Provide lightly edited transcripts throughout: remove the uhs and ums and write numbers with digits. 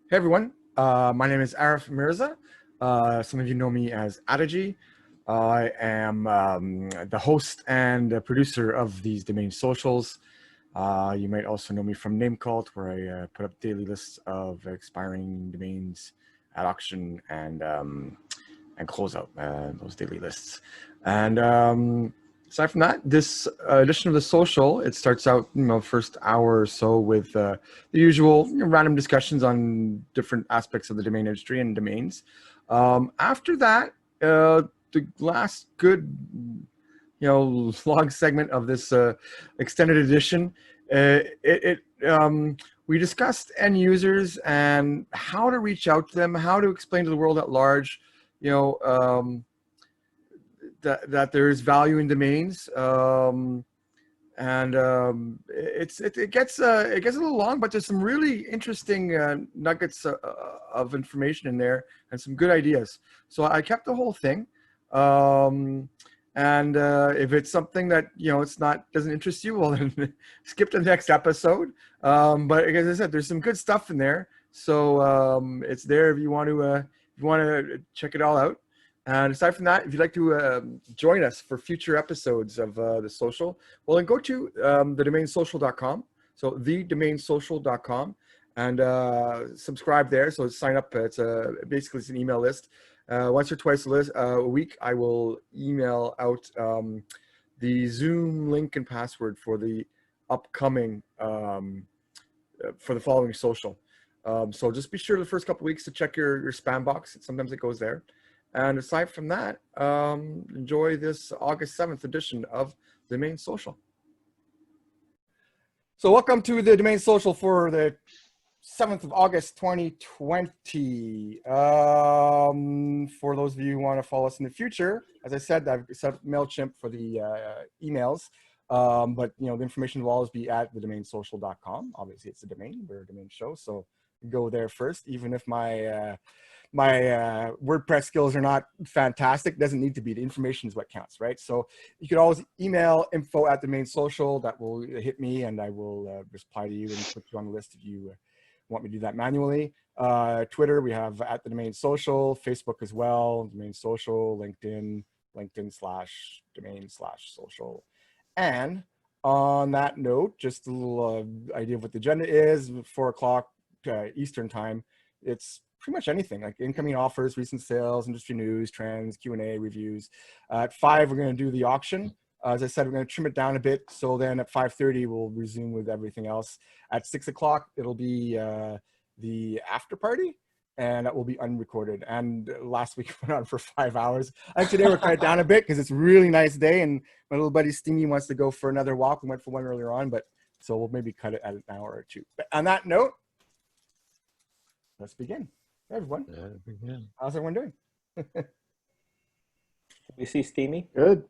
Hey everyone, my name is Arif Mirza. Some of you know me as Adiji. I am the host and the producer of these domain socials. You might also know me from Name Cult, where I put up daily lists of expiring domains at auction and close out those daily lists. And aside from that, this edition of the social, it starts out, first hour or so with the usual random discussions on different aspects of the domain industry and domains. After that, the last good, long segment of this extended edition, we discussed end users and how to reach out to them, how to explain to the world at large, that there is value in domains, and it gets a little long, but there's some really interesting nuggets of information in there and some good ideas. So I kept the whole thing, and if it's something that doesn't interest you, well then skip to the next episode. But as I said, there's some good stuff in there, so it's there if you want to check it all out. And aside from that, if you'd like to join us for future episodes of the social, well, then go to thedomainsocial.com. So thedomainsocial.com, and subscribe there. So sign up. It's basically it's an email list. Once or twice a week, I will email out the Zoom link and password for the upcoming for the following social. So just be sure the first couple of weeks to check your spam box. Sometimes it goes there. And aside from that, enjoy this August 7th edition of Domain Social. So welcome to the Domain Social for the 7th of August, 2020. For those of you who want to follow us in the future, as I said, I've set up MailChimp for the emails. But the information will always be at thedomainsocial.com. Obviously, it's a domain. We're a domain show, so go there first. Even if my WordPress skills are not fantastic, doesn't need to be. The information is what counts, right? So you can always email info@domainsocial. That will hit me, and I will reply to you and put you on the list if you want me to do that manually. Twitter, we have @thedomainsocial. Facebook as well, Domain Social. LinkedIn/domain/social. And on that note, just a little idea of what the agenda is. 4 o'clock Eastern time. It's pretty much anything like incoming offers, recent sales, industry news, trends, Q&A, reviews. At 5, we're going to do the auction. As I said, we're going to trim it down a bit. So then at 5:30, we'll resume with everything else. At 6 o'clock, it'll be the after party, and that will be unrecorded. And last week went on for 5 hours. Today we're cut it down a bit because it's a really nice day, and my little buddy Steamy wants to go for another walk. We went for one earlier on, but so we'll maybe cut it at an hour or two. But on that note, let's begin. Hey everyone. How's everyone doing? We see Steamy? Good.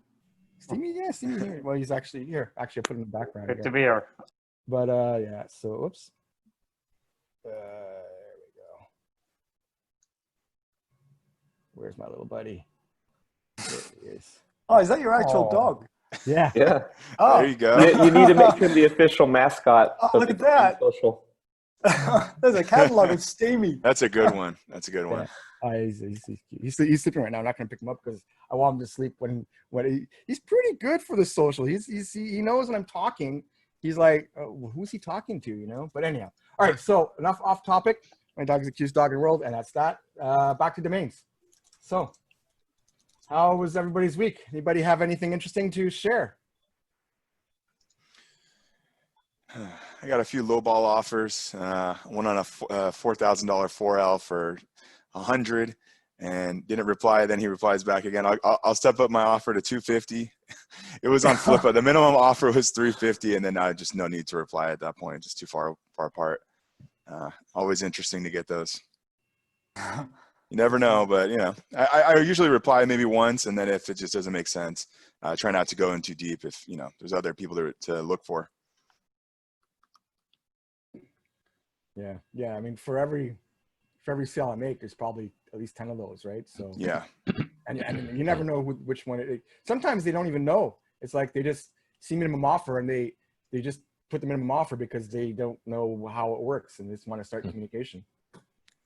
Steamy, yeah, Steamy's here. Well, he's actually here. Actually, I put him in the background. Good to be here. But yeah, so oops. There we go. Where's my little buddy? There he is. Oh, is that your actual dog? Yeah. Yeah. Oh, There you go. You need to make him the official mascot. Oh, of look the at that. Social. There's a catalog of Steamy. That's a good one. That's a good one. He's sleeping right now. I'm not gonna pick him up because I want him to sleep when he's pretty good for the social. He knows when I'm talking. He's like, oh, who's he talking to? But anyhow, all right. So enough off topic. My dog is the cutest dog in the world, and that's that. Back to domains. So, how was everybody's week? Anybody have anything interesting to share? I got a few lowball offers. One on a $4,000 4L for 100, and didn't reply. Then he replies back again. I'll step up my offer to 250. It was on Flippa. The minimum offer was 350, and then I just no need to reply at that point. Just too far apart. Always interesting to get those. You never know, but I usually reply maybe once, and then if it just doesn't make sense, try not to go in too deep. If there's other people to look for. Yeah. I mean, for every sale I make, there's probably at least 10 of those, right? So Yeah. And you never know which one. Sometimes they don't even know. It's like they just see minimum offer and they just put the minimum offer because they don't know how it works and they just want to start communication.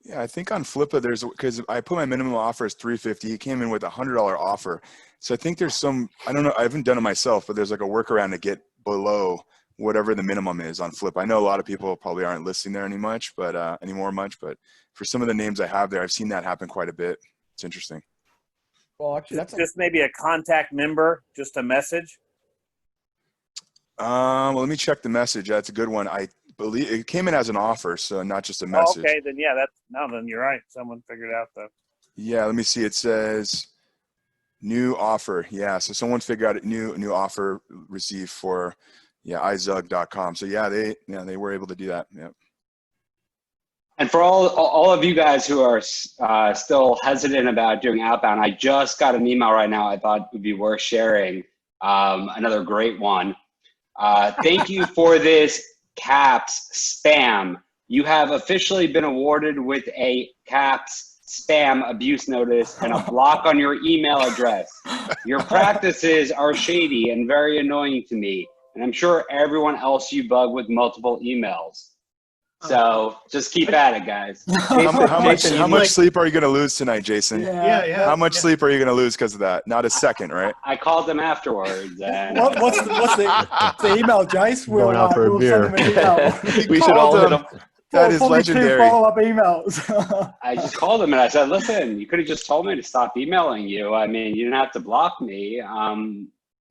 Yeah, I think on Flippa because I put my minimum offer as $350. He came in with a $100 offer. So I think there's some, I don't know, I haven't done it myself, but there's like a workaround to get below whatever the minimum is on Flip. I know a lot of people probably aren't listing there anymore, but for some of the names I have there, I've seen that happen quite a bit. It's interesting. Well, actually, that's just maybe a contact member, just a message. Well, let me check the message. That's a good one. I believe it came in as an offer, so not just a message. Okay, then yeah, then you're right. Someone figured out the. Yeah, let me see. It says new offer. Yeah, so someone figured out a new offer received for izug.com. So they were able to do that. Yeah. And for all of you guys who are still hesitant about doing outbound, I just got an email right now I thought would be worth sharing. Another great one. Thank you for this CAPS spam. You have officially been awarded with a CAPS spam abuse notice and a block on your email address. Your practices are shady and very annoying to me, and I'm sure everyone else you bug with multiple emails. So just keep at it, guys. How much sleep are you going to lose tonight, Jason? Yeah. How much sleep are you going to lose because of that? Not a second, right? I called them afterwards. And What's the email, Jace? Going out for a beer. Send them an email. We should all hit them. That is Probably 2 legendary. follow-up emails. I just called them and I said, listen, you could have just told me to stop emailing you. I mean, you didn't have to block me.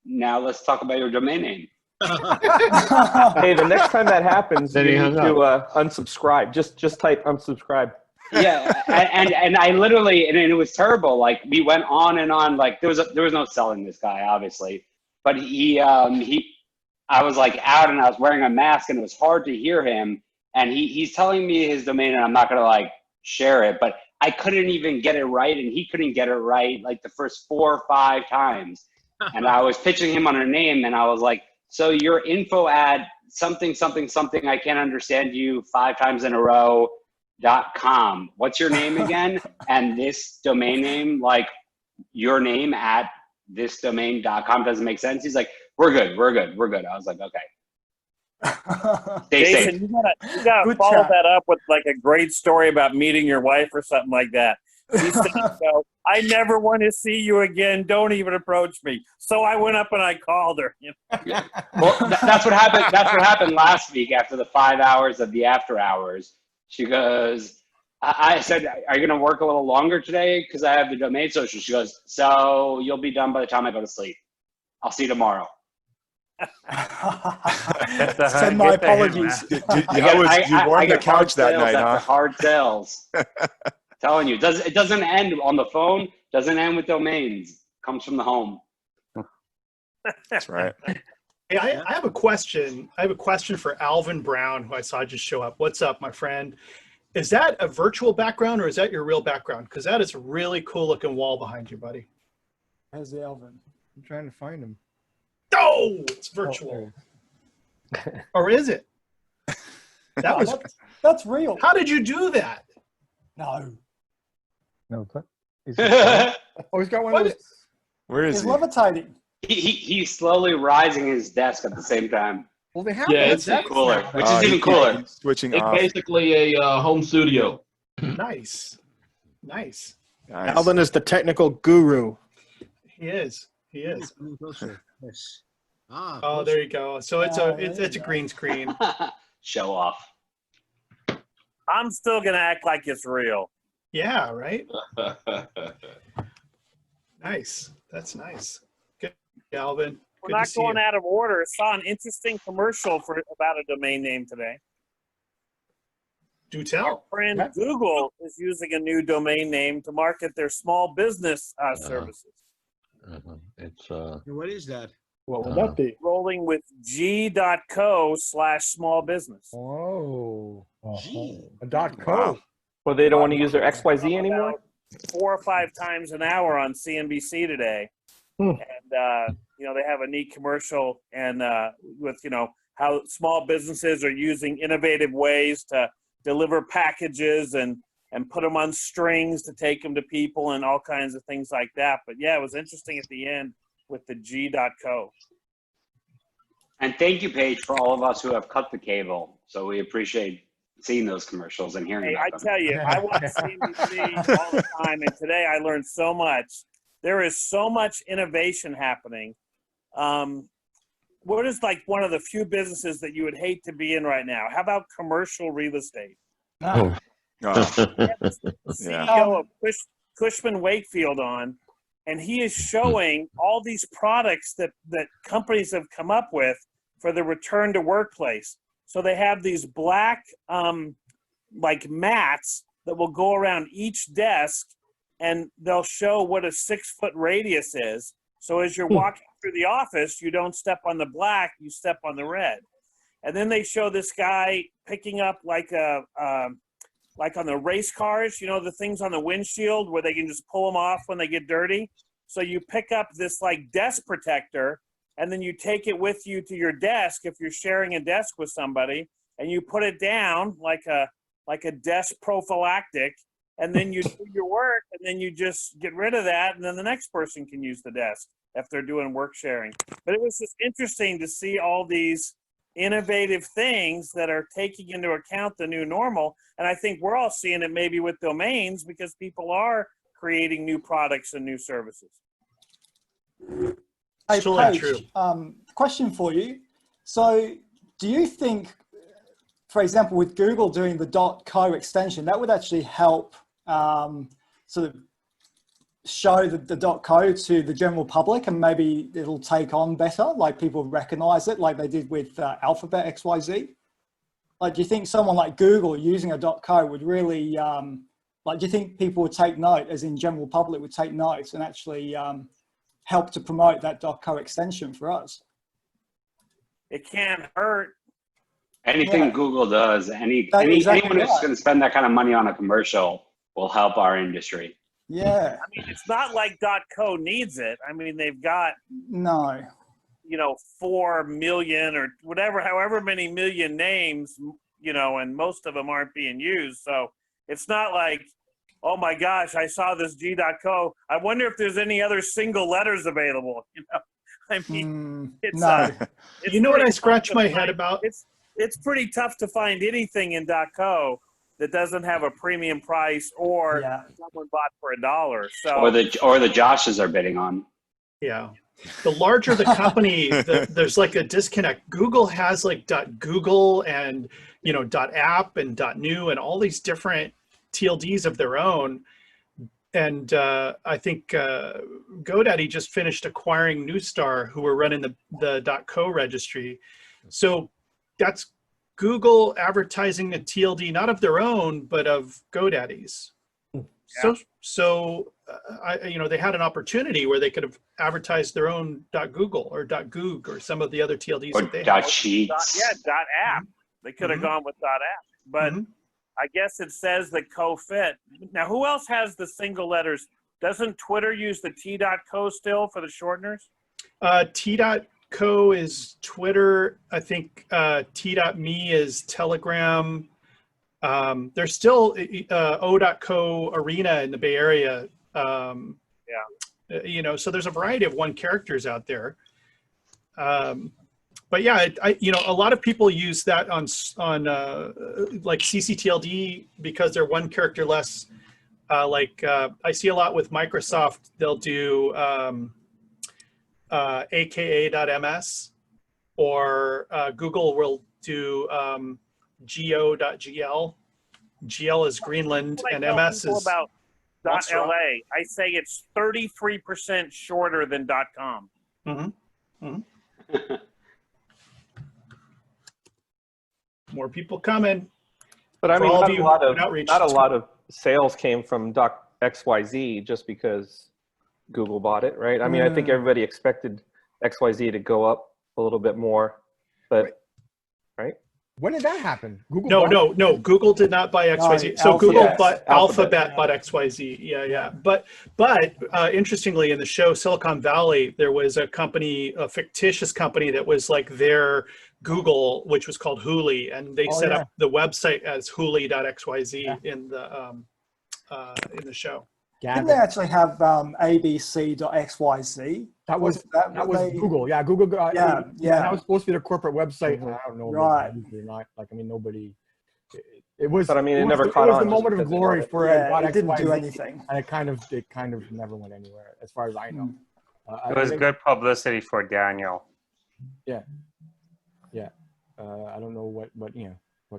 Now let's talk about your domain name. Hey, the next time that happens, you Then he need hung to unsubscribe. Just type unsubscribe. Yeah, and I literally, and it was terrible. Like we went on and on. Like there was no selling this guy, obviously, but I was like out and I was wearing a mask and it was hard to hear him. And he's telling me his domain and I'm not gonna like share it, but I couldn't even get it right and he couldn't get it right like the first 4 or 5 times. And I was pitching him on a name and I was like, so your info at something, I can't understand you 5 times in a row .com. What's your name again? And this domain name, like your name at this domain.com doesn't make sense. He's like, we're good. I was like, okay. Stay Jason, safe. you gotta Good follow chat. that up with like a great story about meeting your wife or something like that. He said, I never want to see you again. Don't even approach me. So I went up and I called her. You know? Well, that's what happened. That's what happened last week after the 5 hours of the after hours. She goes, I said, are you going to work a little longer today? Because I have the domain social. She goes, so you'll be done by the time I go to sleep. I'll see you tomorrow. Send my apologies. You warmed the couch that night, huh? Hard sales. Telling you, it doesn't end on the phone. Doesn't end with domains. Comes from the home. That's right. Hey, I have a question. I have a question for Alvin Brown, who I saw just show up. What's up, my friend? Is that a virtual background or is that your real background? Because that is a really cool looking wall behind you, buddy. How's the Elvin? I'm trying to find him. Oh, it's virtual. Or is it? That was. That's real. How did you do that? No. No, Oh, he's got one of those. Where is He's he? levitating. He's slowly rising his desk at the same time. Well, they have Yeah, those it's desks cooler, now. which is even cooler. He's switching It's off. basically a home studio. Nice. Nice. Alvin is the technical guru. He is. He is. Yes. Ah, Oh, there you go. So it's a green screen. Show off. I'm still going to act like it's real. Yeah, right? Nice. That's nice. Good, Alvin. We're Good not to see going you. out of order. Saw an interesting commercial about a domain name today. Do Our tell. friend Google is using a new domain name to market their small business services. it's What is that? What would that be? Rolling with g.co/small business. Whoa. G. A .co. Wow. Well, they don't want to use their XYZ anymore? About 4 or 5 times an hour on CNBC today. And, they have a neat commercial and with, how small businesses are using innovative ways to deliver packages and put them on strings to take them to people and all kinds of things like that. But yeah, it was interesting at the end with the g.co. And thank you, Paige, for all of us who have cut the cable. So we appreciate seeing those commercials and hearing Hey, about I them. tell you, I watch CNBC all the time, and today I learned so much. There is so much innovation happening. What is like one of the few businesses that you would hate to be in right now? How about commercial real estate? No. The CEO of Cushman Wakefield on, and he is showing all these products that companies have come up with for the return to workplace. So they have these black like mats that will go around each desk, and they'll show what a 6-foot radius is. So as you're walking through the office, you don't step on the black, you step on the red. And then they show this guy picking up like like on the race cars, you know, the things on the windshield where they can just pull them off when they get dirty. So you pick up this like desk protector, and then you take it with you to your desk if you're sharing a desk with somebody, and you put it down like a desk prophylactic, and then you do your work, and then you just get rid of that, and then the next person can use the desk if they're doing work sharing. But it was just interesting to see all these innovative things that are taking into account the new normal. And I think we're all seeing it maybe with domains because people are creating new products and new services. Hey, Totally Paige, true. question for you. So do you think, for example, with Google doing the .co extension, that would actually help sort of show the .co to the general public, and maybe it'll take on better, like people recognize it like they did with Alphabet XYZ? Like, do you think someone like Google using a .co would really, like, do you think people would take note, as in general public would take note and actually help to promote that .co extension for us? It can't hurt. Anything Google does, anyone exactly who's going to spend that kind of money on a commercial will help our industry. Yeah. I mean, it's not like .co needs it. I mean, they've got, No. 4 million or whatever, however many million names, and most of them aren't being used. So it's not like, oh my gosh, I saw this G.co. I wonder if there's any other single letters available. I mean, it's no. it's You know what I pretty scratch tough my to head find- about? It's pretty tough to find anything in .co that doesn't have a premium price or someone bought for $1. So Or the Joshes are bidding on. Yeah. The larger the company, there's like a disconnect. Google has like .google and, .app and .new and all these different TLDs of their own. And I think GoDaddy just finished acquiring Newstar, who were running the .co registry. So that's Google advertising a TLD, not of their own, but of GoDaddy's. So they had an opportunity where they could have advertised their own .google or .goog or some of the other TLDs Or that they have. .sheets. .app. They could have gone with .app, but I guess it says that co-fit. Now, who else has the single letters? Doesn't Twitter use the T.co still for the shorteners? T.co is Twitter. I think T.me is Telegram. There's still O.co Arena in the Bay Area. So there's a variety of one characters out there. But yeah, a lot of people use that on like CCTLD because they're one character less. I see a lot with Microsoft. They'll do aka.ms, or Google will do go.gl. GL is Greenland, and MS is about .la. I say it's 33% shorter than .com. More people coming. But I mean, all not of you a lot who of outreach not a to- lot of sales came from .xyz just because Google bought it, right? I mean, I think everybody expected XYZ to go up a little bit more, but right? When did that happen? Google No. Google did not buy XYZ. So Alphabet. Google bought Alphabet. bought XYZ. Yeah. But interestingly, in the show Silicon Valley, there was a company, a fictitious company that was like their Google, which was called Hooli, and they set up the website as hooli.xyz in the show. Didn't they actually have abc.xyz? That was Google. Yeah, Google. That was supposed to be their corporate website. I don't know. Right. Not like, I mean, nobody. It was. But I mean, it never was caught the on just moment of because they glory bought it. for Yeah, it didn't do XYZ, anything. and it kind of never went anywhere, as far as I know. It was good publicity for Daniel. Yeah. I don't know what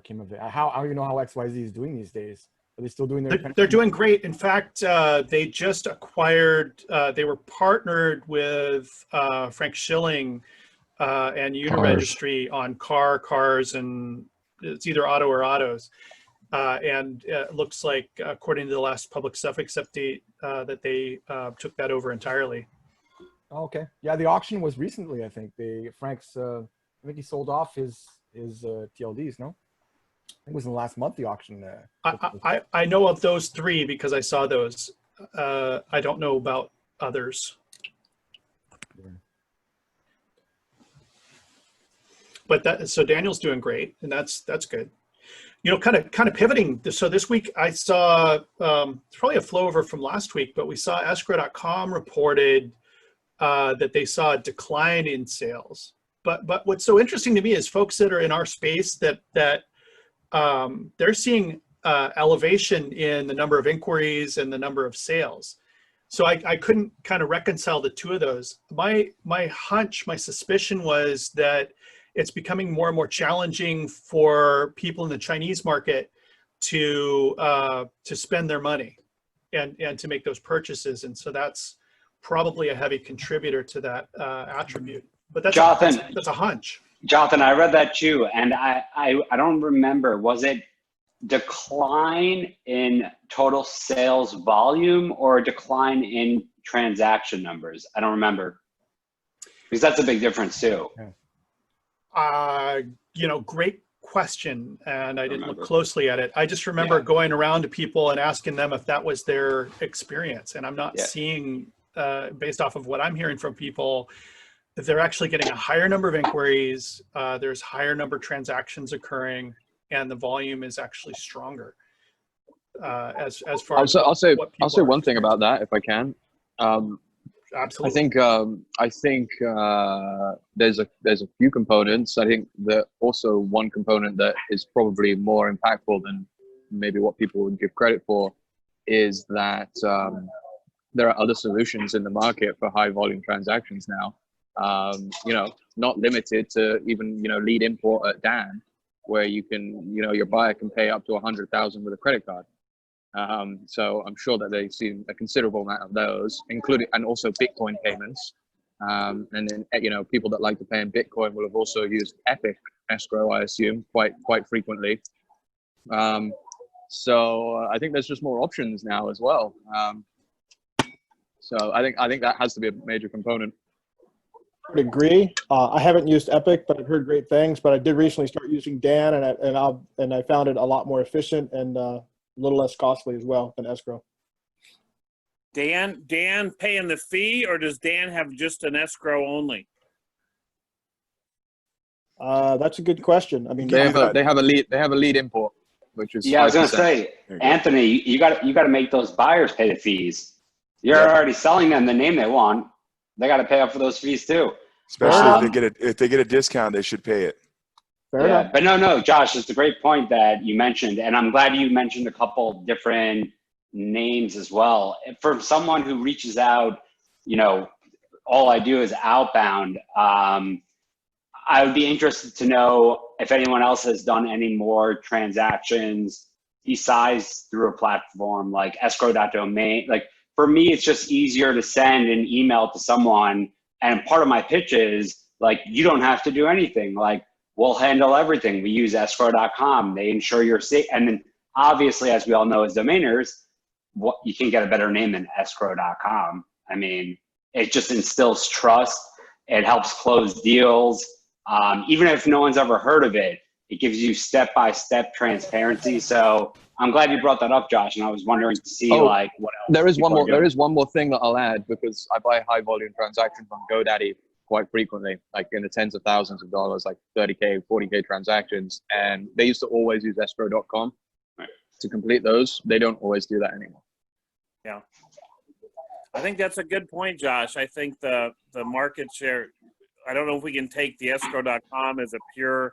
came of it. How you know how XYZ is doing these days? Are they still doing their? They're doing great. In fact, they just acquired. They were partnered with Frank Schilling and Uniregistry on cars, and it's either auto or autos. And it looks like, according to the last public suffix update, that they took that over entirely. Oh, okay. Yeah, the auction was recently. I think Frank's. I think he sold off his TLDs. No, I think it was in the last month. The auction. I know of those three because I saw those. I don't know about others. But so Daniel's doing great, and that's good. You know, kind of pivoting. So this week I saw it's probably a flow over from last week, but we saw escrow.com reported that they saw a decline in sales. But what's so interesting to me is folks that are in our space that they're seeing elevation in the number of inquiries and the number of sales. So I couldn't kind of reconcile the two of those. My hunch, my suspicion was that it's becoming more and more challenging for people in the Chinese market to spend their money and to make those purchases. And so that's probably a heavy contributor to that attribute. But that's Jonathan, that's a hunch. Jonathan, I read that too, and I don't remember. Was it decline in total sales volume or a decline in transaction numbers? I don't remember, because that's a big difference too. You know, great question, and I didn't look closely at it. I just remember going around to people and asking them if that was their experience, and I'm not seeing, based off of what I'm hearing from people, that they're actually getting a higher number of inquiries. There's higher number of transactions occurring, and the volume is actually stronger. As far as I'll say one thing about that, if I can. Absolutely. I think there's a few components. I think that also one component that is probably more impactful than maybe what people would give credit for is that there are other solutions in the market for high volume transactions now. You know, not limited to even, you know, lead import at Dan, where you can, you know, your buyer can pay up to 100,000 with a credit card. So I'm sure that they've seen a considerable amount of those, including, and also Bitcoin payments. And then, you know, people that like to pay in Bitcoin will have also used Epic escrow, I assume, quite frequently. So I think there's just more options now as well. So I think that has to be a major component. I would agree. I haven't used Epic, but I've heard great things. But I did recently start using Dan, and I found it a lot more efficient and a little less costly as well than escrow. Dan paying the fee, or does Dan have just an escrow only? That's a good question. I mean, they have a lead import, which is 5%. I was going to say, Anthony, you got to make those buyers pay the fees. You're already selling them the name they want. They got to pay up for those fees too. Especially if they get a discount, they should pay it. Fair enough. But no, Josh, it's a great point that you mentioned, and I'm glad you mentioned a couple different names as well. For someone who reaches out, you know, all I do is outbound. I would be interested to know if anyone else has done any more transactions besides through a platform like escrow.domain. Like, for me, it's just easier to send an email to someone, and part of my pitch is like, you don't have to do anything. Like, we'll handle everything. We use escrow.com. They ensure you're safe. And then obviously, as we all know as domainers, you can get a better name than escrow.com. I mean, it just instills trust. It helps close deals. Even if no one's ever heard of it, it gives you step-by-step transparency. So I'm glad you brought that up, Josh. And I was wondering to see like what else. There is one more thing that I'll add, because I buy high volume transactions on GoDaddy quite frequently, like in the tens of thousands of dollars, like 30K, 40K transactions. And they used to always use escrow.com to complete those. They don't always do that anymore. Yeah. I think that's a good point, Josh. I think the market share, I don't know if we can take the escrow.com as a pure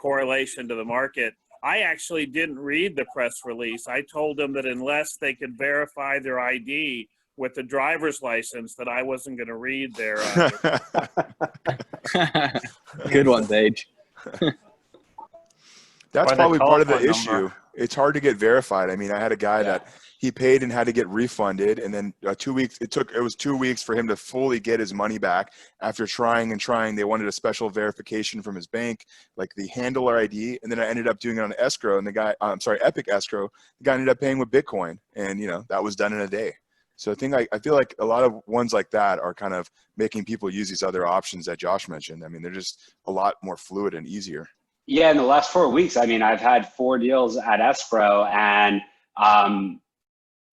correlation to the market. I actually didn't read the press release. I told them that unless they could verify their ID with the driver's license, that I wasn't going to read their. Good one, Paige. That's Or the probably part of the telephone issue. number. It's hard to get verified. I mean, I had a guy that he paid and had to get refunded, and then 2 weeks. It was 2 weeks for him to fully get his money back. After trying and trying, they wanted a special verification from his bank, like the handler ID, and then I ended up doing it on escrow. And the guy, Epic Escrow, the guy ended up paying with Bitcoin, and that was done in a day. So I feel like a lot of ones like that are kind of making people use these other options that Josh mentioned. I mean, they're just a lot more fluid and easier. Yeah, in the last 4 weeks, I mean, I've had 4 deals at escrow, and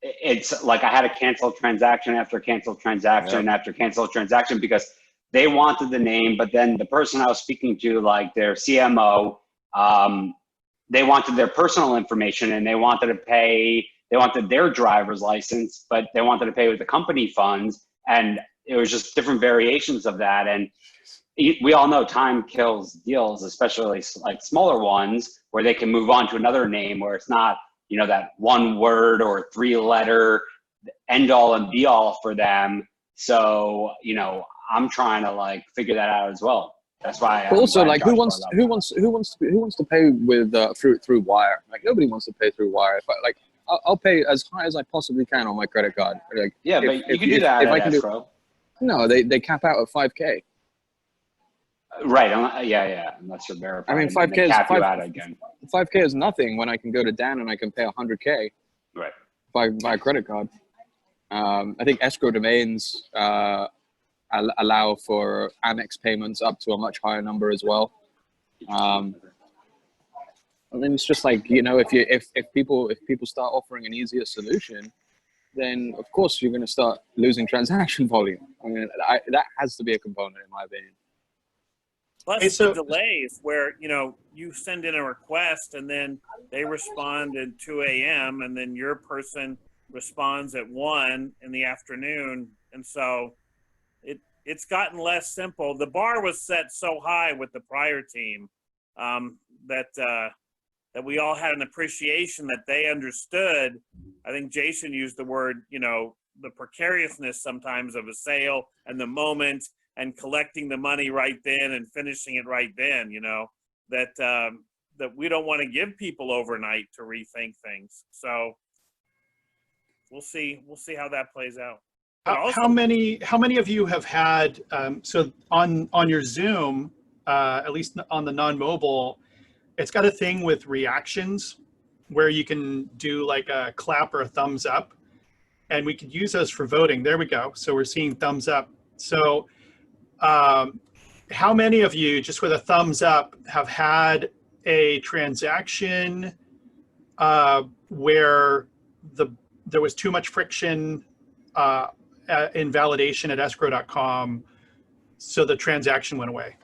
it's like I had to cancel transaction after cancel transaction after cancel transaction because they wanted the name, but then the person I was speaking to, like their CMO, they wanted their personal information and they wanted to pay. They wanted their driver's license, but they wanted to pay with the company funds, and it was just different variations of that. And we all know time kills deals, especially like smaller ones where they can move on to another name where it's not, that 1 word or 3-letter end all and be all for them. So, I'm trying to figure that out as well. That's why. But also, who wants to pay with through wire? Like nobody wants to pay through wire. If I'll pay as high as I possibly can on my credit card. Like but you can do that at escrow. No, they cap out at 5K. Right. Unless you're verified. I mean, 5K is cap you out again. 5K is nothing when I can go to Dan and I can pay 100K. Right. By credit card. I think escrow domains allow for annex payments up to a much higher number as well. I mean, it's just like, if people start offering an easier solution, then of course you're going to start losing transaction volume. I mean, that has to be a component in my opinion. Plus the delays where, you send in a request and then they respond at 2 a.m. and then your person responds at 1 in the afternoon. And so it's gotten less simple. The bar was set so high with the prior team that we all had an appreciation that they understood. I think Jason used the word, the precariousness sometimes of a sale and the moment and collecting the money right then and finishing it right then, that we don't want to give people overnight to rethink things. So we'll see how that plays out. How many of you have had, so on your Zoom, at least on the non-mobile, it's got a thing with reactions where you can do like a clap or a thumbs up, and we could use those for voting. There we go. So we're seeing thumbs up. So how many of you, just with a thumbs up, have had a transaction where there was too much friction in validation at escrow.com, so the transaction went away?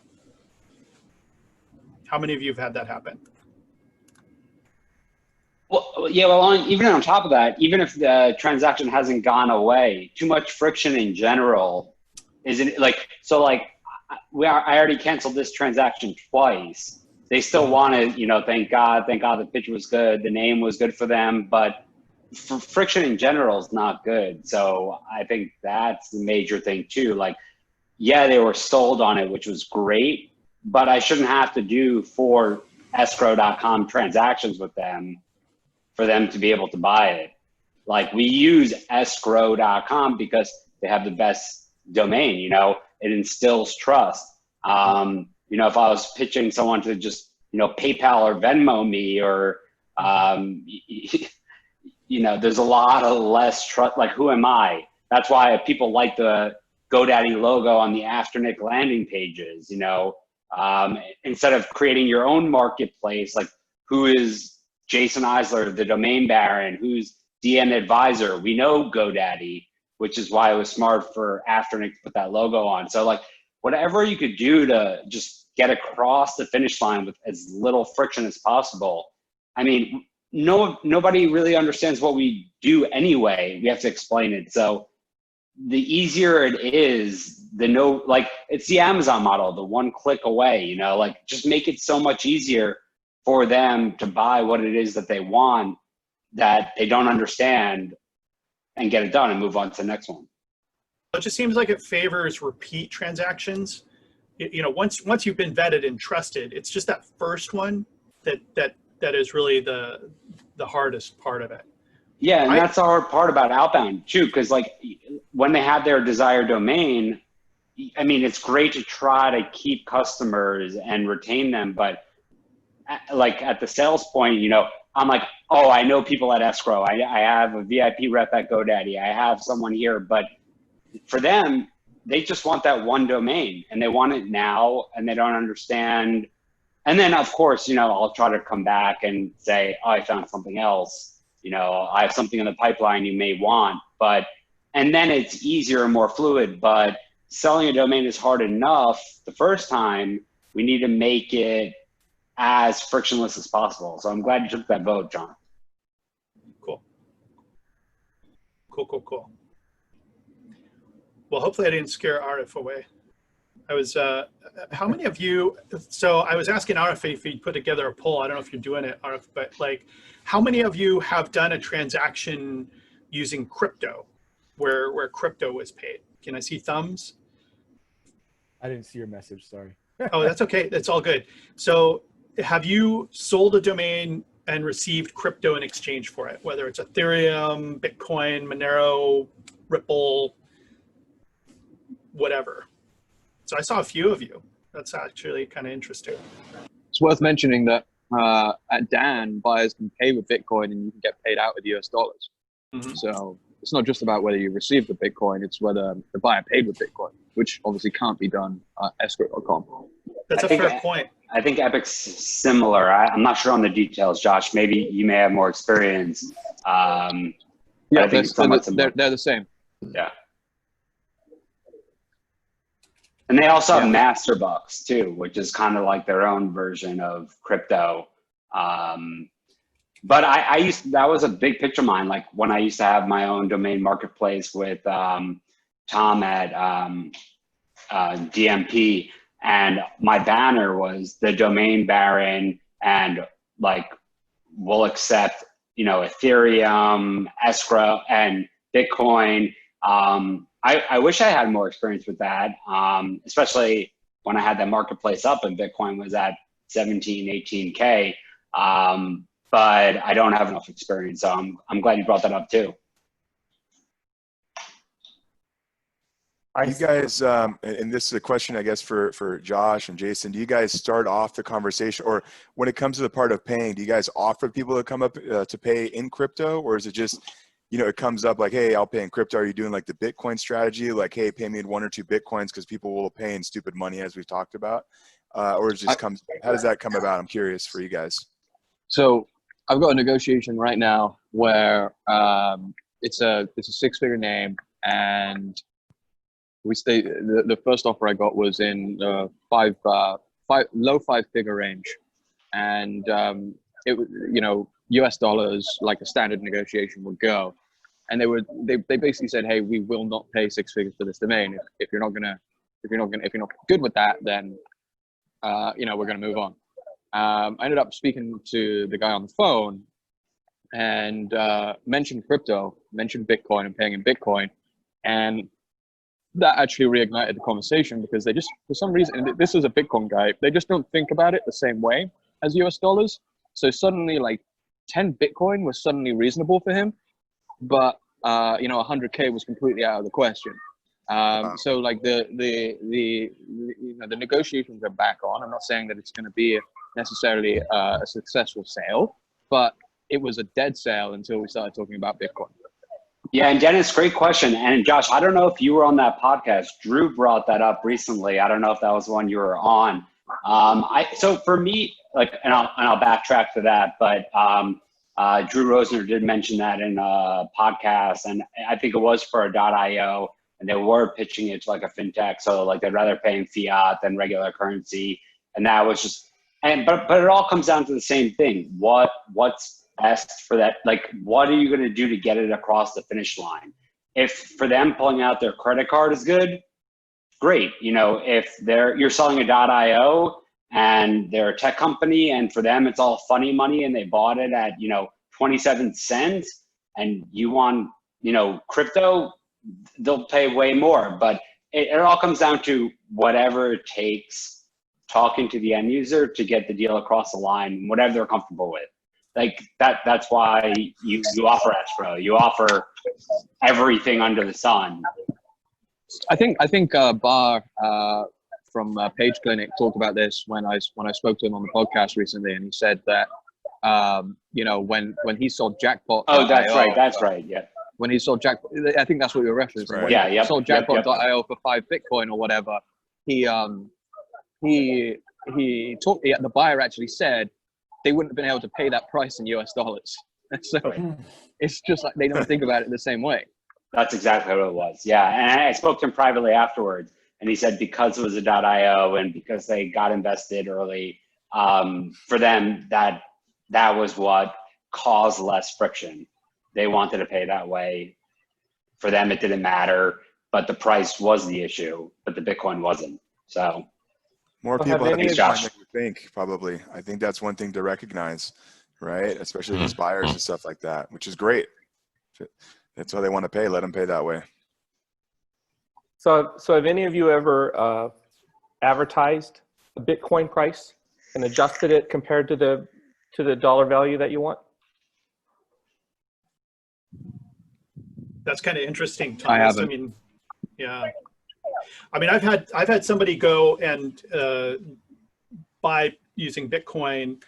How many of you have had that happen? Well, even on top of that, even if the transaction hasn't gone away, too much friction in general isn't I already canceled this transaction twice. They still want to, thank God the pitch was good, the name was good for them, but friction in general is not good. So I think that's the major thing too. They were sold on it, which was great, but I shouldn't have to do 4 escrow.com transactions with them for them to be able to buy it. We use escrow.com because they have the best domain, it instills trust. If I was pitching someone to just, PayPal or Venmo me or, there's a lot of less trust. Who am I? That's why people like the GoDaddy logo on the Afternic landing pages, instead of creating your own marketplace, who is Jason Eisler, the domain baron, who's DN Advisor. We know GoDaddy, which is why it was smart for Afternic to put that logo on. So whatever you could do to just get across the finish line with as little friction as possible. I mean, nobody really understands what we do anyway. We have to explain it. So the easier it is, it's the Amazon model, the 1 click away, just make it so much easier for them to buy what it is that they want that they don't understand and get it done and move on to the next one. It just seems like it favors repeat transactions. You know, once you've been vetted and trusted, it's just that first one that is really the hardest part of it. Yeah, and that's the hard part about outbound too, because like when they have their desired domain, I mean, it's great to try to keep customers and retain them, but like at the sales point, you know, I'm like, oh, I know people at escrow. I have a VIP rep at GoDaddy. I have someone here, but for them, they just want that one domain and they want it now and they don't understand. And then of course, you know, I'll try to come back and say, oh, I found something else. You know, I have something in the pipeline you may want, and then it's easier and more fluid, but selling a domain is hard enough the first time. We need to make it as frictionless as possible. So I'm glad you took that vote, John. Cool. Well, hopefully I didn't scare Arif away. I was, how many of you, so I was asking Arif if he'd put together a poll. I don't know if you're doing it, Arif, but like, how many of you have done a transaction using crypto where crypto was paid? Can I see thumbs? I didn't see your message, sorry. Oh, that's okay. That's all good. So have you sold a domain and received crypto in exchange for it, whether it's Ethereum, Bitcoin, Monero, Ripple, whatever? So I saw a few of you. That's actually kind of interesting. It's worth mentioning that at Dan, buyers can pay with Bitcoin and you can get paid out with US dollars. Mm-hmm. So it's not just about whether you receive the Bitcoin, it's whether the buyer paid with Bitcoin, which obviously can't be done at escrow.com. That's a fair point. I think Epic's similar. I'm not sure on the details, Josh. Maybe you may have more experience. Yeah, I think they're the same. Yeah. And they also have Masterbucks too, which is kind of like their own version of crypto. But that was a big picture of mine. Like when I used to have my own domain marketplace with Tom at DMP, and my banner was the domain baron, and like we'll accept, you know, Ethereum, escrow, and Bitcoin. I wish I had more experience with that, especially when I had that marketplace up and Bitcoin was at 17, 18K. But I don't have enough experience. So I'm glad you brought that up too. You guys, and this is a question, I guess, for Josh and Jason. Do you guys start off the conversation, or when it comes to the part of paying, do you guys offer people to come up to pay in crypto, or is it just, you know, it comes up like, hey, I'll pay in crypto? Are you doing like the Bitcoin strategy, like, hey, pay me in 1 or 2 Bitcoins because people will pay in stupid money, as we've talked about, or it just comes? How does that come about? I'm curious for you guys. So I've got a negotiation right now where it's a 6-figure name, and we stay. The first offer I got was in low 5-figure range, and it, you know, US dollars, like a standard negotiation would go, and they basically said, hey, we will not pay 6 figures for this domain. If you're not good with that, then you know, we're gonna move on. I ended up speaking to the guy on the phone and mentioned crypto, mentioned Bitcoin and paying in Bitcoin, and that actually reignited the conversation, because they just, for some reason, and this is a Bitcoin guy, they just don't think about it the same way as US dollars. So suddenly, like 10 Bitcoin was suddenly reasonable for him, but you know, 100K was completely out of the question. So like the you know, the negotiations are back on. I'm not saying that it's going to be necessarily a successful sale, but it was a dead sale until we started talking about Bitcoin. Yeah, and Dennis, great question. And Josh, I don't know if you were on that podcast. Drew brought that up recently. I don't know if that was the one you were on. So for me, like, and I'll backtrack to that, but Drew Rosner did mention that in a podcast, and I think it was for a .io, and they were pitching it to like a fintech. So like they'd rather pay in fiat than regular currency, and that was just, but it all comes down to the same thing. What's best for that? Like, what are you going to do to get it across the finish line? If for them pulling out their credit card is good, great. You know, if you're selling a .io and they're a tech company, and for them it's all funny money, and they bought it at 27 cents, and you want crypto, they'll pay way more. But it all comes down to whatever it takes, talking to the end user to get the deal across the line, whatever they're comfortable with. Like that's why you offer escrow, you offer everything under the sun. I think Bar from Page Clinic talked about this when I spoke to him on the podcast recently, and he said that when he sold Jackpot. Oh, that's right. Yeah. When he sold Jackpot, I think that's what you're referencing. Right. When Yeah, he sold Jackpot.io for 5 Bitcoin or whatever, the buyer actually said they wouldn't have been able to pay that price in US dollars. So it's just like they don't think about it the same way. That's exactly what it was. Yeah. And I spoke to him privately afterwards, and he said because it was a .io and because they got invested early, for them that was what caused less friction. They wanted to pay that way. For them, it didn't matter, but the price was the issue, but the Bitcoin wasn't. So more Well, people have have any Bitcoin of- Josh. than you think, probably. I think that's one thing to recognize, right? Especially these buyers and stuff like that, which is great. That's why they want to pay. Let them pay that way. So have any of you ever advertised a Bitcoin price and adjusted it compared to the dollar value that you want? That's kind of interesting, Thomas. I haven't. I mean, yeah. I mean, I've had somebody go and buy using Bitcoin,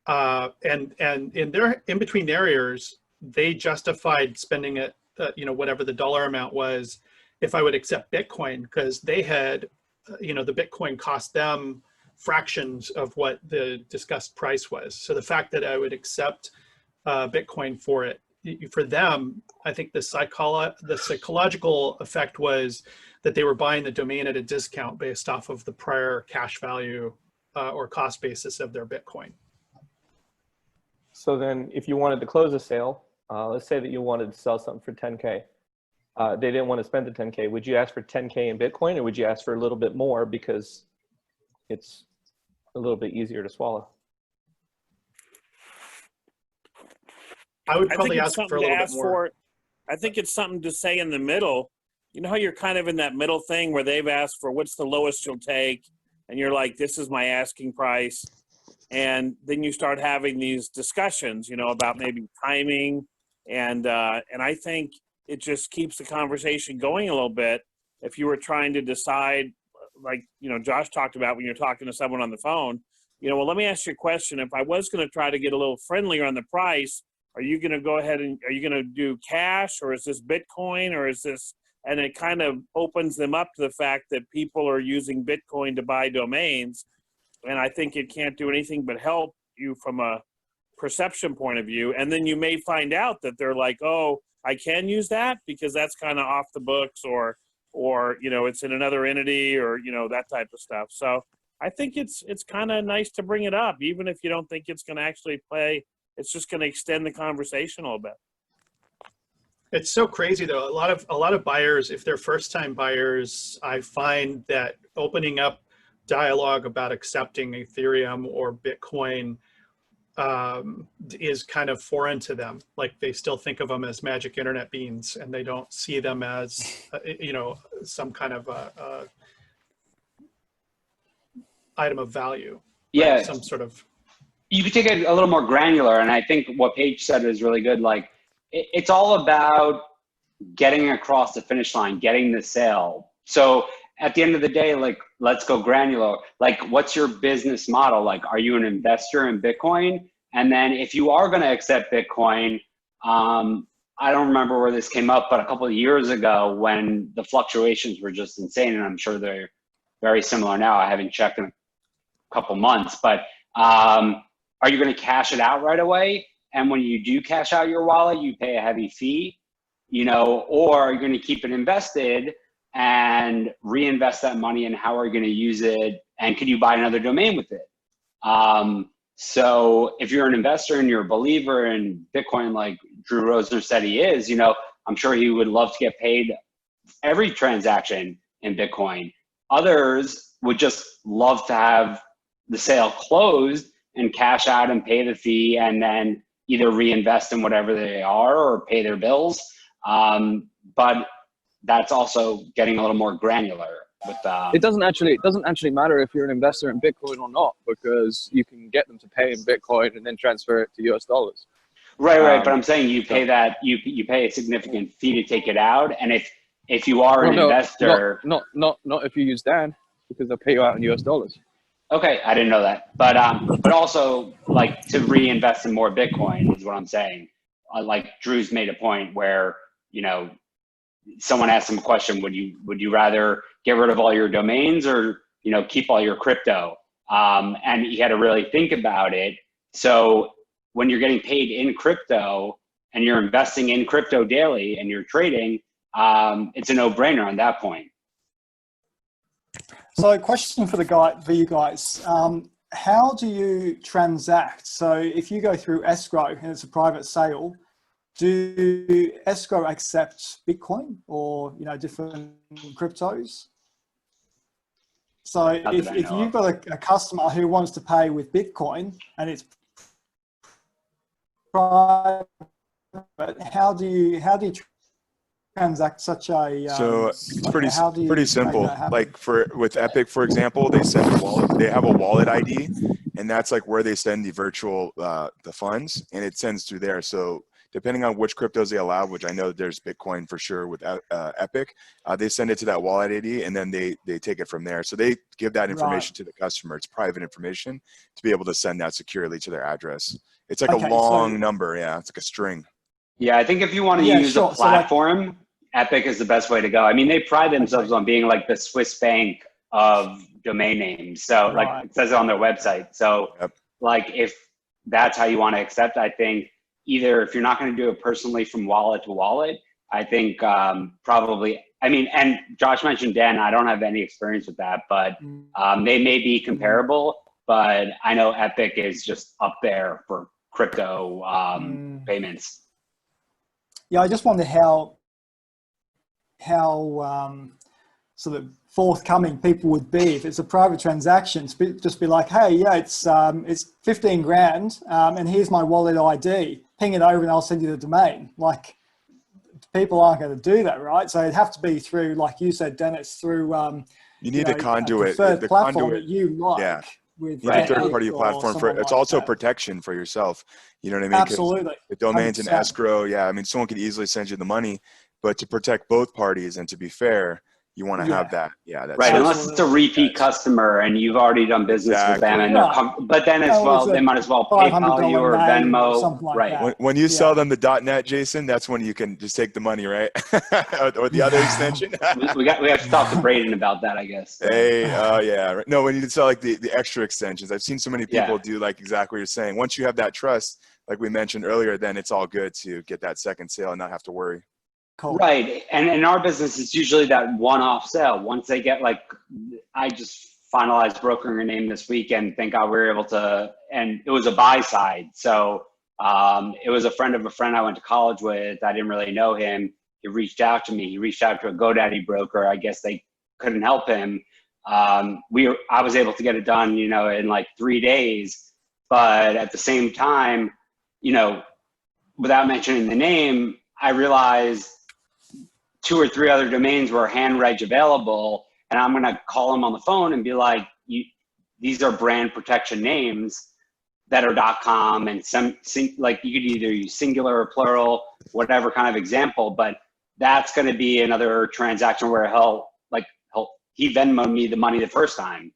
and in between their areas, they justified spending it, whatever the dollar amount was, if I would accept Bitcoin, because they had, the Bitcoin cost them fractions of what the discussed price was. So the fact that I would accept Bitcoin for it, for them, I think the psychological effect was that they were buying the domain at a discount based off of the prior cash value or cost basis of their Bitcoin. So then if you wanted to close a sale, let's say that you wanted to sell something for 10K. They didn't want to spend the 10K. Would you ask for 10K in Bitcoin, or would you ask for a little bit more because it's a little bit easier to swallow? I would I probably think it's ask for something a to little bit ask more. for. I think it's something to say in the middle. You know how you're kind of in that middle thing where they've asked for what's the lowest you'll take, and you're like, this is my asking price. And then you start having these discussions, about maybe timing. And I think it just keeps the conversation going a little bit. If you were trying to decide, like, Josh talked about when you're talking to someone on the phone, well, let me ask you a question. If I was going to try to get a little friendlier on the price, are you going to go ahead and are you going to do cash, or is this Bitcoin, or is this, and it kind of opens them up to the fact that people are using Bitcoin to buy domains. And I think it can't do anything but help you from a perception point of view. And then you may find out that they're like, oh, I can use that because that's kind of off the books, or it's in another entity, or, that type of stuff. So I think it's kind of nice to bring it up, even if you don't think it's going to actually play. It's just going to extend the conversation a little bit. It's so crazy though. A lot of buyers, if they're first time buyers, I find that opening up dialogue about accepting Ethereum or Bitcoin is kind of foreign to them. Like they still think of them as magic internet beans, and they don't see them as some kind of item of value. Yeah. Right? Some sort of. You could take it a little more granular, and I think what Paige said is really good. Like, it's all about getting across the finish line, getting the sale. So at the end of the day, like, let's go granular. Like, what's your business model? Like, are you an investor in Bitcoin? And then if you are going to accept Bitcoin, I don't remember where this came up, but a couple of years ago when the fluctuations were just insane, and I'm sure they're very similar now. I haven't checked in a couple months, but are you going to cash it out right away? And when you do cash out your wallet, you pay a heavy fee, or are you going to keep it invested and reinvest that money, and how are you going to use it? And could you buy another domain with it? So if you're an investor and you're a believer in Bitcoin, like Drew Rosner said he is, I'm sure he would love to get paid every transaction in Bitcoin. Others would just love to have the sale closed and cash out and pay the fee and then either reinvest in whatever they are or pay their bills. But that's also getting a little more granular with it doesn't actually matter if you're an investor in Bitcoin or not, because you can get them to pay in Bitcoin and then transfer it to US dollars. Right. But I'm saying you pay that, you pay a significant fee to take it out. And if you are an investor, not if you use Dan, because they'll pay you out in US dollars. Okay, I didn't know that, but also like to reinvest in more Bitcoin is what I'm saying. Like Drew's made a point where, you know, someone asked him a question: would you rather get rid of all your domains or, you know, keep all your crypto? And he had to really think about it. So when you're getting paid in crypto and you're investing in crypto daily and you're trading, it's a no-brainer on that point. So, question for you guys: how do you transact? So, if you go through escrow and it's a private sale, do escrow accept Bitcoin or, you know, different cryptos? So, if you've got a customer who wants to pay with Bitcoin and it's private, how do you transact such a so it's pretty simple. Like with Epic, for example, they send a wallet, they have a wallet ID, and that's like where they send the virtual the funds, and it sends through there. So depending on which cryptos they allow, which I know there's Bitcoin for sure with Epic, they send it to that wallet ID, and then they take it from there. So they give that information to the customer. It's private information to be able to send that securely to their address. It's like a long number. Yeah, it's like a string. Yeah, I think if you want to use a platform, Epic is the best way to go. I mean, they pride themselves on being like the Swiss bank of domain names. So like it says it on their website. So like if that's how you want to accept, I think either if you're not going to do it personally from wallet to wallet, I think probably, I mean, and Josh mentioned Dan, I don't have any experience with that, but they may be comparable, but I know Epic is just up there for crypto payments. Yeah, I just wonder how sort of forthcoming people would be if it's a private transaction. Just be like, hey, yeah, it's 15 grand, and here's my wallet ID. Ping it over, and I'll send you the domain. Like, people aren't going to do that, right? So it'd have to be through, like you said, Dennis, through you need a conduit. The platform conduit that you like. Yeah. With a third-party platform it's also protection for yourself. You know what I mean? Absolutely. The domain's in escrow. Yeah, I mean, someone could easily send you the money, but to protect both parties and to be fair, you want to have that. Yeah, that's right. Unless it's a repeat customer and you've already done business with them, and but then as well, they might as well PayPal you or Venmo. Like when you sell them the .net, Jason, that's when you can just take the money, right? or the other extension. we have to talk to Braden about that, I guess. Hey, yeah. No, when you sell like the extra extensions, I've seen so many people do like exactly what you're saying. Once you have that trust, like we mentioned earlier, then it's all good to get that second sale and not have to worry. Cool. Right. And in our business, it's usually that one-off sale. Once they get like, I just finalized brokering a name this week and thank God we were able to, and it was a buy side. So it was a friend of a friend I went to college with. I didn't really know him. He reached out to me. He reached out to a GoDaddy broker. I guess they couldn't help him. I was able to get it done, you know, in like 3 days. But at the same time, you know, without mentioning the name, I realized 2 or 3 other domains were hand reg available, and I'm going to call them on the phone and be like, these are brand protection names that are .com, and like you could either use singular or plural, whatever kind of example, but that's going to be another transaction where he Venmo'd me the money the first time.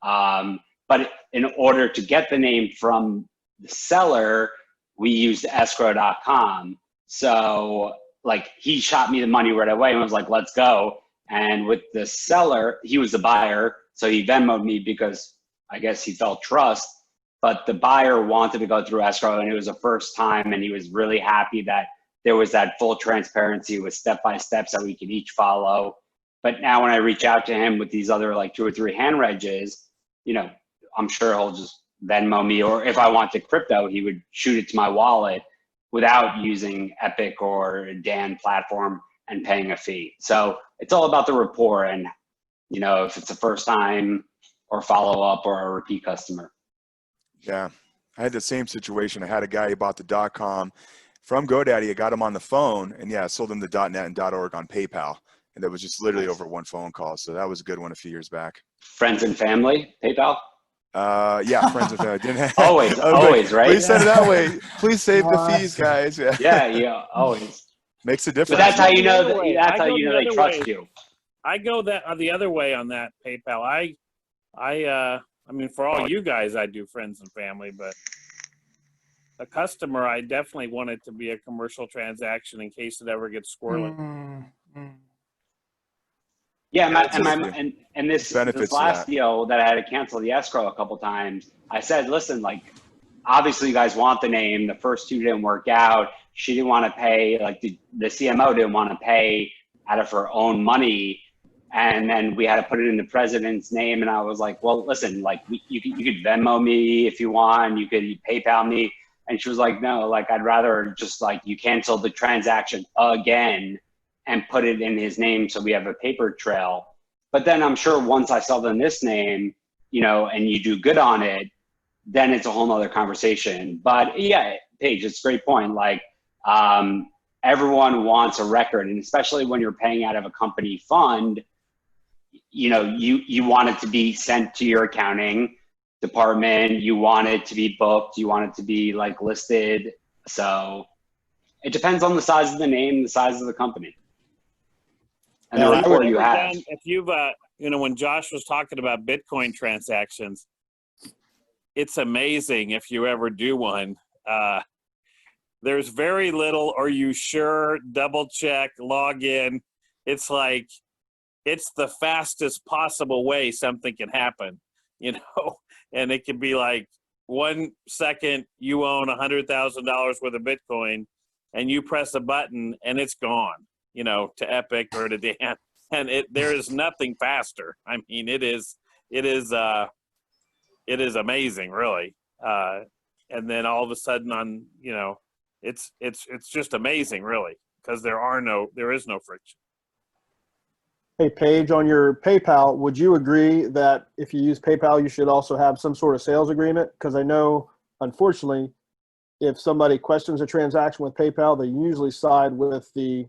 But in order to get the name from the seller, we used escrow.com. So like he shot me the money right away and was like, let's go. And with the seller, he was the buyer. So he Venmo'd me because I guess he felt trust, but the buyer wanted to go through escrow and it was the first time. And he was really happy that there was that full transparency with step-by-steps that we could each follow. But now when I reach out to him with these other like 2 or 3 hand regs, you know, I'm sure he'll just Venmo me, or if I wanted crypto, he would shoot it to my wallet without using Epic or Dan platform and paying a fee. So it's all about the rapport. And, you know, if it's the first time, or follow up or a repeat customer. Yeah, I had the same situation. I had a guy who bought the .com from GoDaddy. I got him on the phone, and yeah, I sold him the .net and .org on PayPal, and that was just literally over one phone call. So that was a good one a few years back. Friends and family, PayPal? Yeah, friends and family. Didn't have, Always, always, right? Please send it that way. Please save the fees, guys. Yeah. Yeah, always. Makes a But difference. that's how you know The other way. that. That's I how go you know the they other trust way. you. I go the other way on that PayPal. I mean, for all you guys, I do friends and family, but a customer, I definitely want it to be a commercial transaction in case it ever gets squirrely. Yeah, Yeah, and this benefits to last that. deal that I had to cancel the escrow a couple times, I said, listen, like, obviously you guys want the name. The first two didn't work out. She didn't want to pay, like the CMO didn't want to pay out of her own money. And then we had to put it in the president's name. And I was like, well, listen, like you could Venmo me if you want, you could PayPal me. And she was like, no, like I'd rather just like you cancel the transaction again and put it in his name so we have a paper trail. But then I'm sure once I sell them this name, you know, and you do good on it, then it's a whole nother conversation. But yeah, Paige, it's a great point. Like everyone wants a record, and especially when you're paying out of a company fund, you know, you want it to be sent to your accounting department. You want it to be booked. You want it to be like listed. So it depends on the size of the name, the size of the company, and the rapport you have. If you've, you know, when Josh was talking about Bitcoin transactions, it's amazing if you ever do one. There's very little, are you sure, double check, log in. It's like, it's the fastest possible way something can happen, you know, and it can be like 1 second you own $100,000 worth of Bitcoin and you press a button and it's gone, you know, to Epic or to Dan, and there is nothing faster. I mean, it is amazing, really. And then all of a sudden on, you know, it's just amazing, really, because there is no friction. Hey, Paige, on your PayPal, would you agree that if you use PayPal, you should also have some sort of sales agreement? Because I know, unfortunately, if somebody questions a transaction with PayPal, they usually side with the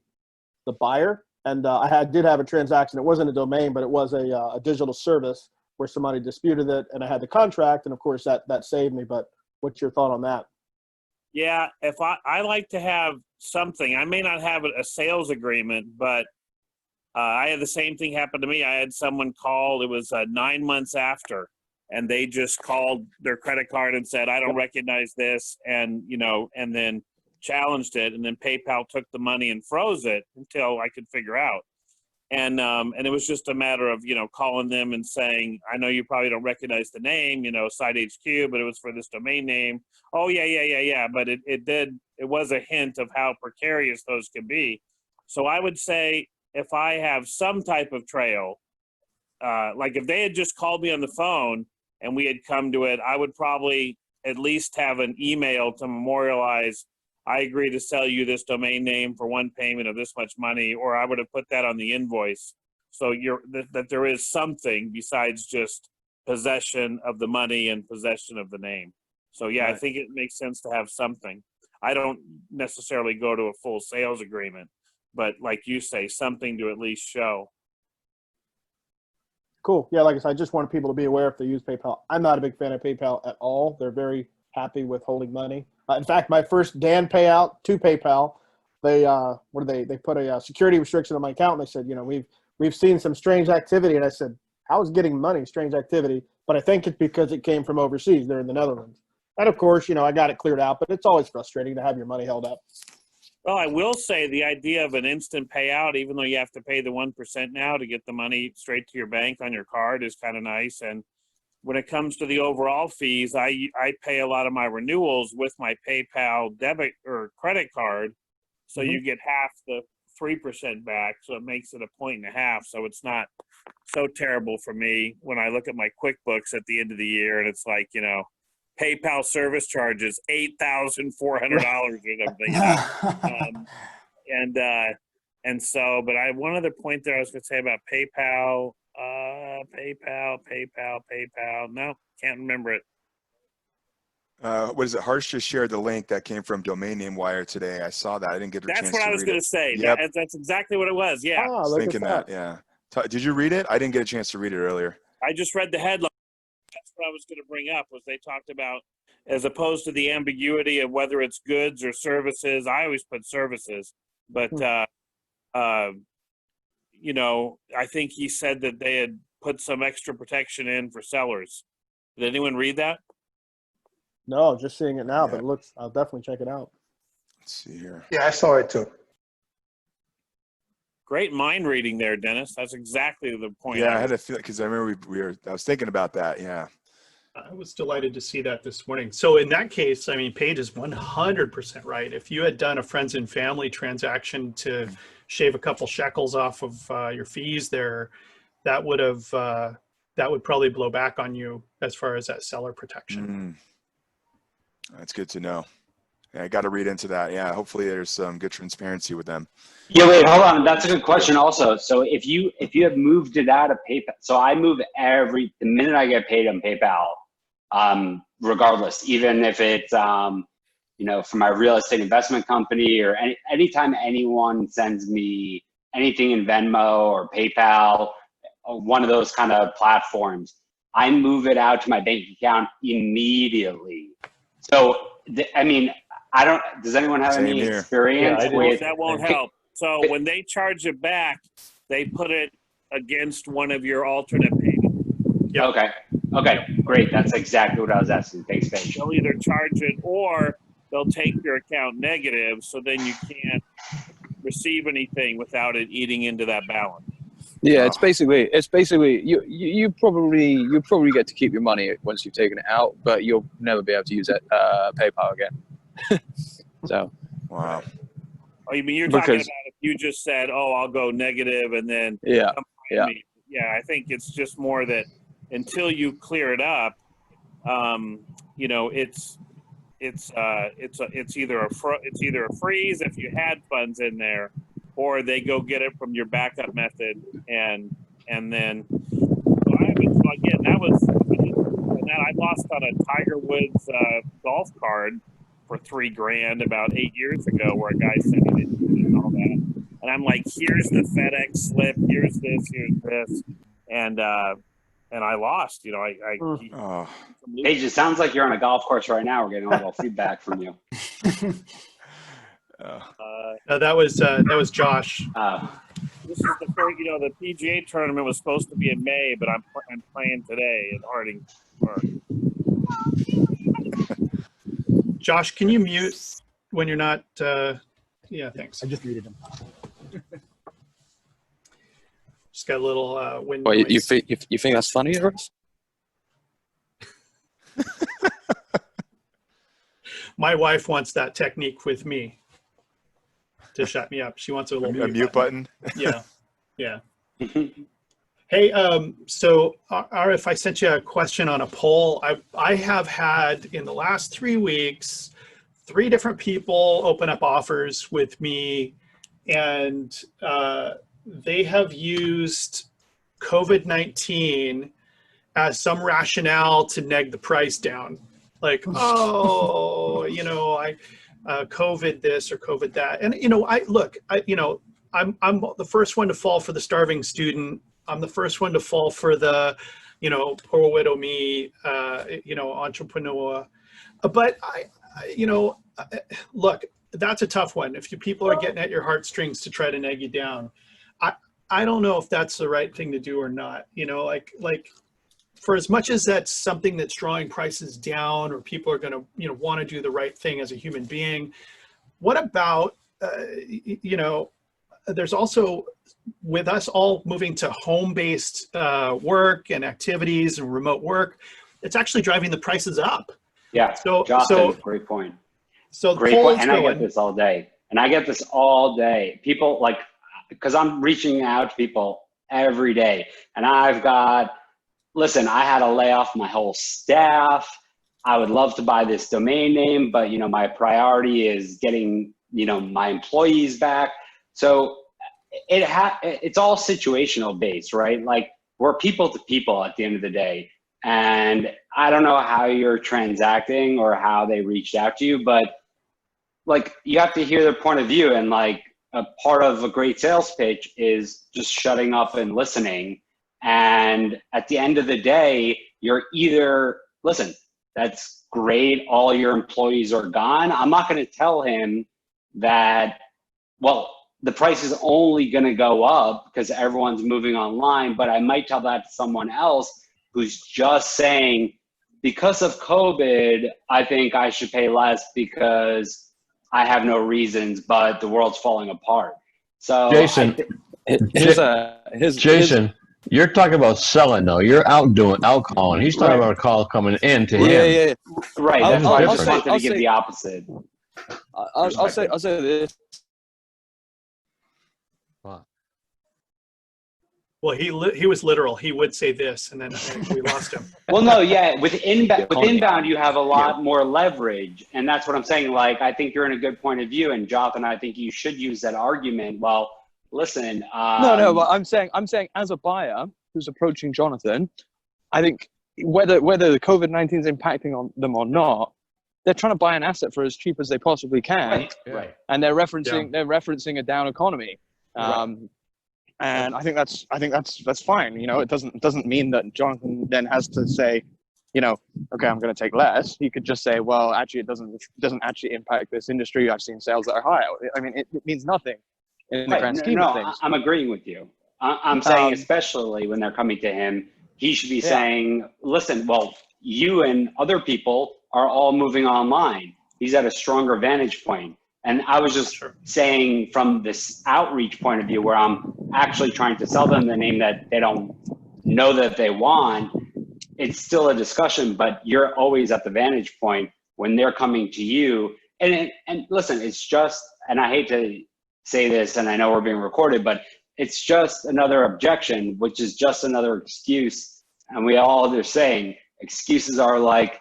buyer. And I did have a transaction. It wasn't a domain, but it was a digital service where somebody disputed it, and I had the contract, and of course that saved me. But what's your thought on that? Yeah, if I like to have something. I may not have a sales agreement, but I had the same thing happen to me. I had someone call, it was 9 months after, and they just called their credit card and said, I don't recognize this, and, you know, and then challenged it, and then PayPal took the money and froze it until I could figure out. And it was just a matter of, you know, calling them and saying, I know you probably don't recognize the name, you know, Site HQ, but it was for this domain name. Oh, yeah. But it was a hint of how precarious those could be. So I would say, if I have some type of trail, like if they had just called me on the phone and we had come to it, I would probably at least have an email to memorialize, I agree to sell you this domain name for one payment of this much money, or I would have put that on the invoice. So that there is something besides just possession of the money and possession of the name. So yeah, right. I think it makes sense to have something. I don't necessarily go to a full sales agreement, but like you say, something to at least show. Cool. Yeah, like I said, I just wanted people to be aware if they use PayPal. I'm not a big fan of PayPal at all. They're very happy with holding money. In fact, my first Dan payout to PayPal, they put a security restriction on my account. And they said, you know, we've seen some strange activity. And I said, how is getting money strange activity? But I think it's because it came from overseas. They're in the Netherlands. And of course, you know, I got it cleared out, but it's always frustrating to have your money held up. Well, I will say the idea of an instant payout, even though you have to pay the 1% now to get the money straight to your bank on your card, is kind of nice. And when it comes to the overall fees, I pay a lot of my renewals with my PayPal debit or credit card. So you get half the 3% back. So it makes it 1.5 points. So it's not so terrible for me when I look at my QuickBooks at the end of the year and it's like, you know, PayPal service charges $8,400 or something. And so, but one other point there I was going to say about PayPal. PayPal. No, can't remember it. What is it? Harsh just shared the link that came from Domain Name Wire today. I saw that. I didn't get a That's chance what to I was read going it. to say. Yep. That's exactly what it was. Yeah. Ah, I was look thinking at that. Yeah. Did you read it? I didn't get a chance to read it earlier. I just read the headline. That's what I was going to bring up, was they talked about, as opposed to the ambiguity of whether it's goods or services. I always put services, but you know, I think he said that they had put some extra protection in for sellers. Did anyone read that? No, just seeing it now, but it looks. I'll definitely check it out. Let's see here. Yeah, I saw it too. Great mind reading there, Dennis. That's exactly the point. Yeah, I had a feel because I remember I was thinking about that. Yeah. I was delighted to see that this morning. So in that case, I mean, Paige is 100% right. If you had done a friends and family transaction to shave a couple shekels off of your fees there, that would probably blow back on you as far as that seller protection. That's good to know. Yeah, I got to read into that. Yeah, hopefully there's some good transparency with them. Yeah, wait, hold on. That's a good question also. So if you have moved it out of PayPal, so I move the minute I get paid on PayPal, regardless, even if it's, you know, for my real estate investment company, or anytime anyone sends me anything in Venmo or PayPal, or one of those kind of platforms, I move it out to my bank account immediately. So, I mean, does anyone have any experience with that? Won't help. So when they charge it back, they put it against one of your alternate payments. Yep. Okay, great. That's exactly what I was asking. Thanks, Paige. They'll either charge it or they'll take your account negative, so then you can't receive anything without it eating into that balance. Yeah, it's basically you probably get to keep your money once you've taken it out, but you'll never be able to use it PayPal again. So wow. Oh, you mean you're talking about if you just said, "Oh, I'll go negative," and then come find me. Yeah, I think it's just more that until you clear it up, you know, it's either a freeze if you had funds in there, or they go get it from your backup method, and then again, that I lost on a Tiger Woods golf card for $3,000 about 8 years ago, where a guy sent it in and all that, and I'm like, here's the FedEx slip, here's this, and I lost. You know, Paige, it sounds like you're on a golf course right now. We're getting a little feedback from you. That was Josh. This is the first, you know, the PGA tournament was supposed to be in May, but I'm playing today in Harding Park. Josh, can you mute when you're not? Yeah, thanks. I just muted him. Just got a little wind. Well, you noise. think that's funny, Russ? My wife wants that technique with me to shut me up. She wants a little mute button. Yeah, yeah. Hey, so Arif, I sent you a question on a poll. I have had in the last 3 weeks, 3 different people open up offers with me, and they have used COVID-19 as some rationale to neg the price down. Like, oh, you know, I COVID this or COVID that. And, you know, I'm the first one to fall for the starving student. I'm the first one to fall for the, you know, poor widow me, you know, entrepreneur. But look, that's a tough one. If people are getting at your heartstrings to try to neg you down, I don't know if that's the right thing to do or not. You know, like for as much as that's something that's drawing prices down, or people are going to, you know, want to do the right thing as a human being. What about, you know, there's also, with us all moving to home-based work and activities and remote work, it's actually driving the prices up. Yeah, Justin, great point. So great point, and I get this all day. People like, because I'm reaching out to people every day, and listen, I had to lay off my whole staff. I would love to buy this domain name, but, you know, my priority is getting, you know, my employees back. So it's all situational based, right? Like, we're people to people at the end of the day. And I don't know how you're transacting or how they reached out to you, but like you have to hear their point of view. And like a part of a great sales pitch is just shutting up and listening. And at the end of the day, you're either, listen, that's great, all your employees are gone. I'm not going to tell him that, well, the price is only going to go up because everyone's moving online, but I might tell that to someone else who's just saying, because of COVID, I think I should pay less because I have no reasons, but the world's falling apart. So Jason, Jason, you're talking about selling though. You're out calling. He's talking about a call coming in to him. Right. That's why I just wanted to give the opposite. I'll say this. Well, he was literal. He would say this, and then we lost him. Well, no, yeah. With inbound, you have a lot more leverage, and that's what I'm saying. Like, I think you're in a good point of view, and Jonathan, I think you should use that argument. Well, listen. No. But I'm saying, as a buyer who's approaching Jonathan, I think whether the COVID-19 is impacting on them or not, they're trying to buy an asset for as cheap as they possibly can, right? And they're referencing a down economy. And I think that's fine. You know, it doesn't mean that Jonathan then has to say, you know, okay, I'm going to take less. He could just say, well, actually, it doesn't actually impact this industry. I've seen sales that are higher. I mean, it means nothing in the grand scheme of things. I'm agreeing with you. I'm saying, especially when they're coming to him, he should be saying, listen, well, you and other people are all moving online. He's at a stronger vantage point. And I was just saying from this outreach point of view where I'm actually trying to sell them the name that they don't know that they want, it's still a discussion, but you're always at the vantage point when they're coming to you. And listen, it's just, and I hate to say this, and I know we're being recorded, but it's just another objection, which is just another excuse. And they're saying excuses are like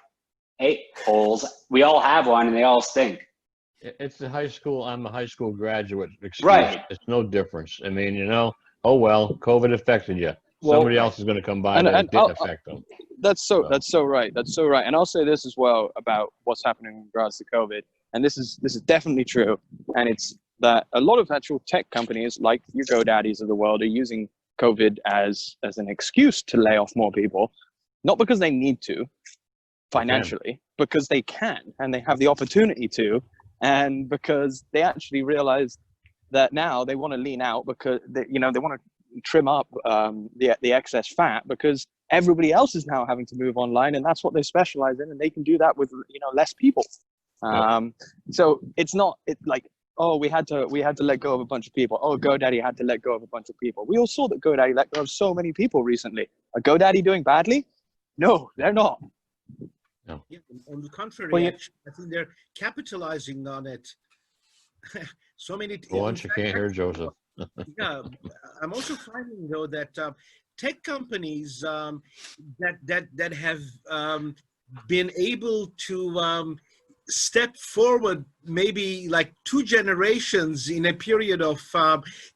8 holes. We all have one and they all stink. It's the high school, I'm a high school graduate excuse. Right. It's no difference. I mean, you know, oh, well, COVID affected you. Somebody else is going to come by that it didn't affect them. That's so right. That's so right. And I'll say this as well about what's happening in regards to COVID. And this is definitely true. And it's that a lot of actual tech companies like your GoDaddies of the world are using COVID as an excuse to lay off more people, not because they need to financially, because they can and they have the opportunity to. And because they actually realize that now they want to lean out because they want to trim up the excess fat because everybody else is now having to move online, and that's what they specialize in, and they can do that with less people. So it's not like, oh, we had to let go of a bunch of people. Oh, GoDaddy had to let go of a bunch of people. We all saw that GoDaddy let go of so many people recently. Are GoDaddy doing badly? No, they're not. No. Yeah, on the contrary, actually, I think they're capitalizing on it. So many. Once you can't hear Joseph. Yeah, I'm also finding though that tech companies that have been able to step forward maybe like 2 generations in a period of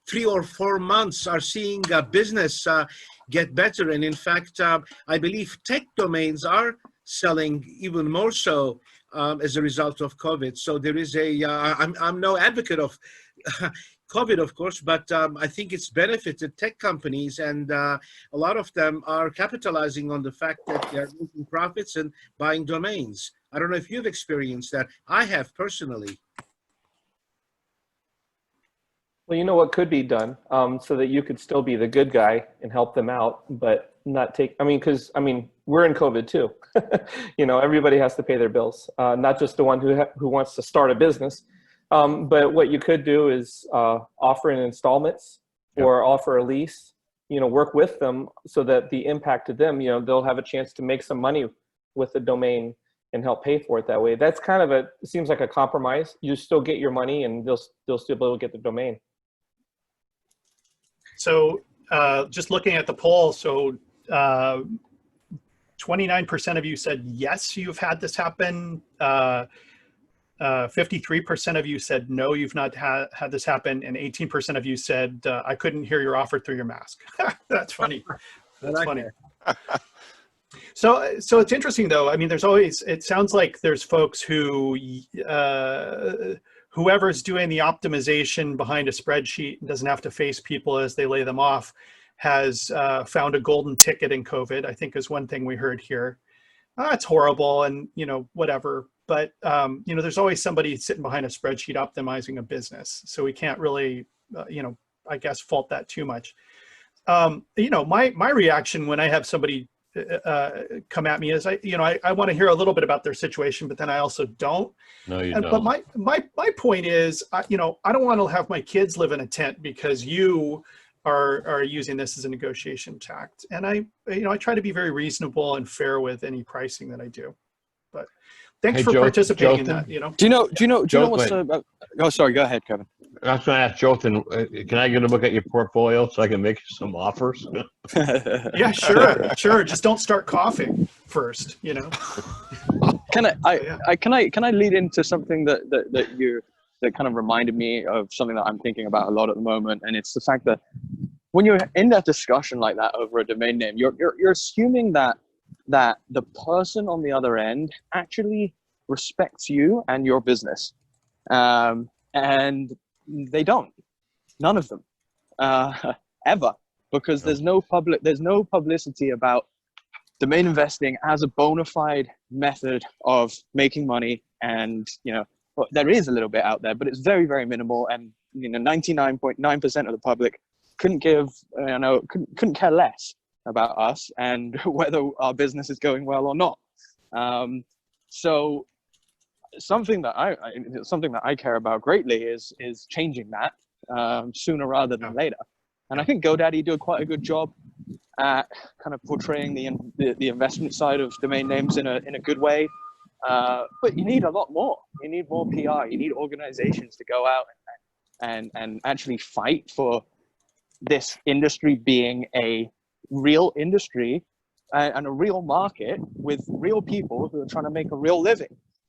3 or 4 months are seeing business get better. And in fact, I believe tech domains are selling even more so as a result of COVID. So there is I'm no advocate of COVID, of course, but I think it's benefited tech companies, and a lot of them are capitalizing on the fact that they're making profits and buying domains. I don't know if you've experienced that. I have personally. Well, you know what could be done so that you could still be the good guy and help them out, but not take, because we're in COVID too. Everybody has to pay their bills, not just the one who wants to start a business. But what you could do is offer in installments or offer a lease, work with them so that the impact to them, they'll have a chance to make some money with the domain and help pay for it that way. That's kind of it seems like a compromise. You still get your money and they'll still be able to get the domain. So just looking at the poll, so 29% of you said yes, you've had this happen. 53% of you said no, you've not had this happen, and 18% of you said I couldn't hear your offer through your mask. That's funny. That's funny. So it's interesting though. I mean, it sounds like there's folks who, whoever's doing the optimization behind a spreadsheet and doesn't have to face people as they lay them off has found a golden ticket in COVID, I think is one thing we heard here. It's horrible and, whatever. But, there's always somebody sitting behind a spreadsheet optimizing a business. So we can't really, I guess, fault that too much. My reaction when I have somebody come at me is I want to hear a little bit about their situation, but then I also don't. No, you don't. But my point is, I don't want to have my kids live in a tent because you are using this as a negotiation tact. And I try to be very reasonable and fair with any pricing that I do. But thanks for participating in that. Do you know what's oh, sorry, go ahead, Kevin. I was going to ask Jothan, can I get a look at your portfolio so I can make some offers? Yeah, sure. Just don't start coughing first, Can I lead into something that kind of reminded me of something that I'm thinking about a lot at the moment, and it's the fact that when you're in that discussion like that over a domain name, you're assuming that the person on the other end actually respects you and your business, and they don't. None of them, ever, because there's no publicity about domain investing as a bona fide method of making money, and well, there is a little bit out there, but it's very, very minimal, and 99.9% of the public couldn't care less about us and whether our business is going well or not. So something that I care about greatly is changing that sooner rather than later. And I think GoDaddy do quite a good job at kind of portraying the investment side of domain names in a good way. But you need a lot more. You need more PR. You need organizations to go out and actually fight for this industry being a real industry and a real market with real people who are trying to make a real living.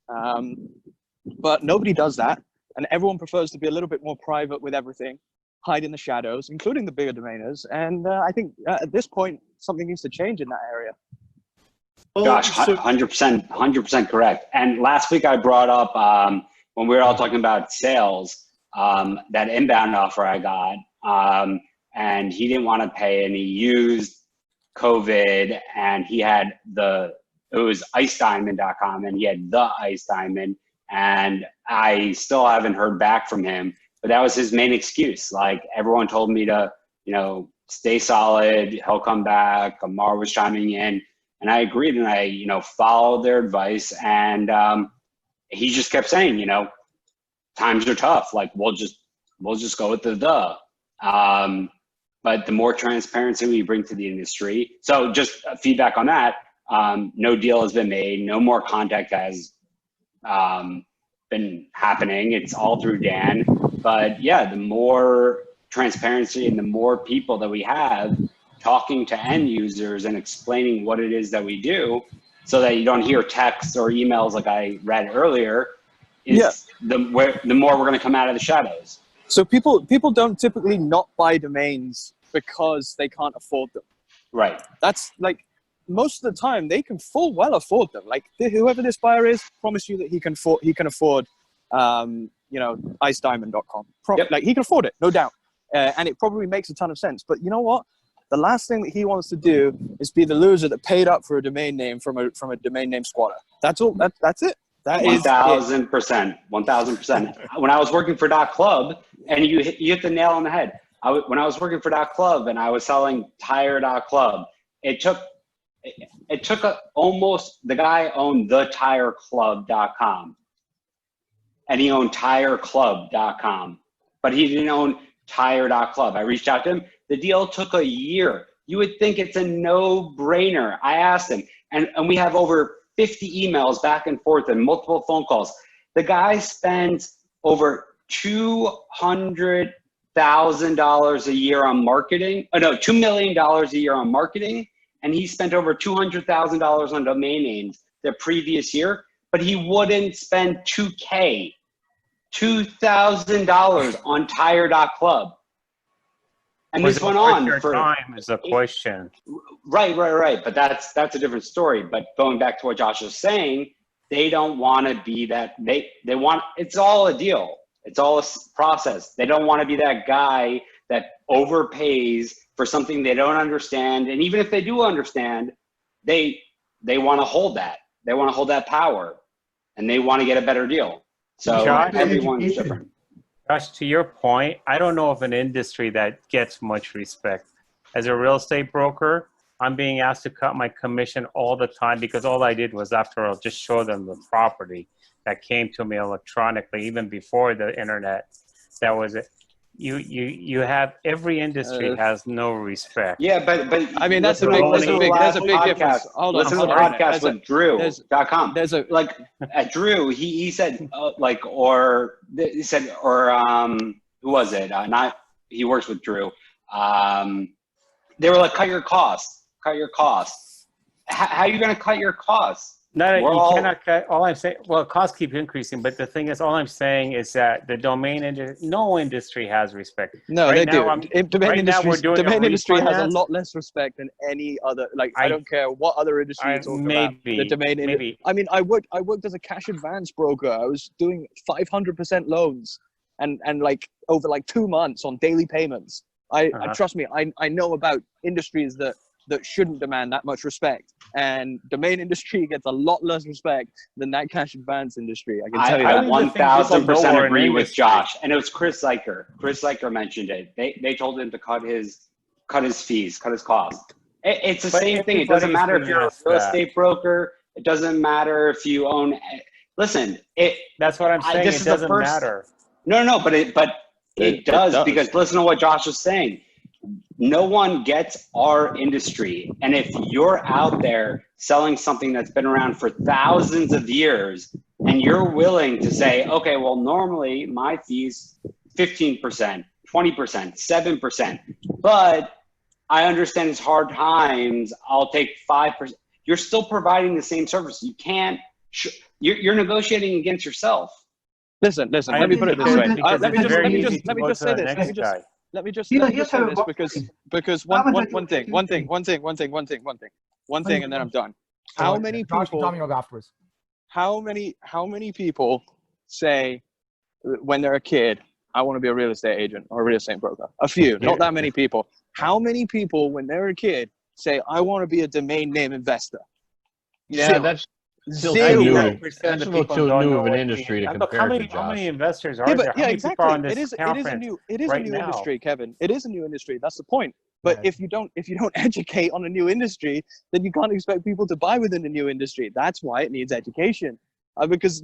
But nobody does that, and everyone prefers to be a little bit more private with everything, hide in the shadows, including the bigger domainers. And I think at this point, something needs to change in that area. Josh, 100% correct. And last week I brought up, when we were all talking about sales, that inbound offer I got, and he didn't want to pay, and he used COVID, and he had it was icediamond.com, and he had the Ice Diamond, and I still haven't heard back from him, but that was his main excuse. Like, everyone told me to, stay solid, he'll come back. Amar was chiming in, and I agreed, and I, followed their advice, and he just kept saying, times are tough. Like, we'll just go with the. But the more transparency we bring to the industry, so just feedback on that. No deal has been made. No more contact has been happening. It's all through Dan. But yeah, the more transparency and the more people that we have talking to end users and explaining what it is that we do, so that you don't hear texts or emails like I read earlier, the more we're going to come out of the shadows. So people don't typically not buy domains because they can't afford them. Right. That's like, most of the time they can full well afford them. Like, whoever this buyer is, promise you that he can afford icediamond.com. Like, he can afford it, no doubt. And it probably makes a ton of sense. But you know what? The last thing that he wants to do is be the loser that paid up for a domain name from a domain name squatter. That's all. That's it. That is 1,000%. 1,000%. When I was working for .club, and you hit the nail on the head. When I was working for .club and I was selling tire.club, it took almost, the guy owned thetireclub.com, and he owned tireclub.com, but he didn't own tire.club. I reached out to him. The deal took a year. You would think it's a no-brainer. I asked him, and we have over 50 emails back and forth and multiple phone calls. The guy spends over $200,000 a year on marketing. $2 million a year on marketing. And he spent over $200,000 on domain names the previous year, but he wouldn't spend $2,000 on tire.club. And Was this it went worth on your for time is the question. right. But that's a different story. But going back to what Josh was saying, they don't want to be that. They want, it's all a deal. It's all a process. They don't want to be that guy that overpays for something they don't understand. And even if they do understand, they want to hold that. They want to hold that power, and they want to get a better deal. So Josh, everyone's different. Josh, to your point, I don't know of an industry that gets much respect. As a real estate broker, I'm being asked to cut my commission all the time because all I did was, after all, just show them the property that came to me electronically, even before the internet. That was it. You have, every industry has no respect. Yeah, but I mean, there's a big difference. Hold on, listen to the podcast with Drew.com. There's a like at Drew, he said he said who was it? Not he works with Drew. They were like, cut your costs. How are you going to cut your costs? Cannot cut. All I'm saying, well, costs keep increasing, but the thing is, all I'm saying is that the domain industry, no industry has respect. No, right they now, do. Domain industry has a lot less respect than any other. Like, I don't care what other industry you're talking about. The domain industry. I mean, I worked as a cash advance broker. I was doing 500% loans, and like over like 2 months on daily payments. I trust me. I know about industries that shouldn't demand that much respect, and domain industry gets a lot less respect than that cash advance industry. I can tell you that. 1000% agree with Josh, and it was Chris Zeiker. Chris Zeiker mentioned it. They told him to cut his fees, cut his costs. It's the same thing. It doesn't matter if you're a real estate broker. It doesn't matter if you own. Listen, that's what I'm saying. It doesn't matter. No, but it does, because listen to what Josh was saying. No one gets our industry. And if you're out there selling something that's been around for thousands of years, and you're willing to say, okay, well, normally my fees 15%, 20%, 7%, but I understand it's hard times, I'll take 5%. You're still providing the same service. You can't, you're negotiating against yourself. Listen, let me put it this way. Let me just say this. Let me just say this because one thing, and then I'm done. How many people? How many people say when they're a kid, I want to be a real estate agent or a real estate broker? A few, not that many people. How many people, when they're a kid, say I want to be a domain name investor? Yeah, that's still too new. That's a little too new of an industry to compare to, Josh. How many investors are there? Yeah, exactly. It is a new industry, Kevin. It is a new industry. That's the point. But if you don't educate on a new industry, then you can't expect people to buy within a new industry. That's why it needs education, because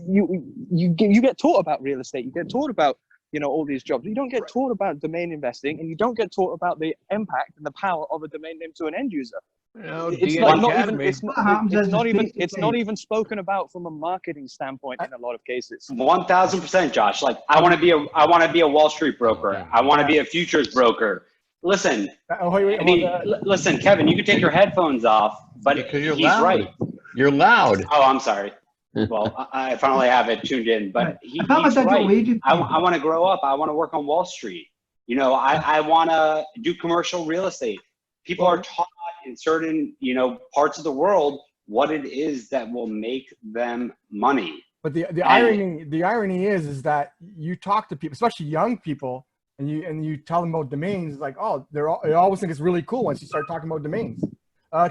you get taught about real estate. You get taught about all these jobs. You don't get taught about domain investing, and you don't get taught about the impact and the power of a domain name to an end user. It's not even spoken about from a marketing standpoint in a lot of cases. 1000%, Josh. Like I want to be a Wall Street broker. I want to be a futures broker. Listen, listen, Kevin, you can take your headphones off, but because he's right. You're loud. Oh, I'm sorry. Well, I finally have it tuned in, but he's right. I want to grow up. I want to work on Wall Street. I want to do commercial real estate. People are taught in certain, parts of the world what it is that will make them money. But the irony is that you talk to people, especially young people, and you tell them about domains, like, oh, they always think it's really cool once you start talking about domains.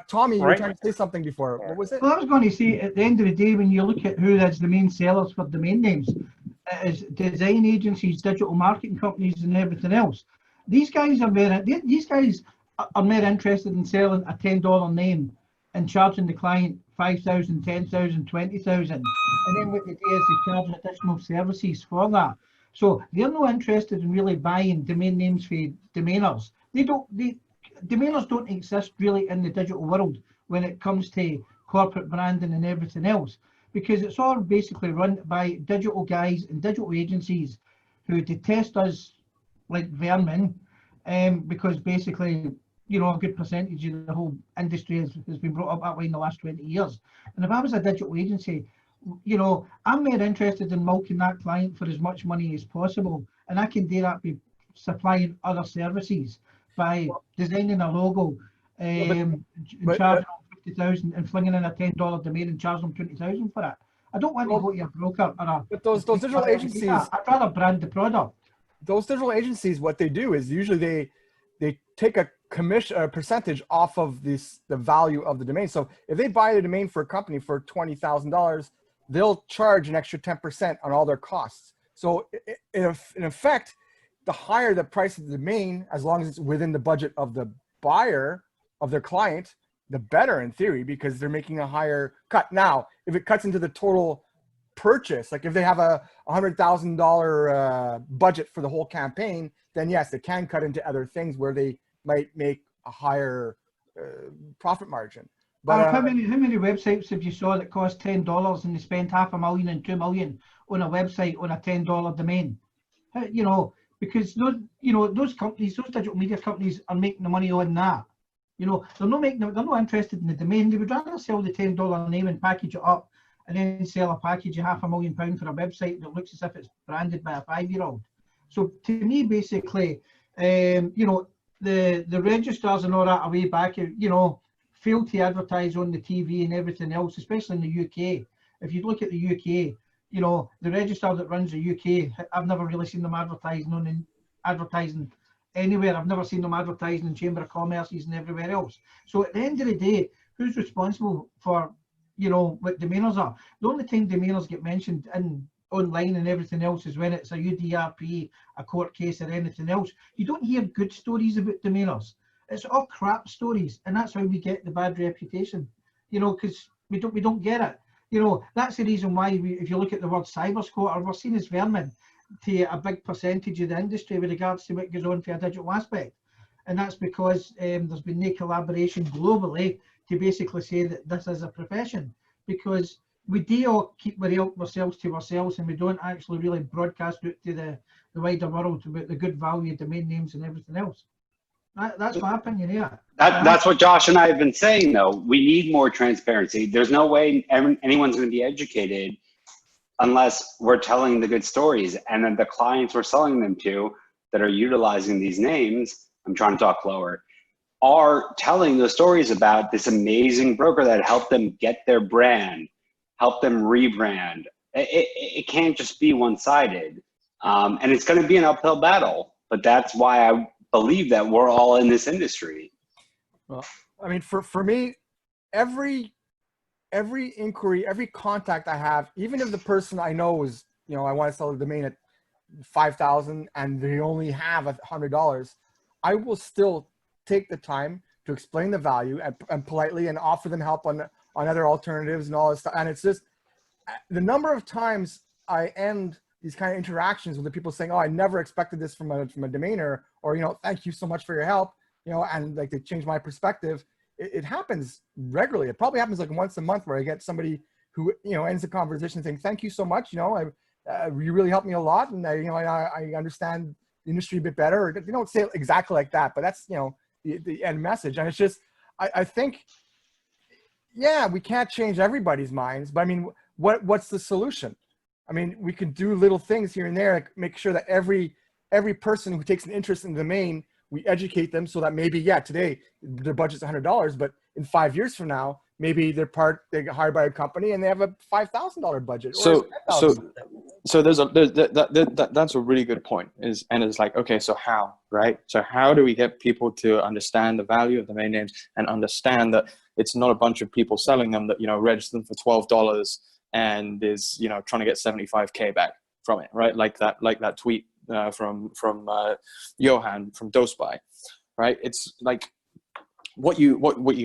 Tommy, you were trying to say something before. What was it? Well, I was going to say, at the end of the day, when you look at who is the main sellers for domain names, it is design agencies, digital marketing companies, and everything else. These guys are more interested in selling a $10 name and charging the client $5,000, $10,000, $20,000, and then what they do is they charge additional services for that. So they're not interested in really buying domain names for domainers. Domainers don't exist really in the digital world when it comes to corporate branding and everything else, because it's all basically run by digital guys and digital agencies who detest us like vermin, because basically, a good percentage of the whole industry has been brought up that way in the last 20 years. And if I was a digital agency, I'm more interested in milking that client for as much money as possible. And I can do that supplying other services by designing a logo, and but- charging them 50,000 and flinging in a $10 domain and charging them 20,000 for it. I don't want to go to a broker or a. But those digital agencies, I'd rather brand the product. Those digital agencies, what they do is usually they take a commission, a percentage off of the value of the domain. So if they buy the domain for a company for $20,000, they'll charge an extra 10% on all their costs. So in effect, the higher the price of the domain, as long as it's within the budget of the buyer, of their client, the better in theory, because they're making a higher cut. Now, if it cuts into the total purchase, like if they have a $100,000 budget for the whole campaign, then yes, they can cut into other things where they might make a higher profit margin. But how many websites have you saw that cost $10 and they spent $500,000 and $2 million on a website on a $10 domain? You know, because those companies, those digital media companies, are making the money on that. You know, they're not interested in the domain. They would rather sell the $10 name and package it up, and then sell a package of £500,000 for a website that looks as if it's branded by a 5-year-old. So to me, basically, you know, the registrars and all that a way back, you know, failed to advertise on the TV and everything else, especially in the UK. If you look at the UK, you know, the registrar that runs the UK, I've never really seen them advertising anywhere. I've never seen them advertising in Chamber of Commerce's and everywhere else. So at the end of the day, who's responsible for, you know, what domainers are? The only time domainers get mentioned in online and everything else is when it's a UDRP, a court case, or anything else. You don't hear good stories about domainers. It's all crap stories, and that's how we get the bad reputation. You know, because we don't get it. You know, that's the reason why if you look at the word cyber squatter, we're seen as vermin to a big percentage of the industry with regards to what goes on for a digital aspect. And that's because there's been no collaboration globally to basically say that this is a profession, because we do all keep ourselves to ourselves, and we don't actually really broadcast it to the wider world about the good value of domain names and everything else. That's my opinion here. That's what Josh and I have been saying, though. We need more transparency. There's no way anyone's going to be educated unless we're telling the good stories. And then the clients we're selling them to that are utilizing these names, I'm trying to talk lower, are telling the stories about this amazing broker that helped them get their brand, helped them rebrand. It can't just be one-sided. And it's going to be an uphill battle. But that's why I believe that we're all in this industry. Well, I mean, for me, every inquiry, every contact I have, even if the person I know is, you know, I want to sell the domain at $5,000 and they only have $100, I will still take the time to explain the value and politely and offer them help on other alternatives and all this stuff. And it's just the number of times I end these kind of interactions with the people saying, "Oh, I never expected this from a domainer," or, you know, "Thank you so much for your help," you know, and like they changed my perspective. It happens regularly. It probably happens like once a month where I get somebody who, you know, ends the conversation saying, "Thank you so much. You know, you really helped me a lot, and you know, I understand the industry a bit better." Or they don't say it exactly like that, but that's, you know, the end message. And it's just, I think, yeah, we can't change everybody's minds, but I mean, what's the solution? I mean, we can do little things here and there, like make sure that every person who takes an interest in the domain, we educate them so that maybe, yeah, today their budget's $100, but in 5 years from now, maybe they get hired by a company and they have a $5,000 budget. So that's a really good point. And it's like, okay, so how, right? So how do we get people to understand the value of domain names and understand that it's not a bunch of people selling them that, you know, register them for $12 and is, you know, trying to get 75K back from it, right? Like that tweet from Johan from DoseBuy, right? It's like what you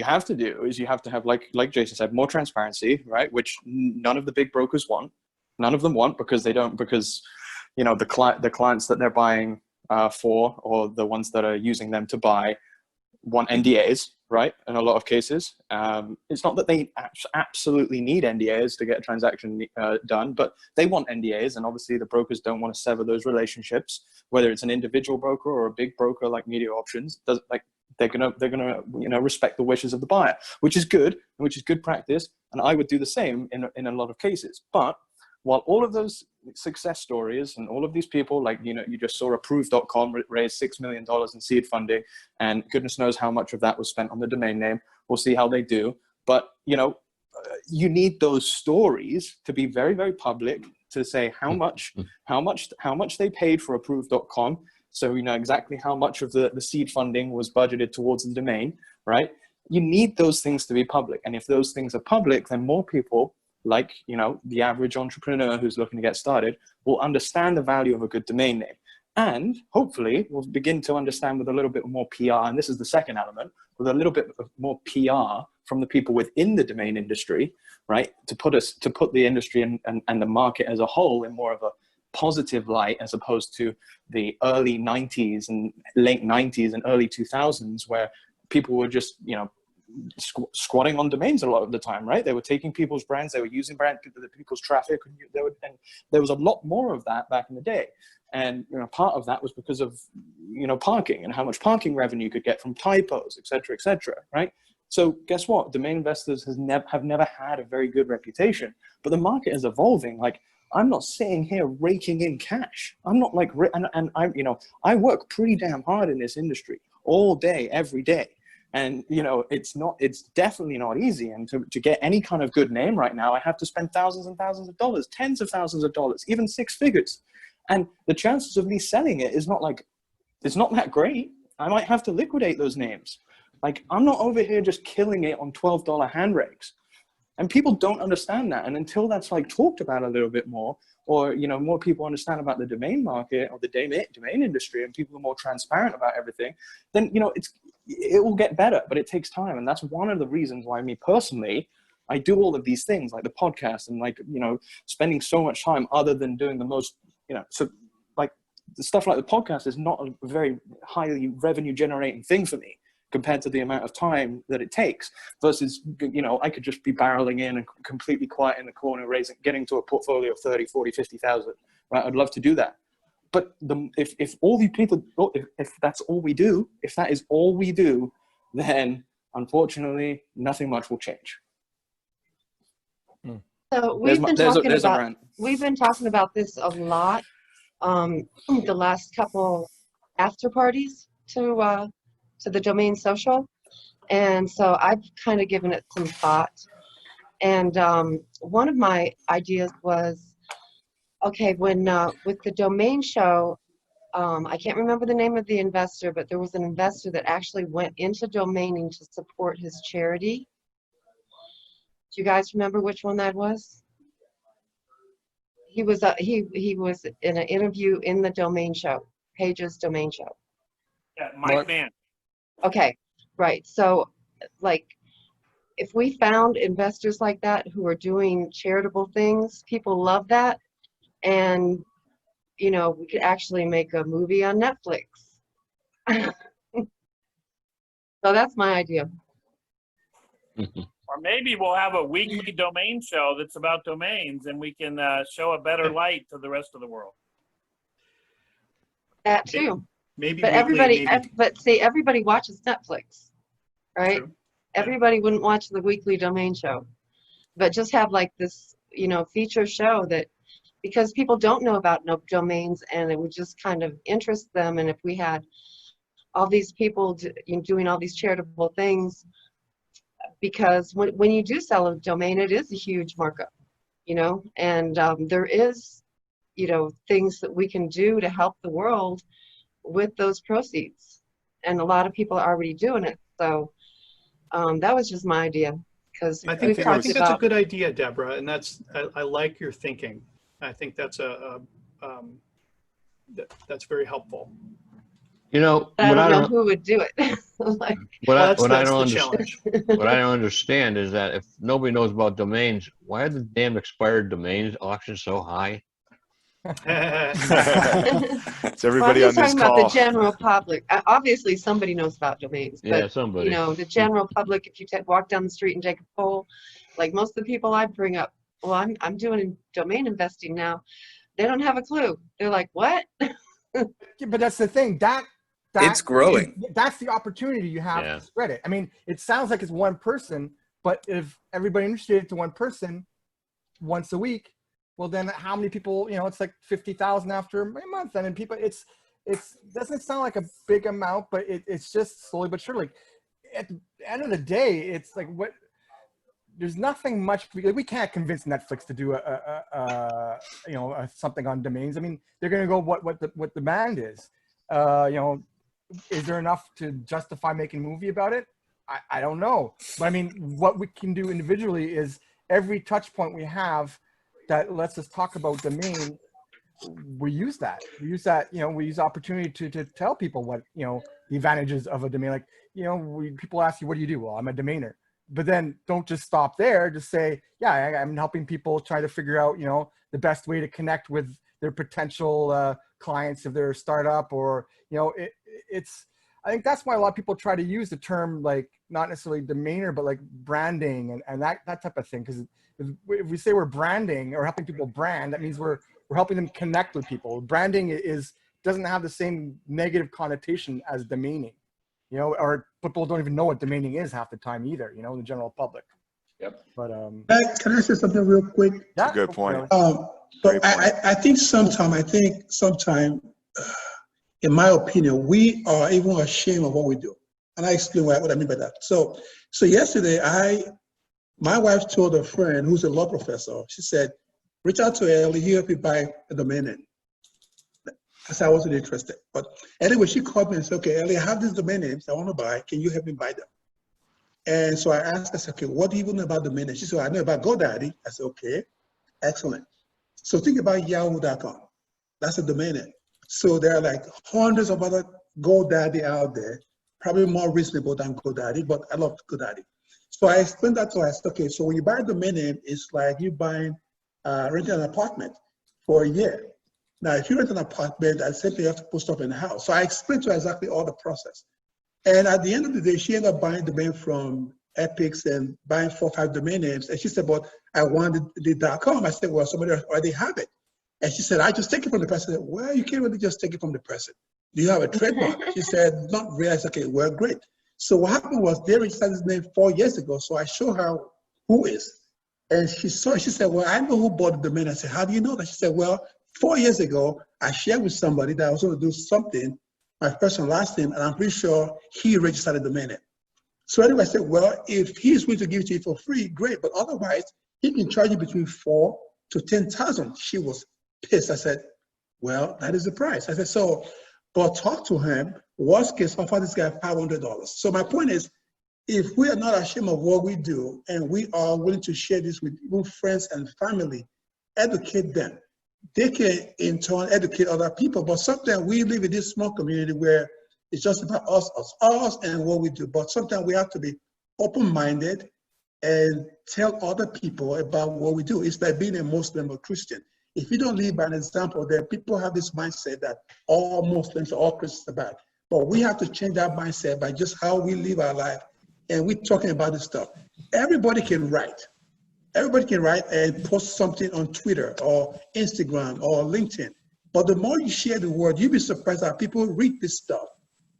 have to do is you have to have, like Jason said, more transparency, right? Which none of the big brokers want. None of them want, because you know, the clients that they're buying for, or the ones that are using them to buy, want NDAs, right? In a lot of cases. It's not that they absolutely need NDAs to get a transaction done, but they want NDAs, and obviously the brokers don't want to sever those relationships, whether it's an individual broker or a big broker like Media Options. They're gonna you know, respect the wishes of the buyer, which is good practice, and I would do the same in a lot of cases. But while all of those success stories and all of these people, like, you know, you just saw Approve.com raise $6 million in seed funding, and goodness knows how much of that was spent on the domain name. We'll see how they do. But, you know, you need those stories to be very, very public, to say how much they paid for Approve.com. So you know exactly how much of the seed funding was budgeted towards the domain, right? You need those things to be public. And if those things are public, then more people, like, you know, the average entrepreneur who's looking to get started, will understand the value of a good domain name. And hopefully we'll begin to understand with a little bit more PR, and this is the second element, with a little bit more PR from the people within the domain industry, right? To put the industry and the market as a whole in more of a positive light, as opposed to the early 90s and late 90s and early 2000s, where people were just, you know, squatting on domains a lot of the time, right? They were taking people's brands, they were using people's traffic, and there was a lot more of that back in the day. And, you know, part of that was because of, you know, parking and how much parking revenue you could get from typos, et cetera, right? So guess what? Domain investors have never had a very good reputation, but the market is evolving. Like, I'm not sitting here raking in cash. I'm not like, and I, you know, I work pretty damn hard in this industry all day, every day. And, you know, it's definitely not easy. And to get any kind of good name right now, I have to spend thousands and thousands of dollars, tens of thousands of dollars, even six figures. And the chances of me selling it is not like, it's not that great. I might have to liquidate those names. Like, I'm not over here just killing it on $12 hand rakes. And people don't understand that. And until that's like talked about a little bit more, or, you know, more people understand about the domain market or the domain industry, and people are more transparent about everything, then, you know, it will get better, but it takes time. And that's one of the reasons why me personally, I do all of these things like the podcast and, like, you know, spending so much time other than doing the most, you know, so like the stuff like the podcast is not a very highly revenue generating thing for me compared to the amount of time that it takes, versus, you know, I could just be barreling in and completely quiet in the corner, getting to a portfolio of 30, 40, 50,000, right? I'd love to do that. But if all the people, if that's all we do, if that is all we do, then unfortunately, nothing much will change. So we've been talking about this a lot, the last couple after parties to the domain social, and so I've kind of given it some thought. And one of my ideas was, okay, when with the domain show, I can't remember the name of the investor, but there was an investor that actually went into domaining to support his charity. Do you guys remember which one that was? He was in an interview in the domain show, Page's domain show. Yeah, Mike Mann. Okay, right. So, like, if we found investors like that who are doing charitable things, people love that. And, you know, we could actually make a movie on Netflix. So that's my idea. Or maybe we'll have a weekly domain show that's about domains, and we can show a better light to the rest of the world. That too. Maybe. But but see, everybody watches Netflix, right? True. Everybody wouldn't watch the weekly domain show, but just have like this, you know, feature show that, because people don't know about domains, and it would just kind of interest them. And if we had all these people doing all these charitable things, because when you do sell a domain, it is a huge markup, you know, and there is, you know, things that we can do to help the world with those proceeds, and a lot of people are already doing it. So that was just my idea, because I think that's a good idea, Deborah, and I like your thinking. I think that's that's very helpful. You know, I don't know who would do it. Like, what I don't understand is that if nobody knows about domains, why are the damn expired domains auctions so high? It's everybody on this talking call. about the general public. Obviously, somebody knows about domains, but yeah, somebody. You know, the general public. If you walk down the street and take a poll, like most of the people I bring up, well, I'm doing domain investing now. They don't have a clue. They're like, what? Yeah, but that's the thing. It's growing. That's the opportunity you have to spread it. I mean, it sounds like it's one person, but if everybody introduced it to one person once a week, well, then how many people, it's like 50,000 after a month. I mean, people, it doesn't sound like a big amount, but it's just slowly but surely. At the end of the day, it's like there's nothing much, we can't convince Netflix to do something on domains. I mean, they're going to go what demand is. Is there enough to justify making a movie about it? I don't know. But I mean, what we can do individually is every touch point we have that lets us talk about domain, we use that. We use the opportunity to tell people what, the advantages of a domain. Like, people ask you, what do you do? Well, I'm a domainer. But then don't just stop there. Just say, yeah, I'm helping people try to figure out, the best way to connect with their potential clients if they're a startup, or, I think that's why a lot of people try to use the term, like, not necessarily domainer, but like branding and that type of thing. Because if we say we're branding or helping people brand, that means we're helping them connect with people. Branding doesn't have the same negative connotation as domaining, or people don't even know what domaining is half the time either, the general public. Yep. But can I say something real quick? Yeah, good point. But I think sometime, in my opinion, we are even ashamed of what we do. And I explain what I mean by that. So yesterday, my wife told a friend who's a law professor, she said, reach out to Ellie, he'll help you buy a domain name. I said I wasn't interested. But anyway, she called me and said, okay, Ellie, I have these domain names I want to buy. Can you help me buy them? And so I asked, I said, okay, what do you know about domain names? She said, I know about GoDaddy. I said, okay, excellent. So think about yahoo.com. That's a domain name. So there are like hundreds of other GoDaddy out there, probably more reasonable than GoDaddy, but I love GoDaddy. So I explained that to her. I said, okay, so when you buy a domain name, it's like you renting an apartment for a year. Now, if you rent an apartment, I simply have to put stuff in the house. So I explained to her exactly all the process. And at the end of the day, she ended up buying domain from Epics and buying 4 or 5 domain names. And she said, but I wanted the .com. I said, well, somebody already have it. And she said, I just take it from the person. I said, well, you can't really just take it from the person. Do you have a trademark? She said, not really. I said, okay, well, great. So what happened was they registered his name 4 years ago. So I showed her who is. And she saw it. She said, well, I know who bought the domain. I said, how do you know that? She said, well, 4 years ago, I shared with somebody that I was going to do something, my first and last name, and I'm pretty sure he registered the domain name. So anyway, I said, well, if he's going to give it to you for free, great. But otherwise, he can charge you between 4,000 to 10,000. She was pissed. I said, well, that is the price. I said, so, but talk to him. Worst case, offer this guy $500. So my point is, if we are not ashamed of what we do and we are willing to share this with even friends and family, educate them. They can in turn educate other people. But sometimes we live in this small community where it's just about us and what we do. But sometimes we have to be open-minded and tell other people about what we do. It's like being a Muslim or Christian. If you don't lead by an example, then people have this mindset that all Muslims or all Christians are bad. But we have to change that mindset by just how we live our life. And we're talking about this stuff. Everybody can write. Everybody can write and post something on Twitter or Instagram or LinkedIn. But the more you share the word, you'll be surprised that people read this stuff.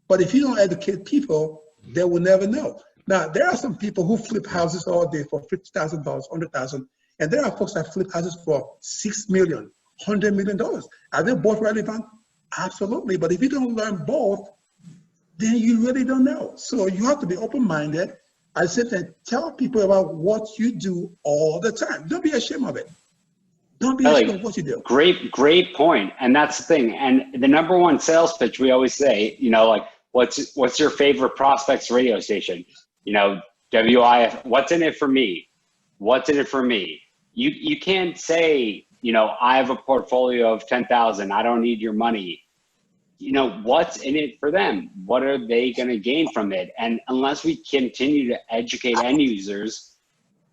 But if you don't educate people, they will never know. Now, there are some people who flip houses all day for $50,000, $100,000. And there are folks that flip houses for $6 million, $100 million. Are they both relevant? Absolutely. But if you don't learn both, then you really don't know. So you have to be open-minded. I sit and tell people about what you do all the time. Don't be ashamed of it. Don't be ashamed of what you do. Great point. And that's the thing. And the number one sales pitch we always say, like, what's your favorite prospects radio station? WIF, what's in it for me? What's in it for me? You can't say, I have a portfolio of 10,000. I don't need your money. What's in it for them? What are they going to gain from it? And unless we continue to educate end users,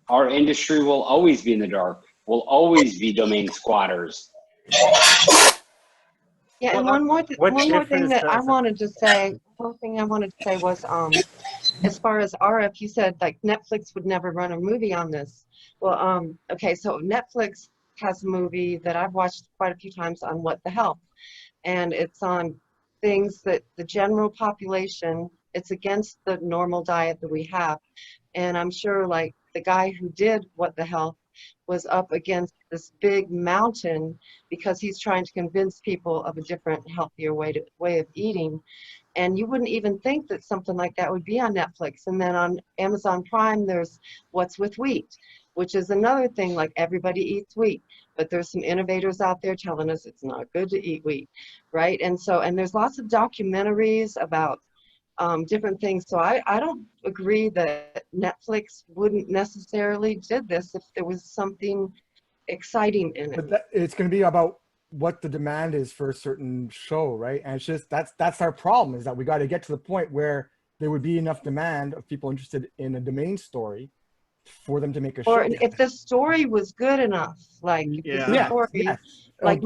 our industry will always be in the dark. We'll always be domain squatters. Yeah, and one more thing that I wanted to say. One thing I wanted to say was, as far as RF, you said like Netflix would never run a movie on this. Well, okay, so Netflix has a movie that I've watched quite a few times on What the Health. And it's on things that the general population, it's against the normal diet that we have. And I'm sure like the guy who did What the Health was up against this big mountain because he's trying to convince people of a different, healthier way of eating. And you wouldn't even think that something like that would be on Netflix. And then on Amazon Prime, there's What's with Wheat, which is another thing, like everybody eats wheat, but there's some innovators out there telling us it's not good to eat wheat, right? And so, and there's lots of documentaries about different things. So I don't agree that Netflix wouldn't necessarily did this if there was something exciting in it. But it's going to be about what the demand is for a certain show, right? And it's just that's our problem, is that we got to get to the point where there would be enough demand of people interested in a domain story for them to make a show. Or if the story was good enough, like the story, like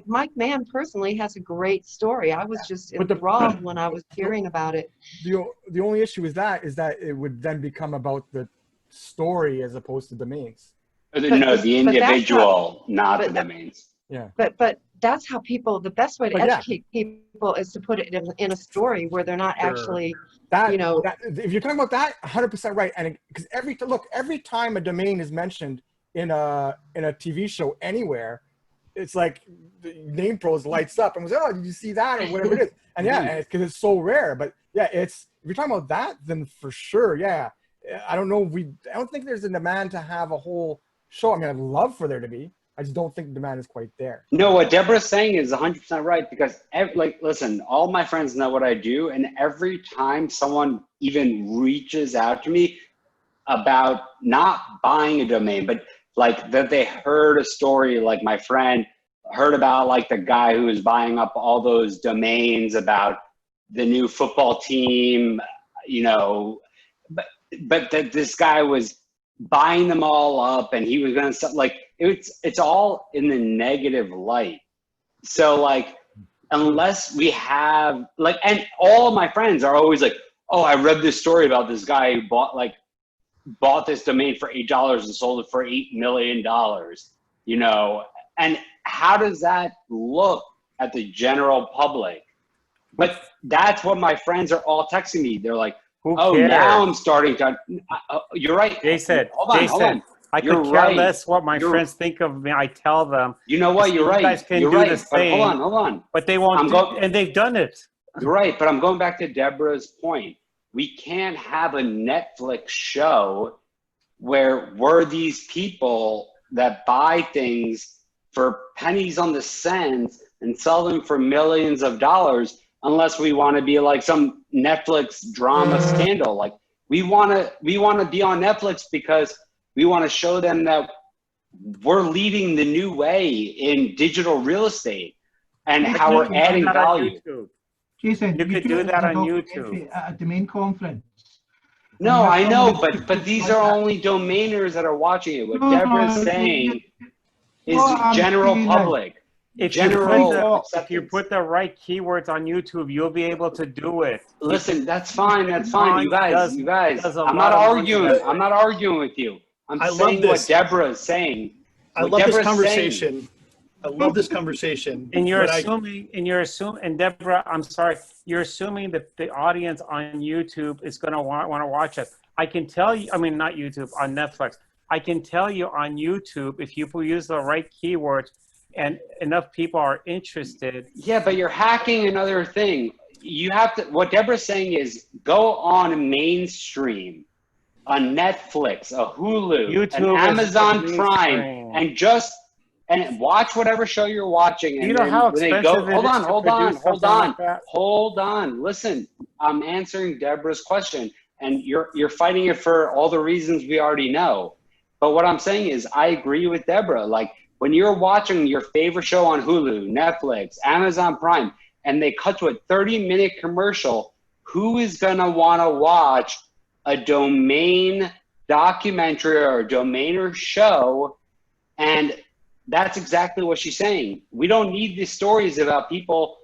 Mike Mann personally has a great story. I was just enthralled when I was hearing about it. The only issue is that it would then become about the story as opposed to domains. No, the individual, not the domains. Yeah. But that's how people, the best way to educate people is to put it in a story where they're not actually, if you're talking about that, 100% right. And because every time a domain is mentioned in a TV show anywhere, it's like the name pros lights up and was, oh, did you see that, or whatever it is. And and because it's so rare. But if you're talking about that, then for sure, I don't know. I don't think there's a demand to have a whole show. I mean, I'd love for there to be. I just don't think the demand is quite there. No, what Deborah's saying is 100% right, because listen, all my friends know what I do, and every time someone even reaches out to me about not buying a domain, but like that they heard a story, like my friend heard about like the guy who was buying up all those domains about the new football team, but that this guy was buying them all up and he was going to like, it's all in the negative light. So like, unless we have like, and all of my friends are always like, oh, I read this story about this guy who bought this domain for $8 and sold it for $8 million, and how does that look at the general public? But that's what my friends are all texting me. They're like, oh, now I'm starting to, you're right. Jason, Hold on. I could care less what my friends think of me. I tell them. You know what? You're right. You guys can do the same. Hold on. But they won't and they've done it. You're right. But I'm going back to Deborah's point. We can't have a Netflix show where we're these people that buy things for pennies on the cents and sell them for millions of dollars, unless we want to be like some Netflix drama scandal. Like we want to be on Netflix because we want to show them that we're leading the new way in digital real estate and how we're adding value. Jason, you could do that on YouTube at a domain conference. No, I know, but these are only domainers that are watching it. What Deborah's saying is general public. If you put the right keywords on YouTube, you'll be able to do it. Listen, that's fine. That's fine. You guys, I'm not arguing with you. I'm saying what Deborah is saying. I love this conversation. I love this conversation. And you're assuming, and Deborah, I'm sorry, you're assuming that the audience on YouTube is going to want to watch us. I can tell you, I mean, not YouTube, on Netflix. I can tell you on YouTube, if you use the right keywords and enough people are interested. Yeah, but you're hacking another thing. You have to, what Deborah's saying is go on mainstream, on Netflix, a Hulu, YouTube, an Amazon Prime, and watch whatever show you're watching. And you know how expensive it is. Hold on. Listen, I'm answering Deborah's question, and you're fighting it for all the reasons we already know. But what I'm saying is, I agree with Deborah. Like when you're watching your favorite show on Hulu, Netflix, Amazon Prime, and they cut to a 30-minute commercial, who is gonna want to watch a domain documentary or a domainer show? And that's exactly what she's saying. We don't need these stories about people,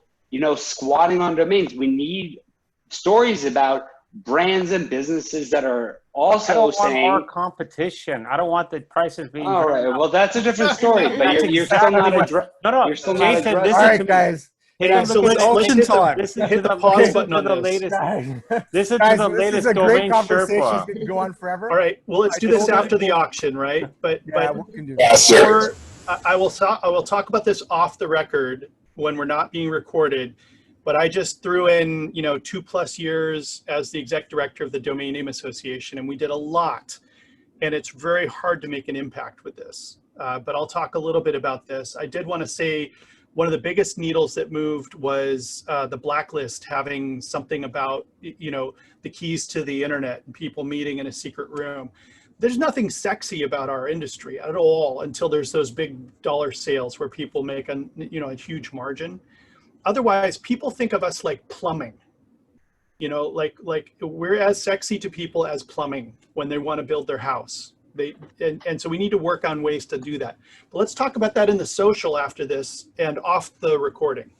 squatting on domains. We need stories about brands and businesses that are also saying. I don't want more competition. I don't want the prices being. All right. Well, that's a different story. But you're still not addressing. All right, guys. Hey Hey, guys, so look at let's this. hit the, Listen hit to the the pause listen button to on the this. latest. Guys, Listen to guys, the this is latest a great domain conversation. It's Sherpa. been go on forever. All right, well, let's I do just this after think the auction, right? But yeah, we can do. before I will talk about this off the record when we're not being recorded. But I just threw in 2+ years as the exec director of the Domain Name Association, and we did a lot. And it's very hard to make an impact with this. But I'll talk a little bit about this. I did want to say one of the biggest needles that moved was the blacklist having something about, the keys to the internet and people meeting in a secret room. There's nothing sexy about our industry at all until there's those big dollar sales where people make a huge margin. Otherwise, people think of us like plumbing. Like we're as sexy to people as plumbing when they want to build their house. And so we need to work on ways to do that. But let's talk about that in the social after this and off the recording.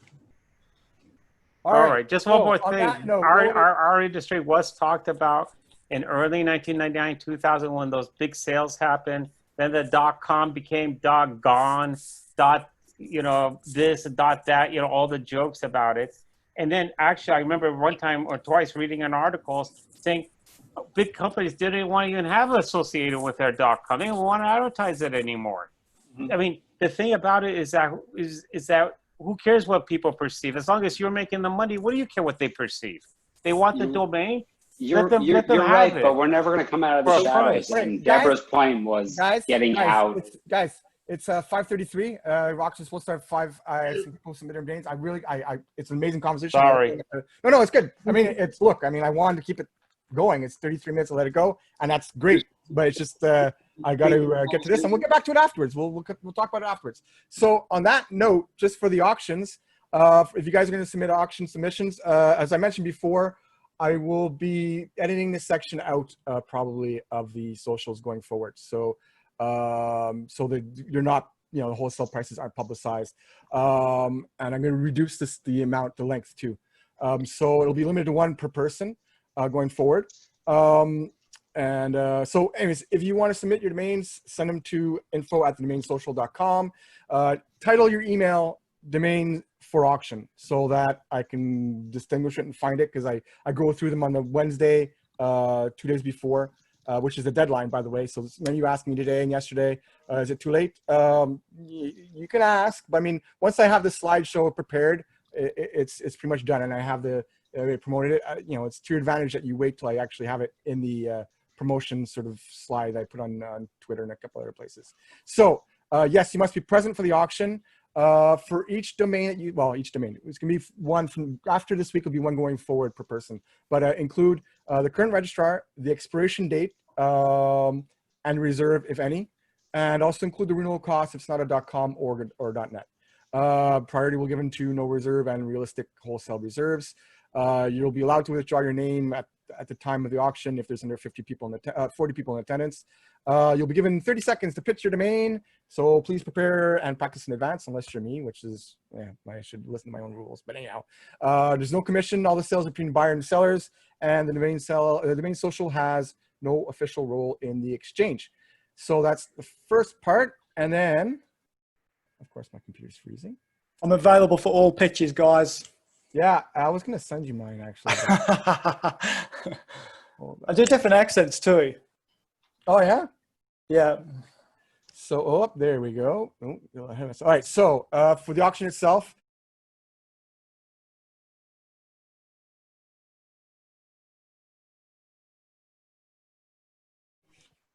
All right. Just one more on thing. that note, Our industry was talked about in early 1999, 2000 when those big sales happened. Then the .com became .gone, this, that, all the jokes about it. And then actually, I remember one time or twice reading an article saying big companies didn't want to even have it associated with their .com. They didn't want to advertise it anymore. I mean, the thing about it is that who cares what people perceive? As long as you're making the money, what do you care what they perceive? They want the domain. You're let them right, have but it. we're never going to come out of the shadows. And Deborah's point was getting out. It's 5:33. Auction's supposed to start 5. I think people submit their names. It's an amazing conversation. Sorry. No, it's good. I mean, I wanted to keep it going. It's 33 minutes to let it go, and that's great. But it's just I got to get to this, and we'll get back to it afterwards. We'll talk about it afterwards. So on that note, just for the auctions, if you guys are going to submit auction submissions, as I mentioned before, I will be editing this section out probably of the socials going forward. So so that you're not, the wholesale prices aren't publicized. And I'm going to reduce the length too. So it'll be limited to 1 per person going forward. So anyways, if you want to submit your domains, send them to info@themainsocial.com. Title your email domain for auction so that I can distinguish it and find it, because I go through them on the Wednesday, 2 days before, which is the deadline, by the way. So many of you asked me today and yesterday, is it too late? You can ask, but I mean, once I have the slideshow prepared, it's pretty much done, and I have promoted it. It's to your advantage that you wait till I actually have it in the promotion sort of slide I put on Twitter and a couple other places. So yes, you must be present for the auction. For each domain each domain, it's going to be one from after this week will be one going forward per person, but include the current registrar, the expiration date, and reserve, if any, and also include the renewal cost if it's not a .com or .net. Priority will be given to no reserve and realistic wholesale reserves. You'll be allowed to withdraw your name at the time of the auction if there's under 40 people in attendance. You'll be given 30 seconds to pitch your domain, so please prepare and practice in advance, unless you're me, which is, I should listen to my own rules. But anyhow, there's no commission. All the sales are between buyer and sellers, and the domain social has no official role in the exchange. So that's the first part, and then, of course, my computer's freezing. I'm available for all pitches, guys. Yeah, I was going to send you mine, actually. I do different accents too. Oh, yeah? Yeah. So, there we go. All right, so for the auction itself,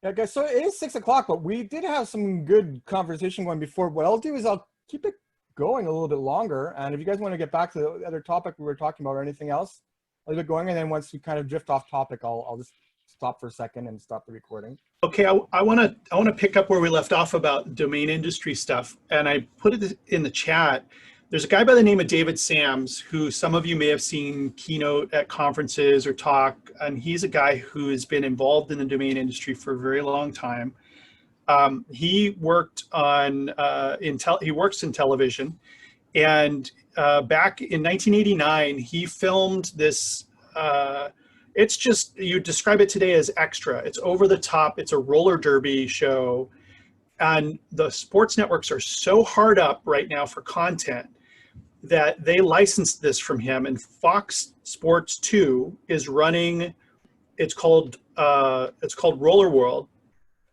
yeah, guys, so it is 6 o'clock, but we did have some good conversation going before. What I'll do is I'll keep it going a little bit longer, and if you guys want to get back to the other topic we were talking about or anything else, I'll leave it going, and then once we kind of drift off topic, I'll just stop for a second and stop the recording. Okay, I want to pick up where we left off about domain industry stuff, and I put it in the chat. There's a guy by the name of David Sams, who some of you may have seen keynote at conferences or talk, and he's a guy who has been involved in the domain industry for a very long time. He worked on he works in television, and back in 1989, he filmed this. It's just, you describe it today as extra. It's over the top. It's a roller derby show. And the sports networks are so hard up right now for content that they licensed this from him, and Fox Sports 2 is running. It's called Roller World,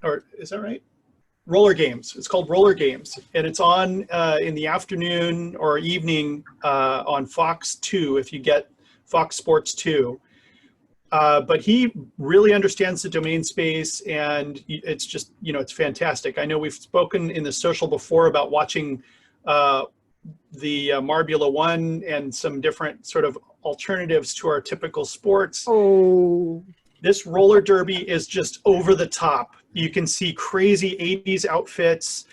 or is that right? Roller Games. It's called Roller Games, and it's on in the afternoon or evening on Fox 2 if you get Fox Sports 2. But he really understands the domain space, and it's just, it's fantastic. I know we've spoken in the social before about watching the Marbula One and some different sort of alternatives to our typical sports. Oh, this roller derby is just over the top. You can see crazy 80s outfits.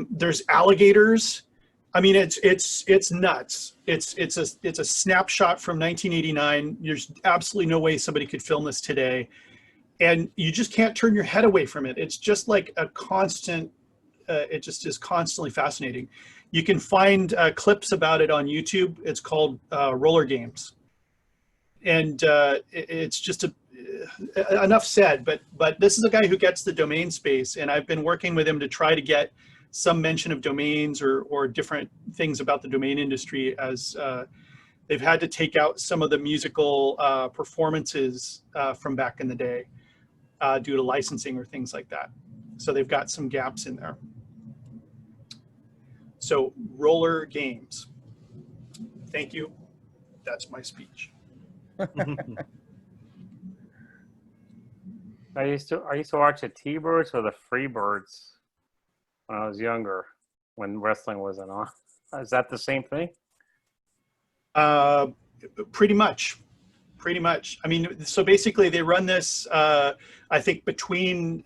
There's alligators. I mean, it's nuts. It's a snapshot from 1989. There's absolutely no way somebody could film this today, and you just can't turn your head away from it. It's just like a constant. It just is constantly fascinating. You can find clips about it on YouTube. It's called Roller Games, and it's just enough said. But this is a guy who gets the domain space, and I've been working with him to try to get some mention of domains or different things about the domain industry, as they've had to take out some of the musical performances from back in the day due to licensing or things like that. So they've got some gaps in there. So Roller Games. Thank you. That's my speech. I used to watch the T-Birds or the Freebirds when I was younger, when wrestling wasn't on. Is that the same thing? Pretty much. I mean, so basically they run this, I think, between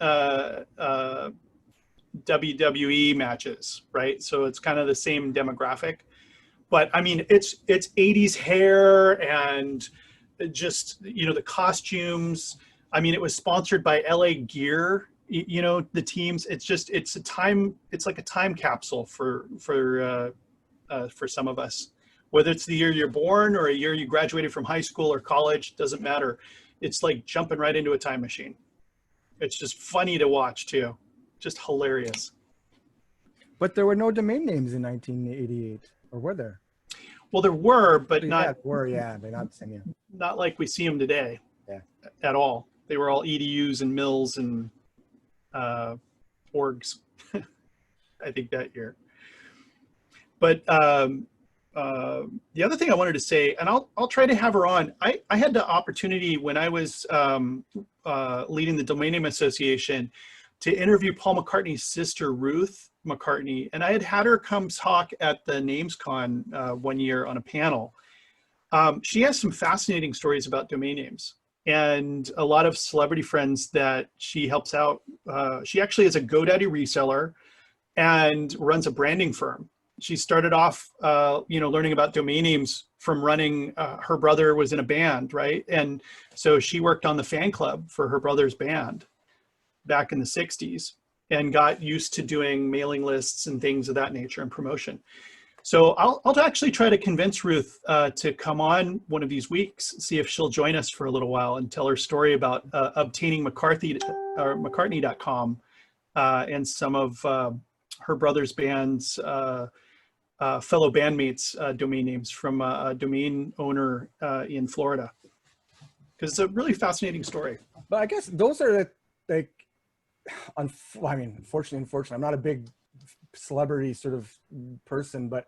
WWE matches, right? So it's kind of the same demographic. But I mean, it's 80s hair and just, the costumes. I mean, it was sponsored by LA Gear, the teams. It's like a time capsule for some of us. Whether it's the year you're born or a year you graduated from high school or college, doesn't matter. It's like jumping right into a time machine. It's just funny to watch too. Just hilarious. But there were no domain names in 1988, or were there? Well, there were, but they're not the same. Yeah. Not like we see them today. Yeah. At all. They were all EDUs and mills and orgs. I think that year. But the other thing I wanted to say, and I'll try to have her on. I had the opportunity when I was leading the Domain Name Association to interview Paul McCartney's sister, Ruth McCartney. And I had her come talk at the NamesCon one year on a panel. She has some fascinating stories about domain names and a lot of celebrity friends that she helps out. She actually is a GoDaddy reseller and runs a branding firm. She started off, learning about domain names from running, her brother was in a band, right? And so she worked on the fan club for her brother's band back in the 60s and got used to doing mailing lists and things of that nature and promotion. So I'll actually try to convince Ruth to come on one of these weeks, see if she'll join us for a little while and tell her story about obtaining McCartney.com and some of her brother's band's fellow bandmates' domain names from a domain owner in Florida. Because it's a really fascinating story. But I guess those are unfortunately, I'm not a big celebrity sort of person, but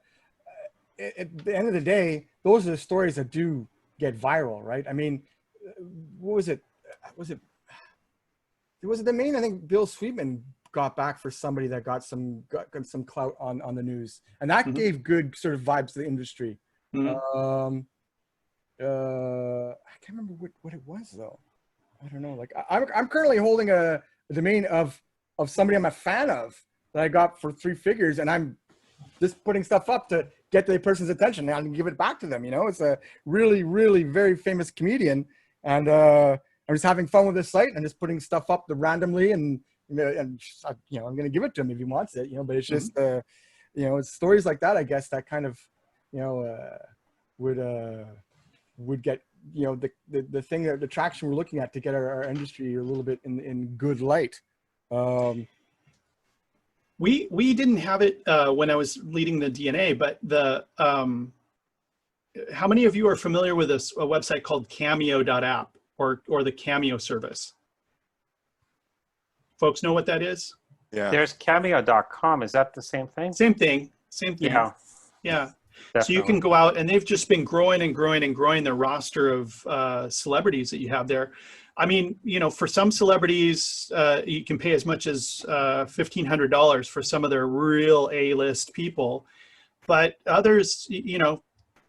at the end of the day, those are the stories that do get viral, right? I mean, what was it? It was a domain. I think Bill Sweetman got back for somebody that got some clout on the news, and that gave good sort of vibes to the industry. I can't remember what it was though. I don't know. Like I'm currently holding a domain of somebody I'm a fan of that I got for 3 figures, and I'm just putting stuff up to get the person's attention and I can give it back to them. It's a really, really very famous comedian, and I'm just having fun with this site and just putting stuff up randomly, and I'm going to give it to him if he wants it. But it's just it's stories like that, I guess, that kind of would get the thing, that the traction we're looking at to get our industry a little bit in good light. We didn't have it when I was leading the DNA, but the how many of you are familiar with a website called Cameo.app or the Cameo service? Folks know what that is? Yeah. There's Cameo.com. Is that the same thing? Same thing. Same thing. Yeah. Yeah. Definitely. So you can go out, and they've just been growing and growing and growing the roster of celebrities that you have there. I mean, you know, for some celebrities, you can pay as much as $1,500 for some of their real A-list people, but others, you know,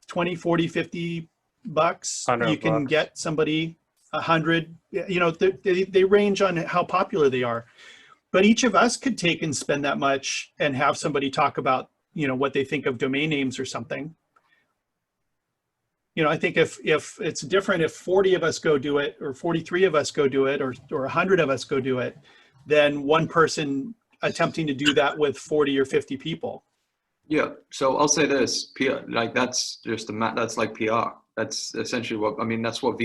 20, 40, 50 bucks, you can get somebody 100, you know, they range on how popular they are. But each of us could take and spend that much and have somebody talk about, you know, what they think of domain names or something. You know, I think if it's different if 40 of us go do it, or 43 of us go do it, or 100 of us go do it, than one person attempting to do that with 40 or 50 people. Yeah, so I'll say this, PR, like that's just that's like PR. That's essentially what, I mean, that's what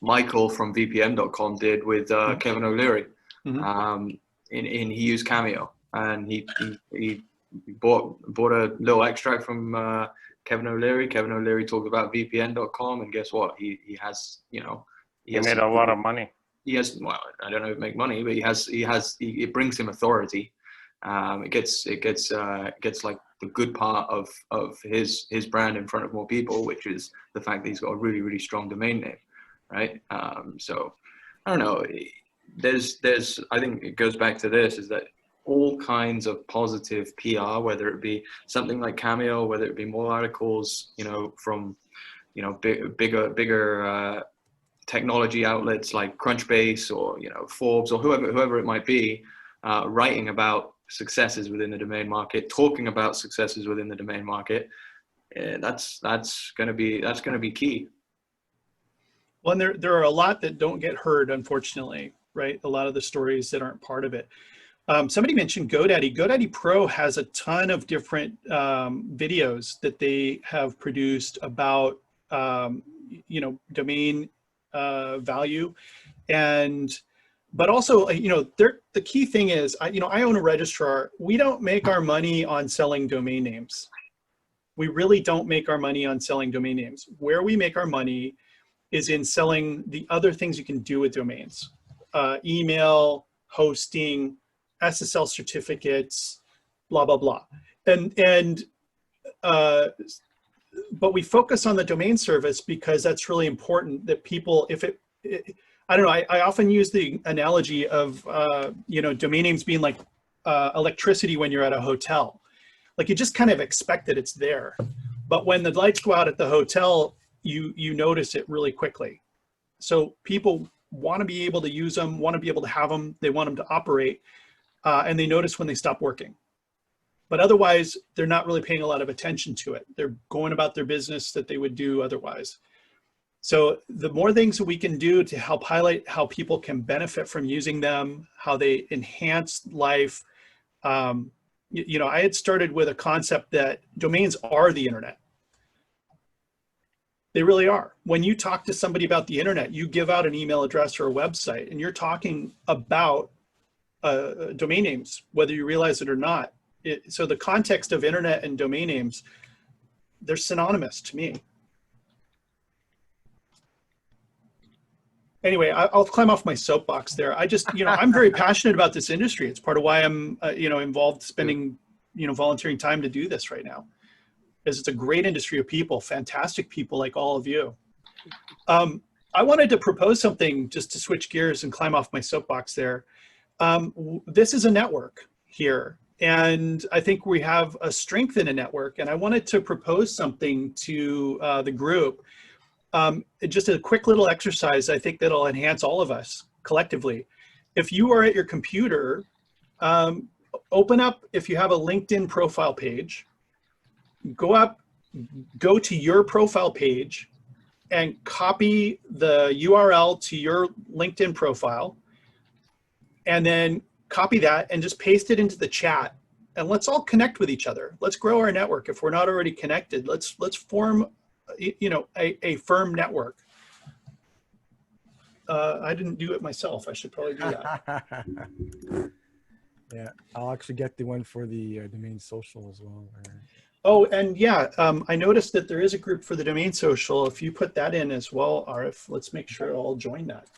Michael from VPN.com did with Kevin O'Leary. Mm-hmm. He used Cameo, and he bought a little extract from Kevin O'Leary. Kevin O'Leary talked about VPN.com, and guess what? He has, you know, he made a lot of money. He has, well, I don't know if he make money, but it brings him authority. It gets like the good part of his brand in front of more people, which is the fact that he's got a really, really strong domain name, right? So I don't know. There's I think it goes back to this, is that all kinds of positive PR, whether it be something like Cameo, whether it be more articles, you know, from, you know, bigger technology outlets like Crunchbase, or, you know, Forbes, or whoever it might be, writing about successes within the domain market, talking about successes within the domain market, that's going to be key. Well, and there are a lot that don't get heard, unfortunately, right? A lot of the stories that aren't part of it. Somebody mentioned GoDaddy. GoDaddy Pro has a ton of different videos that they have produced about, you know, domain value, but also, you know, the key thing is, you know, I own a registrar. We don't make our money on selling domain names. We really don't make our money on selling domain names. Where we make our money is in selling the other things you can do with domains, email, hosting, SSL certificates, blah, blah, blah. But we focus on the domain service because that's really important, that people, I don't know, I often use the analogy of, you know, domain names being like electricity when you're at a hotel. Like, you just kind of expect that it's there. But when the lights go out at the hotel, you notice it really quickly. So people want to be able to use them, want to be able to have them, they want them to operate, and they notice when they stop working. But otherwise, they're not really paying a lot of attention to it. They're going about their business that they would do otherwise. So the more things that we can do to help highlight how people can benefit from using them, how they enhance life. You know, I had started with a concept that domains are the internet. They really are. When you talk to somebody about the internet, you give out an email address or a website, and you're talking about domain names, whether you realize it or not. So the context of internet and domain names, they're synonymous to me. Anyway, I'll climb off my soapbox there. I just, you know, I'm very passionate about this industry. It's part of why I'm, you know, involved, spending, you know, volunteering time to do this right now. Because it's a great industry of people, fantastic people like all of you. I wanted to propose something, just to switch gears and climb off my soapbox there. This is a network here, and I think we have a strength in a network, and I wanted to propose something to the group. Just a quick little exercise, I think that'll enhance all of us collectively. If you are at your computer, open up, if you have a LinkedIn profile page, go to your profile page and copy the URL to your LinkedIn profile, and then copy that and just paste it into the chat, and let's all connect with each other. Let's grow our network. If we're not already connected, let's form, you know, a firm network. I didn't do it myself. I should probably do that. Yeah, I'll actually get the one for the domain social as well. Oh, and yeah, I noticed that there is a group for the domain social. If you put that in as well, Arif, let's make sure I'll join that.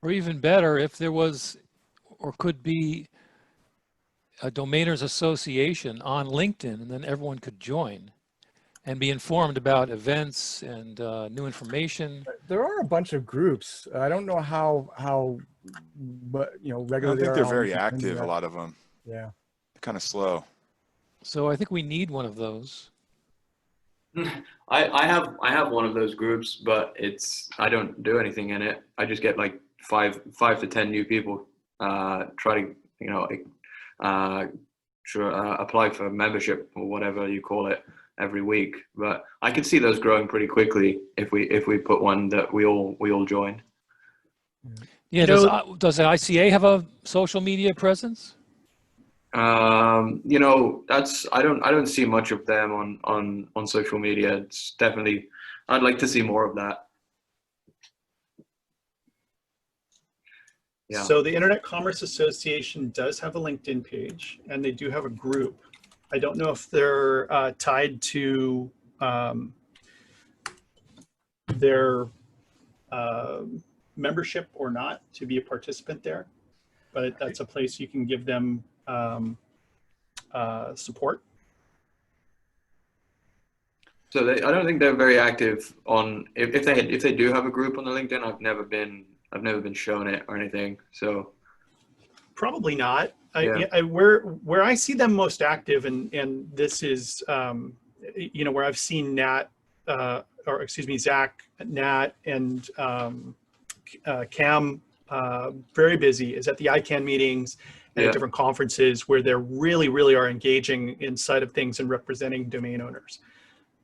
Or even better, if there was or could be a domainers association on LinkedIn, and then everyone could join and be informed about events and new information. There are a bunch of groups. I don't know how, but I regular don't they think are. they're on very LinkedIn, active, a yeah. lot of them. Yeah. Kind of slow. So I think we need one of those. I have one of those groups, but I don't do anything in it. I just get like five to 10 new people try to apply for membership or whatever you call it every week. But I could see those growing pretty quickly if we put one that we all join. Yeah. Does the ICA have a social media presence? That's I don't see much of them on social media. It's definitely, I'd like to see more of that. Yeah. So the Internet Commerce Association does have a LinkedIn page, and they do have a group. I don't know if they're tied to their membership or not to be a participant there, but that's a place you can give them support. So I don't think they're very active on. If they do have a group on the LinkedIn, I've never been shown it or anything. So probably not. Yeah. Where I see them most active, and this is where I've seen Zach, Nat, and Cam very busy is at the ICANN meetings and Yeah. at different conferences where they're really are engaging inside of things and representing domain owners.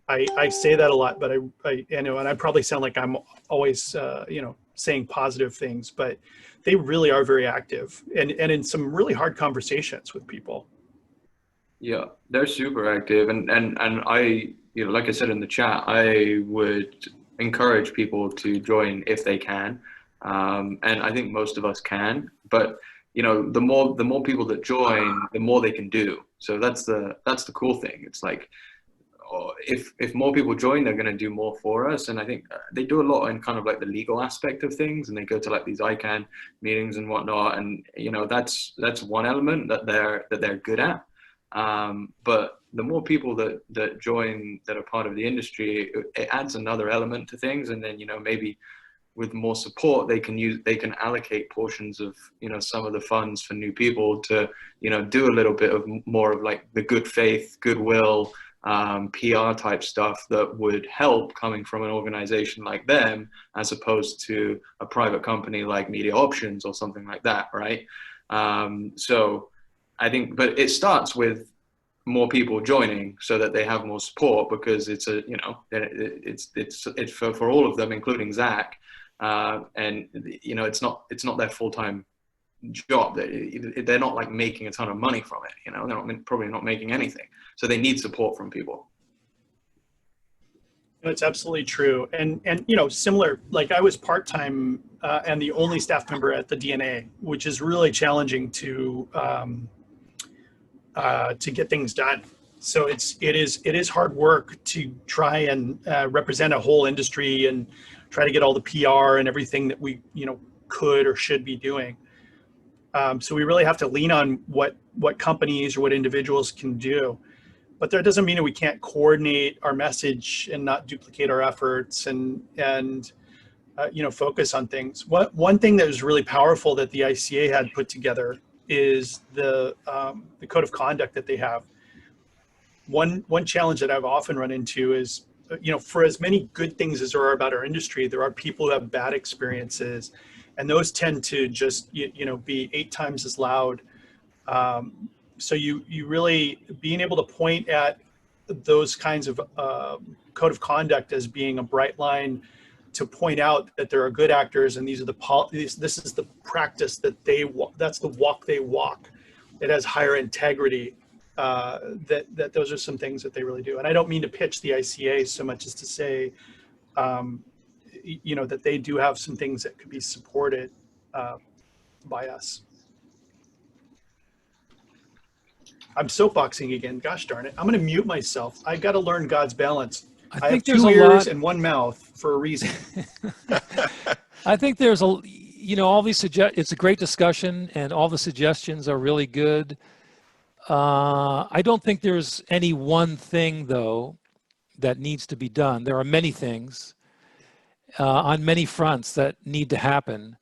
I say that a lot, but I know, and I probably sound like I'm always saying positive things, but they really are very active and in some really hard conversations with people. Yeah, they're super active, and I, like I said in the chat, I would encourage people to join if they can, and I think most of us can. But the more people that join, the more they can do. So that's the cool thing. It's like, if more people join, they're going to do more for us. And I think they do a lot in kind of like the legal aspect of things, and they go to like these ICANN meetings and whatnot. And that's one element that they're good at. But the more people that join that are part of the industry, it adds another element to things. And then maybe with more support, they can allocate portions of some of the funds for new people to do a little bit of more of like the good faith, goodwill, PR type stuff that would help coming from an organization like them, as opposed to a private company like Media Options or something like that, right? So I think, but it starts with more people joining so that they have more support, because it's for all of them, including Zach, and it's not their full-time job. They're not like making a ton of money from it. They're probably not making anything. So they need support from people. It's absolutely true. And similar, like I was part-time and the only staff member at the DNA, which is really challenging to get things done. So it is hard work to try and represent a whole industry and try to get all the PR and everything that we could or should be doing. So we really have to lean on what companies or what individuals can do. But that doesn't mean that we can't coordinate our message and not duplicate our efforts and focus on things. One thing that was really powerful that the ICA had put together is the code of conduct that they have. One challenge that I've often run into is, for as many good things as there are about our industry, there are people who have bad experiences, and those tend to just be 8 times as loud. So you really being able to point at those kinds of code of conduct as being a bright line to point out that there are good actors, and these are this is the practice that that's the walk they walk. It has higher integrity. That those are some things that they really do. And I don't mean to pitch the ICA so much as to say, that they do have some things that could be supported. by us. I'm soapboxing again. Gosh darn it. I'm going to mute myself. I got to learn God's balance. I have think there's 2 a ears lot. and 1 mouth for a reason. I think there's all these it's a great discussion and all the suggestions are really good. I don't think there's any one thing though that needs to be done. There are many things on many fronts that need to happen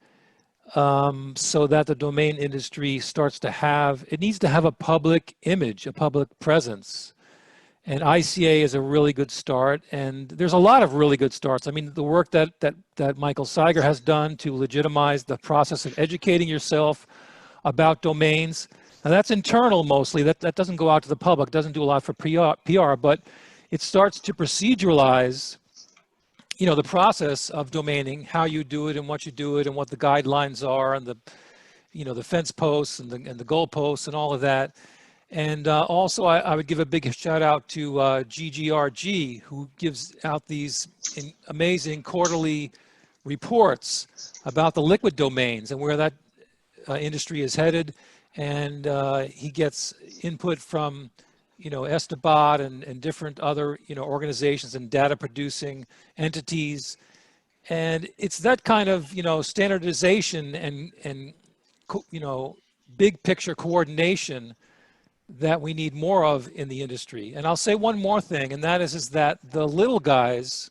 so that the domain industry needs to have a public image, a public presence. And ICA is a really good start, and there's a lot of really good starts. I mean, the work that Michael Seiger has done to legitimize the process of educating yourself about domains. Now that's internal mostly. That doesn't go out to the public. Doesn't do a lot for PR, but it starts to proceduralize, the process of domaining, how you do it and what you do it, and what the guidelines are, and the fence posts and the goal posts and all of that. And also, I would give a big shout out to GGRG, who gives out these amazing quarterly reports about the liquid domains and where that industry is headed. And he gets input from, Estebat and different other, organizations and data producing entities. And it's that kind of, standardization and big picture coordination that we need more of in the industry. And I'll say one more thing, and that is that the little guys,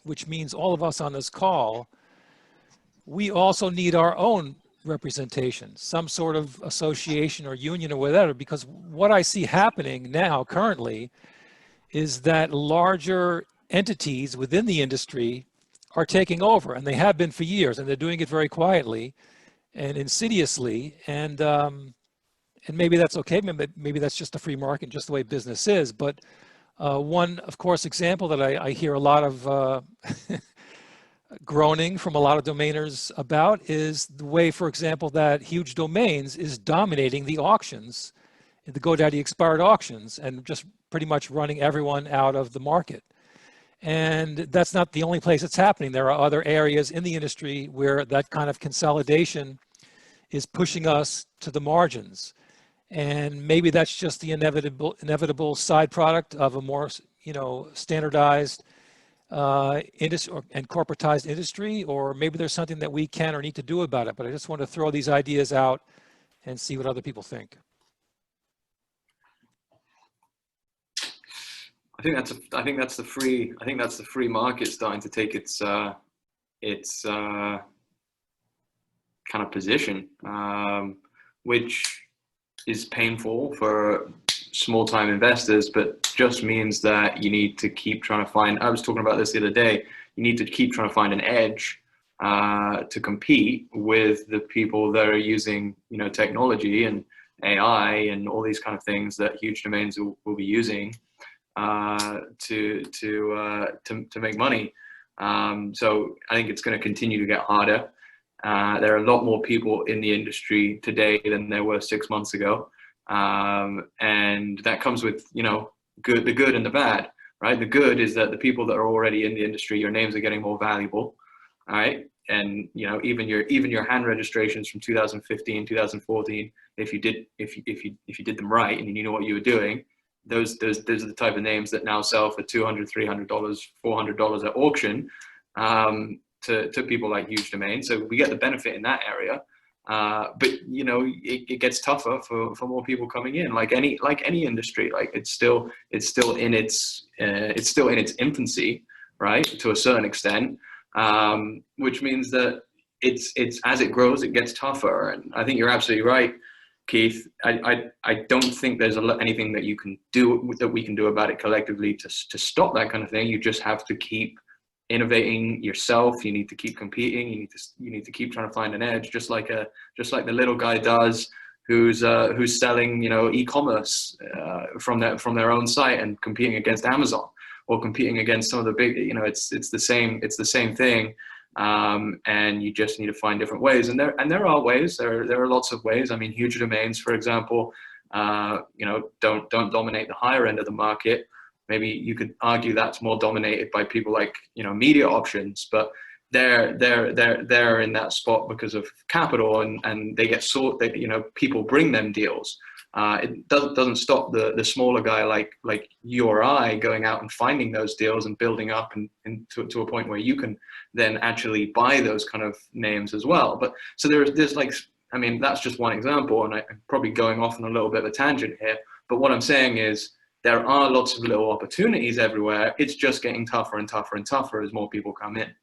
which means all of us on this call, we also need our own representation, some sort of association or union or whatever, because what I see happening now currently is that larger entities within the industry are taking over, and they have been for years, and they're doing it very quietly and insidiously. And maybe that's okay. Maybe that's just a free market, just the way business is. But one, of course, example that I hear a lot of groaning from a lot of domainers about is the way, for example, that Huge Domains is dominating the auctions, the GoDaddy expired auctions, and just pretty much running everyone out of the market. And that's not the only place it's happening. There are other areas in the industry where that kind of consolidation is pushing us to the margins. And maybe that's just the inevitable side product of a more, standardized industry and corporatized industry, or maybe there's something that we can or need to do about it. But I just want to throw these ideas out and see what other people think. I think that's the free market starting to take its kind of position, which is painful for small-time investors, but just means that you need to keep trying to find. I was talking about this the other day. You need to keep trying to find an edge to compete with the people that are using, technology and AI and all these kind of things that Huge Domains will be using to make money. So I think it's going to continue to get harder. There are a lot more people in the industry today than there were 6 months ago. And that comes with, the good and the bad, right? The good is that the people that are already in the industry, your names are getting more valuable, right? And, even your hand registrations from 2015, 2014, if you did them right and you knew what you were doing, those are the type of names that now sell for $200, $300, $400 at auction, to people like Huge Domains. So we get the benefit in that area. But it gets tougher for more people coming in, like any industry. Like it's still in its infancy, right, to a certain extent, which means that it's as it grows, it gets tougher. And I think you're absolutely right, Keith. I don't think there's anything that we can do about it collectively to stop that kind of thing. You just have to keep innovating yourself. You need to keep competing. You need to keep trying to find an edge, just like the little guy does, who's selling e-commerce from their own site and competing against Amazon or competing against some of the big. It's the same thing. And you just need to find different ways. And there are ways. There are lots of ways. I mean, Huge Domains, for example, don't dominate the higher end of the market. Maybe you could argue that's more dominated by people like, media options, but they're in that spot because of capital, and they get people bring them deals. It doesn't stop the smaller guy like you or I going out and finding those deals and building up and to a point where you can then actually buy those kind of names as well. But so there's like, I mean, that's just one example, and I'm probably going off on a little bit of a tangent here. But what I'm saying is there are lots of little opportunities everywhere. It's just getting tougher and tougher and tougher as more people come in.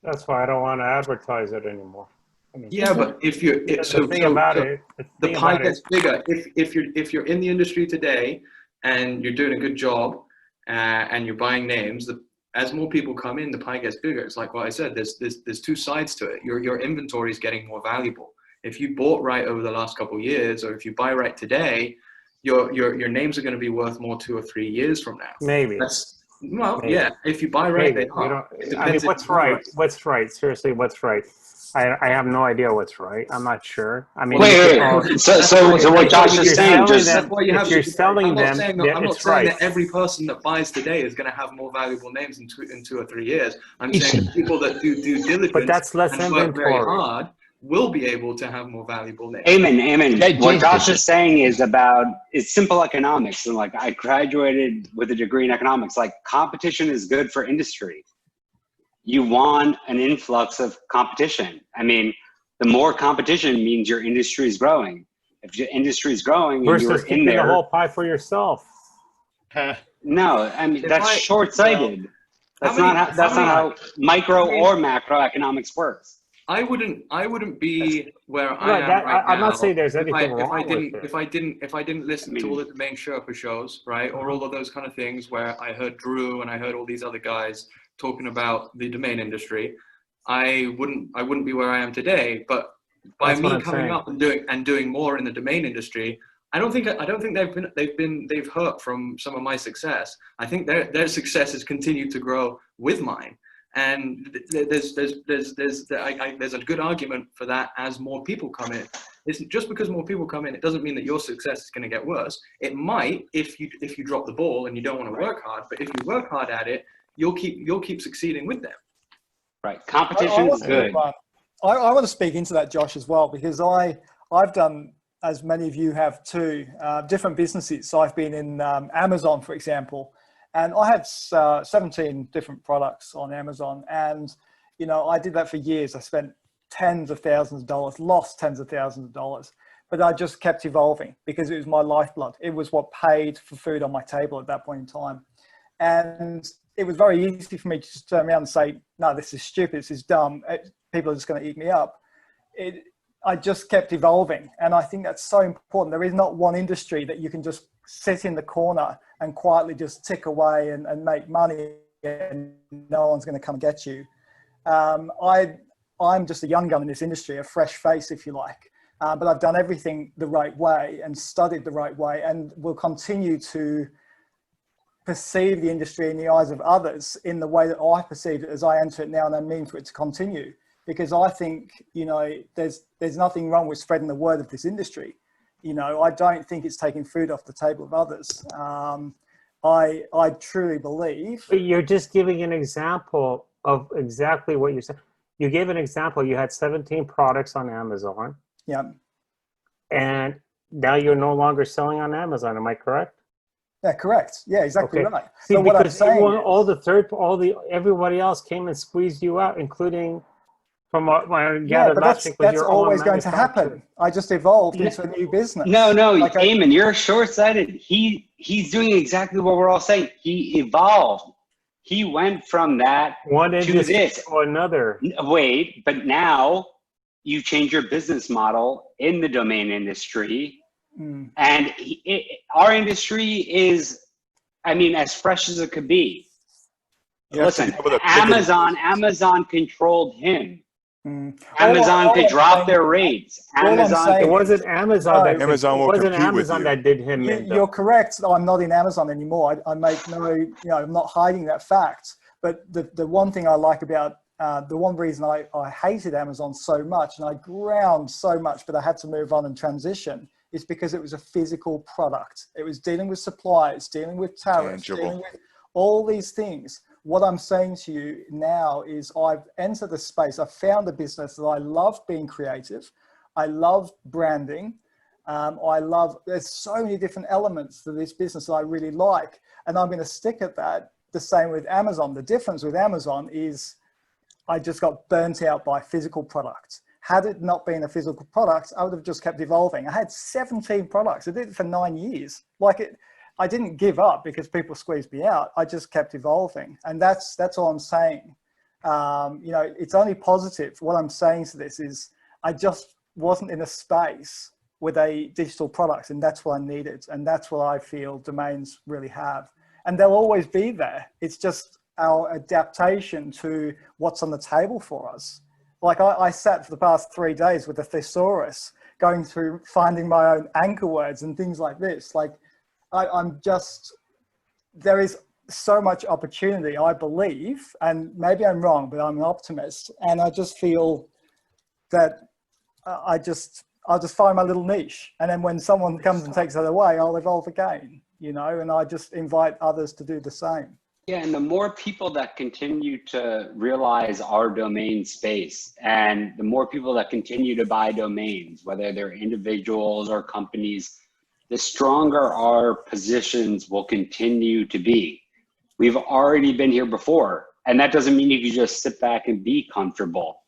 That's why I don't want to advertise it anymore. I mean, yeah, but if you're the pie gets bigger. If you're in the industry today and you're doing a good job and you're buying names, as more people come in, the pie gets bigger. It's like what I said. There's two sides to it. Your inventory is getting more valuable. If you bought right over the last couple of years, or if you buy right today, your names are going to be worth more 2 or 3 years from now. Maybe. Maybe. Yeah. If you buy right, Maybe. they are. I mean, what's right? What's right? Seriously, what's right? I have no idea what's right. I'm not sure. I mean, wait. So what Josh is saying, just if you're selling them, I'm not saying that every person that buys today is going to have more valuable names in 2 or 3 years. I'm saying people that do due diligence, but that's less and work very inventory. hard, will be able to have more valuable names. Amen. What Josh is saying is it's simple economics. And like, I graduated with a degree in economics. Like, competition is good for industry. You want an influx of competition. I mean, the more competition means your industry is growing. If your industry is growing and you're in there, the whole pie for yourself. No, I mean, that's short-sighted. That's not how micro or macroeconomics works. I wouldn't be where I am right now. I'm not saying there's anything wrong with it. If I didn't listen to all the domain Sherpa shows, right, or all of those kind of things where I heard Drew and I heard all these other guys talking about the domain industry, I wouldn't be where I am today. But by me coming up and doing more in the domain industry, I don't think they've hurt from some of my success. I think their success has continued to grow with mine. And there's a good argument for that as more people come in. It's just because more people come in, it doesn't mean that your success is going to get worse. It might if you drop the ball and you don't want to work hard. But if you work hard at it, you'll keep succeeding with them. Right, competition is good. I want to speak into that, Josh, as well, because I've done, as many of you have too, different businesses. So I've been in Amazon, for example. And I have 17 different products on Amazon. And, you know, I did that for years. I spent tens of thousands of dollars, lost tens of thousands of dollars. But I just kept evolving because it was my lifeblood. It was what paid for food on my table at that point in time. And it was very easy for me to just turn around and say, no, this is stupid. This is dumb. People are just going to eat me up. I just kept evolving. And I think that's so important. There is not one industry that you can just sit in the corner and quietly just tick away and make money and no one's going to come get you. I'm just a young gun in this industry, a fresh face, if you like. But I've done everything the right way and studied the right way and will continue to perceive the industry in the eyes of others in the way that I perceive it as I enter it now, and I mean for it to continue. Because I think, you know, there's nothing wrong with spreading the word of this industry. You know, I don't think it's taking food off the table of others. I truly believe. But you're just giving an example of exactly what you said. You gave an example. You had 17 products on Amazon. Yeah. And now you're no longer selling on Amazon. Am I correct? Yeah, correct. Yeah, exactly right. See, so what I'm saying everybody else came and squeezed you out, including from what I gathered yeah, but last week was that's your always own going to happen. I just evolved into a new business. No, Eamon, you're short-sighted. He's doing exactly what we're all saying. He evolved. He went from that to this to another. Wait, but now you change your business model in the domain industry. And our industry is, I mean, as fresh as it could be. Listen, Amazon controlled him. Amazon could drop their rates. It wasn't Amazon that Amazon will wasn't compete with Amazon you. that did him in. You're correct. I'm not in Amazon anymore. I make no, you know, I'm not hiding that fact. But the one thing I like about, the one reason I hated Amazon so much and I ground so much, but I had to move on and transition, is because it was a physical product. It was dealing with suppliers, dealing with tariffs, dealing with all these things. what I'm saying to you now is I've entered the space. I've found a business that I love being creative. I love branding. There's so many different elements to this business that I really like. And I'm going to stick at that. The same with Amazon. The difference with Amazon is I just got burnt out by physical products. Had it not been a physical product, I would have just kept evolving. I had 17 products. I did it for 9 years. I didn't give up because people squeezed me out. I just kept evolving. And that's all I'm saying. It's only positive. What I'm saying to this is I just wasn't in a space with a digital product, and that's what I needed. And that's what I feel domains really have. And they'll always be there. It's just our adaptation to what's on the table for us. Like I sat for the past 3 days with a thesaurus, going through finding my own anchor words and things like this. There is so much opportunity, I believe, and maybe I'm wrong, but I'm an optimist. And I just feel that I'll just find my little niche. And then when someone comes and takes it away, I'll evolve again, and I just invite others to do the same. Yeah, and the more people that continue to realize our domain space, and the more people that continue to buy domains, whether they're individuals or companies, the stronger our positions will continue to be. We've already been here before, and that doesn't mean you can just sit back and be comfortable.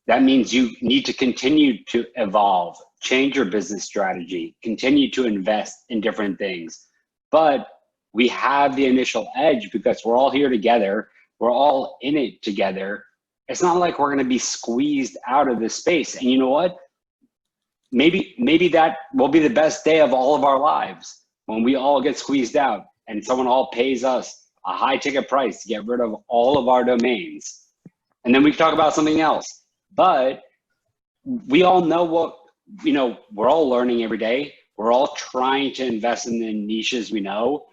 That means you need to continue to evolve, change your business strategy, continue to invest in different things. But we have the initial edge because we're all here together. We're all in it together. It's not like we're going to be squeezed out of this space. And you know what? Maybe that will be the best day of all of our lives when we all get squeezed out and someone all pays us a high ticket price to get rid of all of our domains. And then we can talk about something else. But we all know we're all learning every day. We're all trying to invest in the niches we know.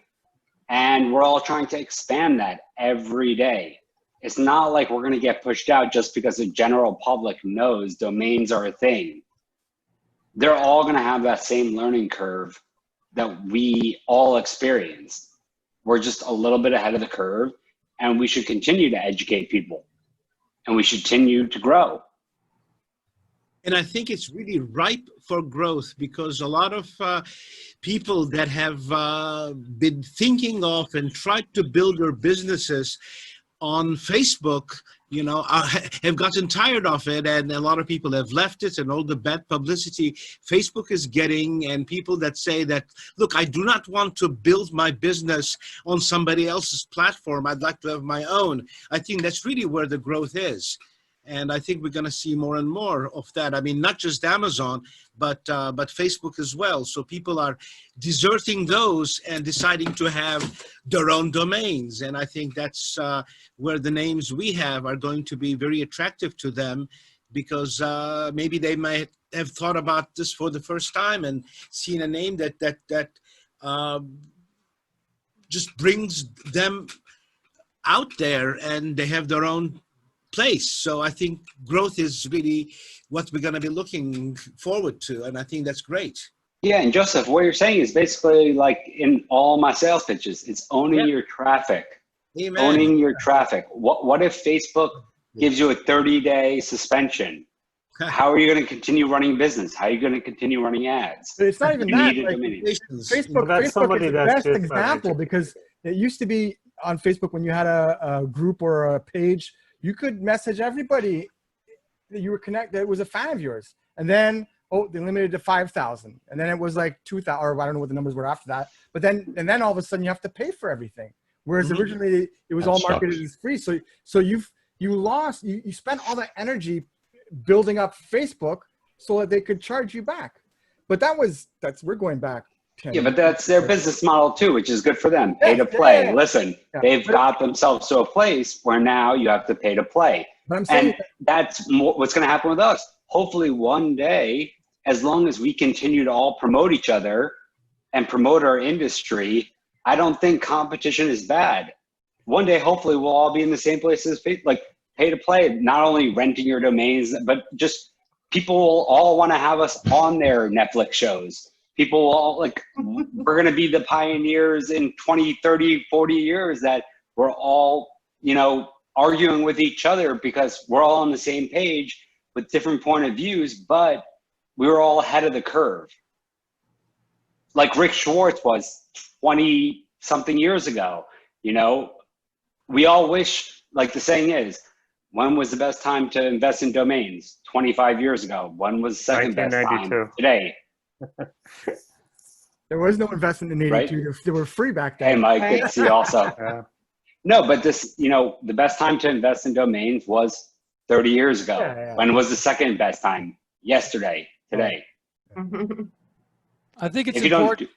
And we're all trying to expand that every day. It's not like we're going to get pushed out just because the general public knows domains are a thing. They're all going to have that same learning curve that we all experience. We're just a little bit ahead of the curve, and we should continue to educate people, and we should continue to grow. And I think it's really ripe for growth because a lot of people that have been thinking of and tried to build their businesses on Facebook, have gotten tired of it, and a lot of people have left it, and all the bad publicity Facebook is getting, and people that say that, look, I do not want to build my business on somebody else's platform. I'd like to have my own. I think that's really where the growth is. And I think we're going to see more and more of that. I mean, not just Amazon, but Facebook as well. So people are deserting those and deciding to have their own domains. And I think that's where the names we have are going to be very attractive to them, because maybe they might have thought about this for the first time and seen a name that just brings them out there, and they have their own place. So I think growth is really what we're going to be looking forward to, and I think that's great. Yeah, and Joseph, what you're saying is basically like in all my sales pitches, it's owning your traffic. Amen. Owning your traffic. What if Facebook gives you a 30-day suspension? How are you going to continue running business? How are you going to continue running ads? But it's not even that. Like, Well, that's Facebook somebody is the that's best just example, because it used to be on Facebook when you had a group or a page, you could message everybody that you were connected, that was a fan of yours. And then, they limited to 5,000. And then it was like 2,000, or I don't know what the numbers were after that. But then all of a sudden you have to pay for everything. Whereas originally it was all marketed as free. So you spent all that energy building up Facebook so that they could charge you back. But we're going back 10 Yeah, years. but that's their business model too, which is good for them. Pay to play. Yeah. Listen, they've got themselves to a place where now you have to pay to play. But I'm saying that's what's going to happen with us. Hopefully one day, as long as we continue to all promote each other and promote our industry, I don't think competition is bad. One day, hopefully we'll all be in the same place as like pay to play, not only renting your domains, but just people will all want to have us on their Netflix shows. People will all we're going to be the pioneers in 20, 30, 40 years that we're all you know, arguing with each other because we're all on the same page with different point of views, but we were all ahead of the curve. Like Rick Schwartz was 20 something years ago. You know, we all wish, like the saying is, when was the best time to invest in domains? 25 years ago. When was the second best time? 1992. Today. There was no investment in 82. Right? They were free back Hey, then. Mike, good to see you also. No, but this, you know, the best time to invest in domains was 30 years ago. Yeah, yeah. When was the second best time? Yesterday, today. I think it's If you don't important.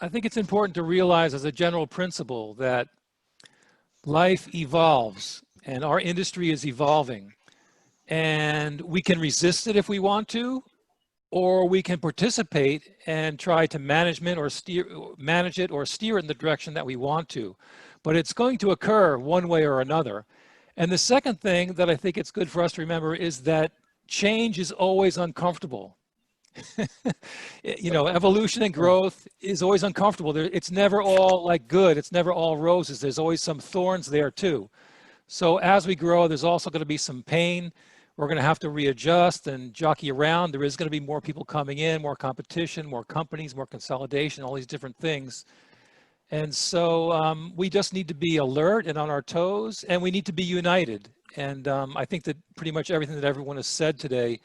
I think it's important to realize as a general principle that life evolves and our industry is evolving, and we can resist it if we want to, or we can participate and try to manage it or steer it in the direction that we want to. But it's going to occur one way or another. And the second thing that I think it's good for us to remember is that change is always uncomfortable. You know, evolution and growth is always uncomfortable. It's never all like good. It's never all roses. There's always some thorns there too. So as we grow, there's also going to be some pain. We're going to have to readjust and jockey around. There is going to be more people coming in, more competition, more companies, more consolidation, all these different things. And so we just need to be alert and on our toes, and we need to be united. And I think that pretty much everything that everyone has said today,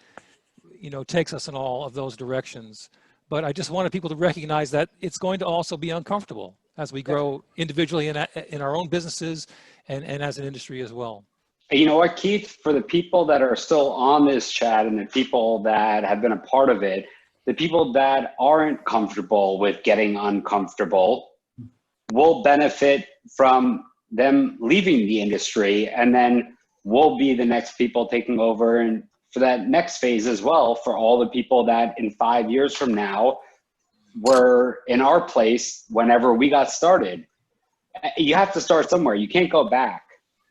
you know, takes us in all of those directions. But I just wanted people to recognize that it's going to also be uncomfortable as we grow individually in our own businesses and as an industry as well. You know what, Keith, for the people that are still on this chat and the people that have been a part of it, the people that aren't comfortable with getting uncomfortable will benefit from them leaving the industry, and then we'll be the next people taking over and for that next phase as well, for all the people that in 5 years from now were in our place whenever we got started. You have to start somewhere. You can't go back.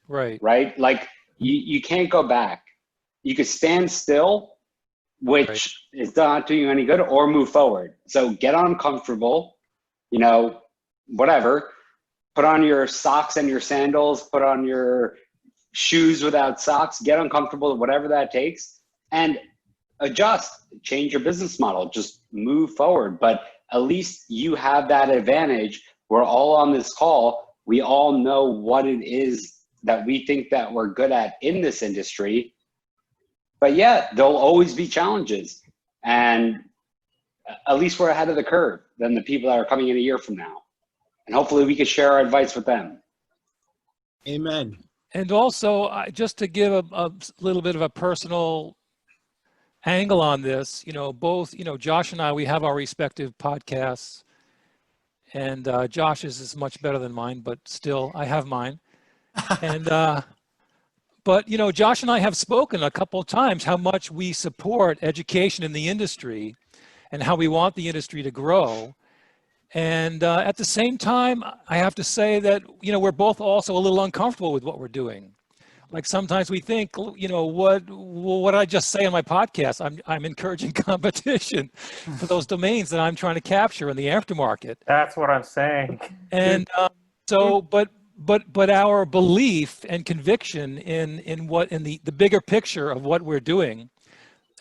Right. Right? Like you can't go back. You could stand still, which is not doing you any good, or move forward. So get uncomfortable, you know, whatever. Put on your socks and your sandals, put on your shoes without socks, get uncomfortable, whatever that takes, and adjust, change your business model, just move forward. But at least you have that advantage. We're all on this call. We all know what it is that we think that we're good at in this industry. But yeah, there'll always be challenges. And at least we're ahead of the curve than the people that are coming in a year from now. And hopefully we can share our advice with them. Amen. And also, just to give a little bit of a personal angle on this, you know, both, you know, Josh and I, we have our respective podcasts, and Josh's is much better than mine, but still, I have mine. And, but, you know, Josh and I have spoken a couple of times how much we support education in the industry and how we want the industry to grow. And at the same time, I have to say that, you know, we're both also a little uncomfortable with what we're doing. Like sometimes we think, you know, what did I just say on my podcast? I'm encouraging competition for those domains that I'm trying to capture in the aftermarket. That's what I'm saying. And so, but our belief and conviction in the bigger picture of what we're doing,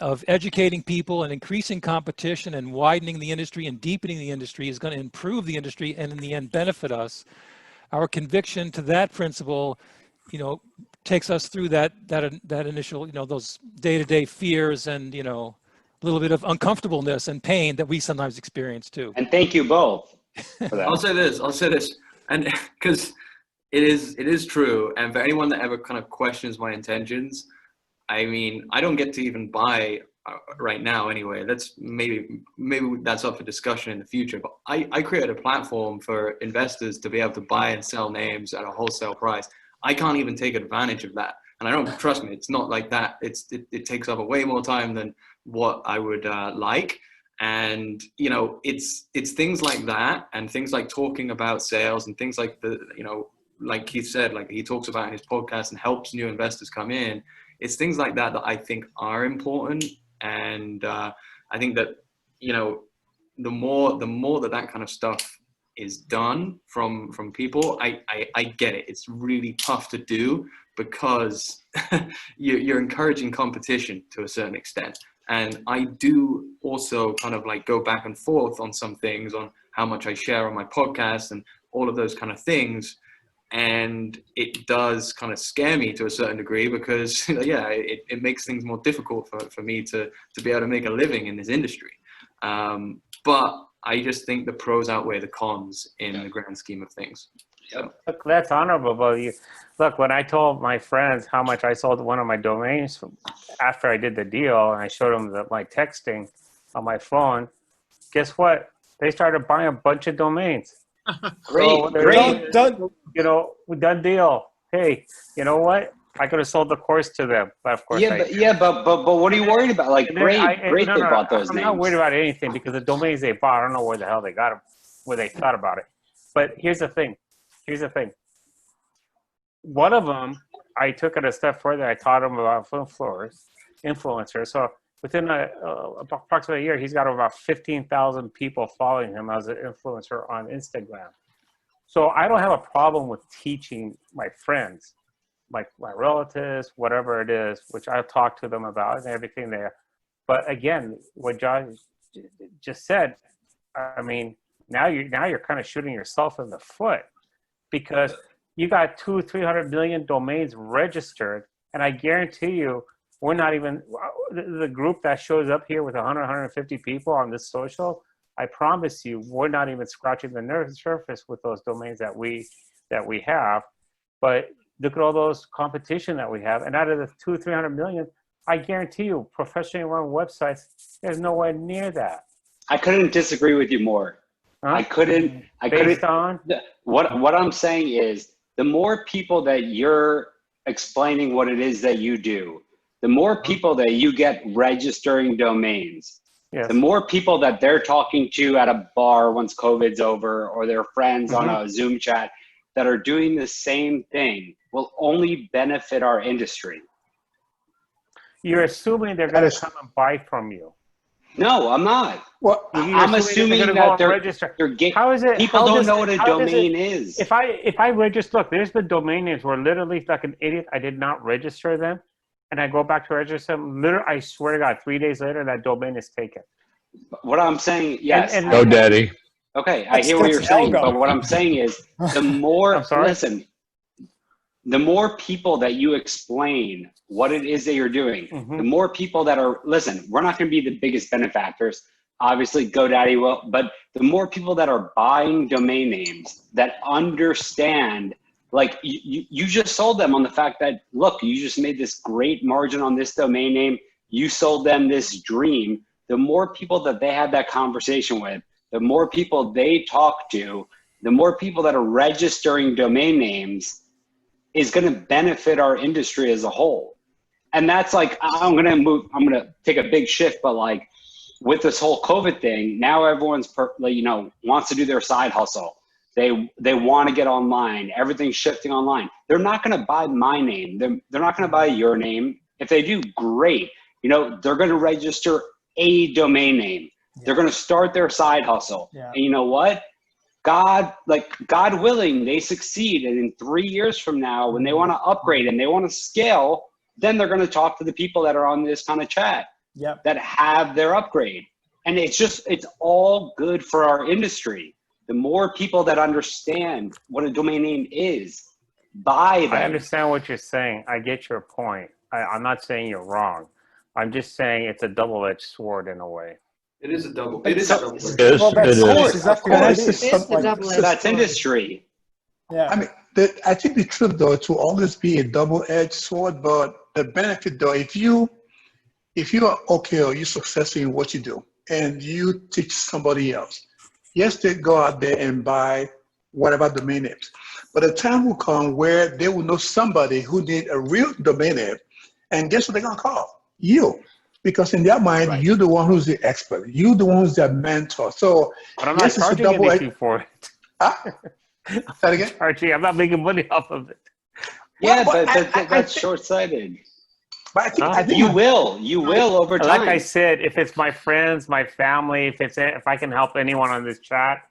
of educating people and increasing competition and widening the industry and deepening the industry, is going to improve the industry and in the end benefit us. Our conviction to that principle, you know, takes us through that initial, you know, those day-to-day fears and, you know, a little bit of uncomfortableness and pain that we sometimes experience too. And thank you both for that. I'll say this, and because it is true. And for anyone that ever kind of questions my intentions, I mean, I don't get to even buy right now anyway. That's maybe that's up for discussion in the future. But I created a platform for investors to be able to buy and sell names at a wholesale price. I can't even take advantage of that. And I don't, trust me, it's not like that. It takes up way more time than what I would like. And, you know, it's things like that, and things like talking about sales and things like you know, like Keith said, like he talks about in his podcast and helps new investors come in. It's things like that that I think are important. And I think that, you know, the more that kind of stuff is done from people, I get it. It's really tough to do because you're encouraging competition to a certain extent. And I do also kind of like go back and forth on some things, on how much I share on my podcast and all of those kind of things. And it does kind of scare me to a certain degree because, it makes things more difficult for me to be able to make a living in this industry. But I just think the pros outweigh the cons in the grand scheme of things. So. Look, that's honorable of you. Look, when I told my friends how much I sold one of my domains after I did the deal, and I showed them my texting on my phone, guess what? They started buying a bunch of domains. Great. Done. Done deal. Hey, you know what? I could have sold the course to them, but of course but what are you worried about? Like, great they bought those I'm names. not worried about anything because the domains they bought, I don't know where the hell they got them, where they thought about it. But here's the thing. One of them, I took it a step further. I taught him about influencers. So within approximately a year, he's got about 15,000 people following him as an influencer on Instagram. So I don't have a problem with teaching my friends, like my relatives, whatever it is, which I've talked to them about and everything there. But again, what John just said, I mean, now you're kind of shooting yourself in the foot because you got 200-300 million domains registered, and I guarantee you, we're not even the group that shows up here with 150 people on this social. I promise you, we're not even scratching the surface with those domains that we have. But look at all those competition that we have, and out of the 200-300 million, I guarantee you, professionally run websites, there's nowhere near that. I couldn't disagree with you more. Huh? I couldn't. What I'm saying is, the more people that you're explaining what it is that you do, the more people that you get registering domains, the more people that they're talking to at a bar once COVID's over, or their friends on a Zoom chat that are doing the same thing will only benefit our industry. You're assuming they're going to come and buy from you. No, I'm not. Well, I'm assuming that they're how is it? People don't know what a domain is. If I register, look, there's been domain names where literally like an idiot, I did not register them, and I go back to register them. Literally, I swear to God, 3 days later, that domain is taken. What I'm saying, yes. Go, Daddy. Okay, I hear what you're saying, but what I'm saying is, the more the more people that you explain what it is that you're doing, the more people that are, we're not going to be the biggest benefactors. Obviously, GoDaddy will, but the more people that are buying domain names that understand, like you just sold them on the fact that, look, you just made this great margin on this domain name. You sold them this dream. The more people that they have that conversation with, the more people they talk to, the more people that are registering domain names is going to benefit our industry as a whole. And that's like, I'm going to take a big shift, but like with this whole COVID thing, now everyone's, wants to do their side hustle. They want to get online. Everything's shifting online. They're not going to buy my name. They're not going to buy your name. If they do, great. They're going to register a domain name. Yeah. They're going to start their side hustle. Yeah. And you know what? God willing, they succeed. And in 3 years from now, when they want to upgrade and they want to scale, then they're going to talk to the people that are on this kind of chat that have their upgrade. And it's all good for our industry. The more people that understand what a domain name is, buy them. I understand what you're saying. I get your point. I'm not saying you're wrong. I'm just saying it's a double-edged sword in a way. It is a double. That's industry. Yeah. I mean, I think the truth, though, it will always be a double-edged sword. But the benefit, though, if you are okay or you're successful in what you do, and you teach somebody else, yes, they go out there and buy whatever domain names. But the time will come where they will know somebody who need a real domain name, and guess what they're gonna call? You. Because in their mind, you're the one who's the expert. You're the one who's their mentor. So, but I'm not charging anything for it. That again? I'm not making money off of it. Yeah, but that's short-sighted. But I think you will over time. Like I said, if it's my friends, my family, if I can help anyone on this chat,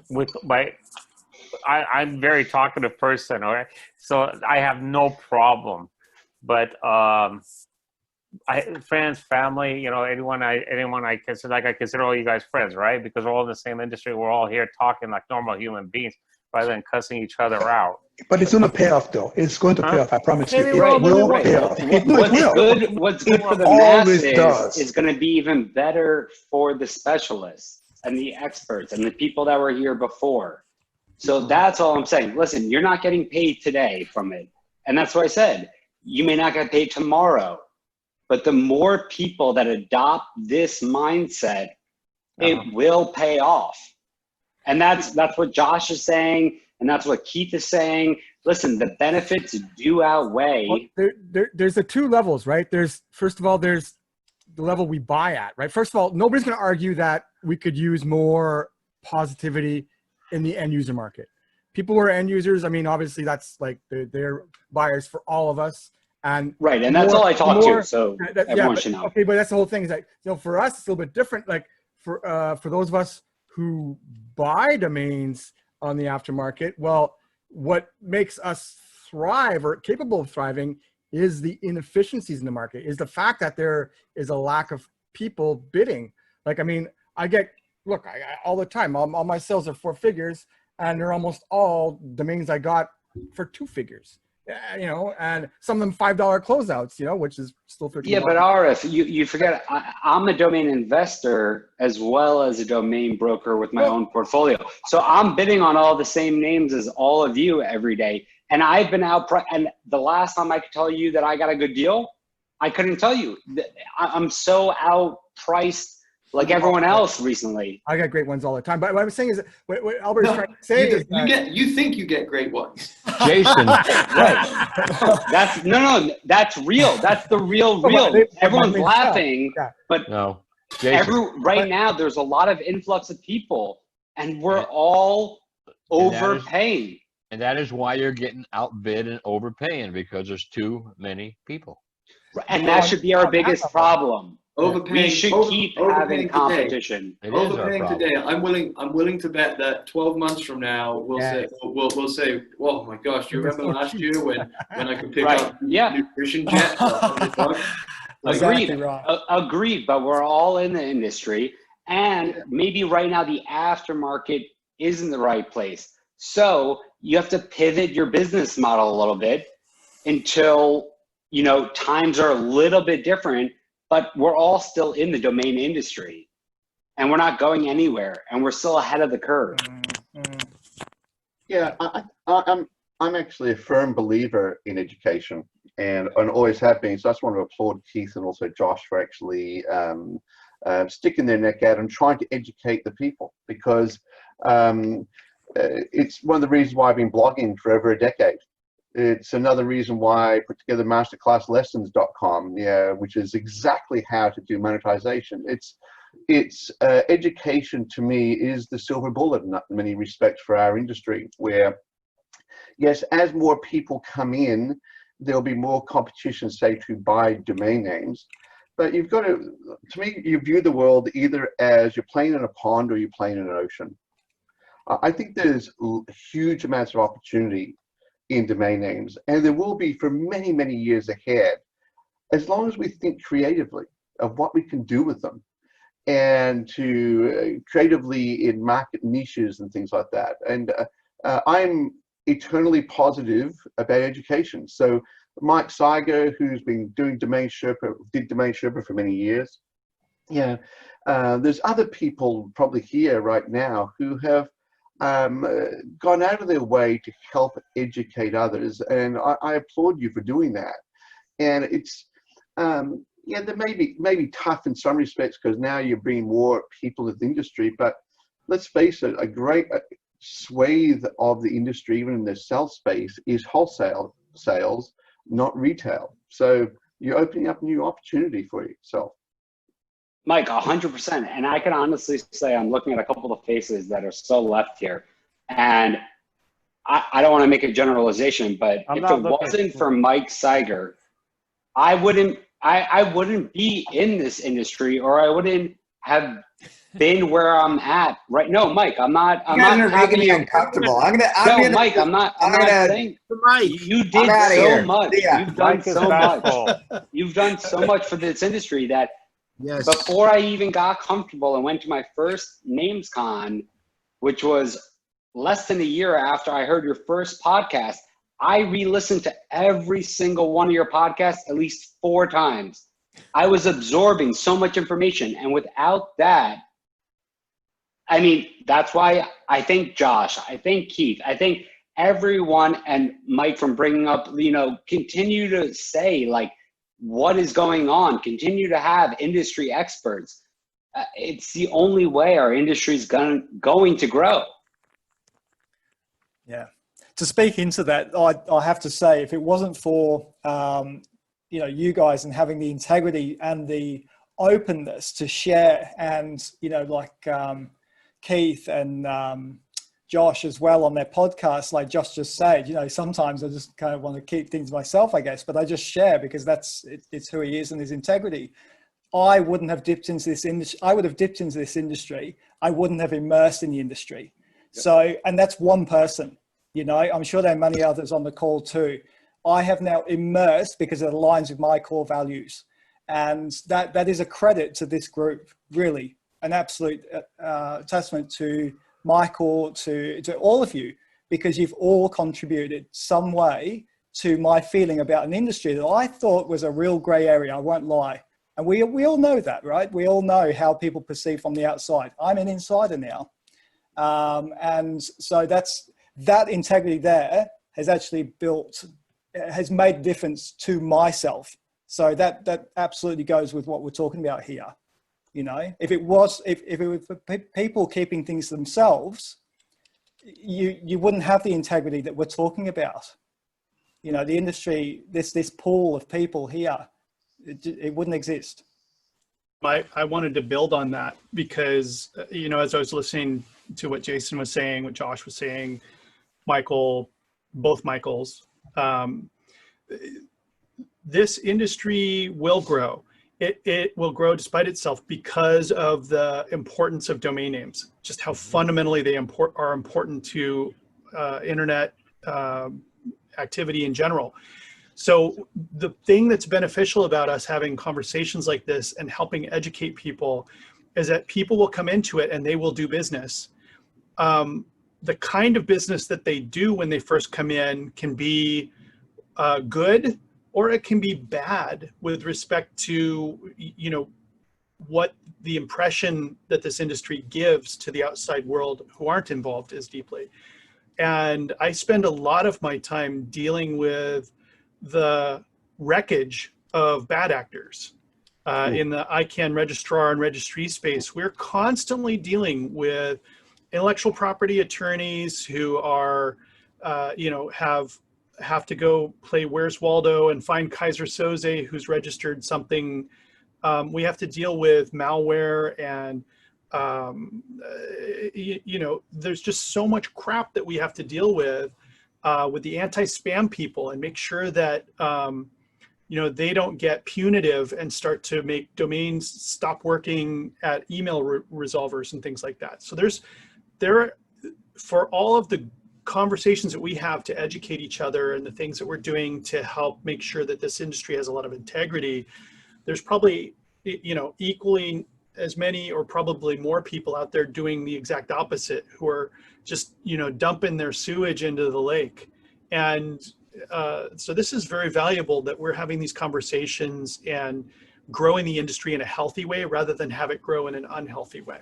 with my, I'm a very talkative person, all right? So I have no problem. But friends, family, anyone I consider, like I consider all you guys friends, right? Because we're all in the same industry. We're all here talking like normal human beings rather than cussing each other out. But it's going to pay off, though. It's going to pay off. I promise you. It Right, will right. pay off. No, it will. What's good for the always masses does. is going to be even better for the specialists and the experts and the people that were here before. So that's all I'm saying. Listen, you're not getting paid today from it. And that's what I said. You may not get paid tomorrow. But the more people that adopt this mindset, it will pay off. And that's what Josh is saying, and that's what Keith is saying. Listen, the benefits do outweigh. Well, there's the two levels, right? First of all, there's the level we buy at, right? First of all, nobody's going to argue that we could use more positivity in the end user market. People who are end users, I mean, obviously that's like they're buyers for all of us. And right, and that's all I talk to, so everyone should know. Okay, but that's the whole thing. Is that for us, it's a little bit different. Like for those of us who buy domains on the aftermarket, well, what makes us thrive or capable of thriving is the inefficiencies in the market. Is the fact that there is a lack of people bidding. Like, I mean, I all the time. All my sales are 4 figures, and they're almost all domains I got for 2 figures. And some of them $5 closeouts, which is still $13. Yeah, but RF, you forget, I'm a domain investor as well as a domain broker with my own portfolio. So I'm bidding on all the same names as all of you every day. And I've been and the last time I could tell you that I got a good deal, I couldn't tell you. I'm so outpriced like everyone else recently. I got great ones all the time. But what I'm saying is, what Albert's trying to say is you think you get great ones. Jason. Right. That's real. That's the real. Everyone's laughing, but no. Right now there's a lot of influx of people, and we're all overpaying. And that is why you're getting outbid and overpaying, because there's too many people. And that should be our biggest problem. Overpaying. We should keep having competition. Overpaying today. I'm willing to bet that 12 months from now we'll say, oh my gosh, do you remember last year when I could pick up nutrition jet? Agreed. But we're all in the industry, and maybe right now the aftermarket isn't the right place. So you have to pivot your business model a little bit until times are a little bit different. But we're all still in the domain industry, and we're not going anywhere, and we're still ahead of the curve. Yeah, I'm actually a firm believer in education, and always have been. So I just want to applaud Keith and also Josh for actually sticking their neck out and trying to educate the people, because it's one of the reasons why I've been blogging for over a decade. It's another reason why I put together masterclasslessons.com, which is exactly how to do monetization. It's education, to me, is the silver bullet in many respects for our industry, where, yes, as more people come in, there'll be more competition, say, to buy domain names. But you've got to me, you view the world either as you're playing in a pond or you're playing in an ocean. I think there's huge amounts of opportunity in domain names, and there will be for many, many years ahead, as long as we think creatively of what we can do with them, and to creatively in market niches and things like that. And I'm eternally positive about education. So Mike Seiger, who's been doing Domain Sherpa, did Domain Sherpa for many years. There's other people probably here right now who have gone out of their way to help educate others, and I applaud you for doing that. And it's they may be tough in some respects because now you're bringing more people into the industry, but let's face it, a great swathe of the industry, even in the sell space, is wholesale sales, not retail. So you're opening up a new opportunity for yourself. Mike, 100%. And I can honestly say I'm looking at a couple of faces that are still left here. And I don't want to make a generalization, but if it wasn't for Mike Seiger, I wouldn't be in this industry, or I wouldn't have been where I'm at right. No, Mike, I'm not. You guys are making me uncomfortable. No, Mike, I'm not saying. You did so much. You've done so much. You've done so much for this industry that before I even got comfortable and went to my first NamesCon, which was less than a year after I heard your first podcast, I re-listened to every single one of your podcasts at least 4 times. I was absorbing so much information, and without that, I mean, that's why I think Josh, I think Keith, I think everyone, and Mike from bringing up, continue to say like what is going on, continue to have industry experts. It's the only way our industry is going to grow. Yeah. To speak into that, I have to say, if it wasn't for you guys and having the integrity and the openness to share, and Keith and Josh as well on their podcast, like Josh just said, sometimes I just kind of want to keep things myself, I guess, but I just share because it's who he is and his integrity. I wouldn't have dipped into this industry. I would have dipped into this industry. I wouldn't have immersed in the industry. Yeah. So, and that's one person, I'm sure there are many others on the call too. I have now immersed because it aligns with my core values. And that is a credit to this group, really, an absolute testament to Michael, to all of you, because you've all contributed some way to my feeling about an industry that I thought was a real gray area, I won't lie. And we all know that, right? We all know how people perceive from the outside. I'm an insider now. And so that integrity there has actually has made a difference to myself. So that absolutely goes with what we're talking about here. If it was for people keeping things to themselves, you wouldn't have the integrity that we're talking about. The industry, this pool of people here, it wouldn't exist. I wanted to build on that because, as I was listening to what Jason was saying, what Josh was saying, Michael, both Michaels, this industry will grow. It will grow despite itself because of the importance of domain names, just how fundamentally they are important to internet activity in general. So the thing that's beneficial about us having conversations like this and helping educate people is that people will come into it and they will do business. The kind of business that they do when they first come in can be good, or it can be bad with respect to, what the impression that this industry gives to the outside world who aren't involved as deeply. And I spend a lot of my time dealing with the wreckage of bad actors. In the ICANN registrar and registry space, we're constantly dealing with intellectual property attorneys who are, have to go play Where's Waldo and find Kaiser Soze who's registered something. We have to deal with malware and, there's just so much crap that we have to deal with the anti-spam people and make sure that, they don't get punitive and start to make domains stop working at email resolvers and things like that. So for all of the conversations that we have to educate each other and the things that we're doing to help make sure that this industry has a lot of integrity, there's probably, equally as many or probably more people out there doing the exact opposite, who are just, dumping their sewage into the lake. And so this is very valuable that we're having these conversations and growing the industry in a healthy way rather than have it grow in an unhealthy way.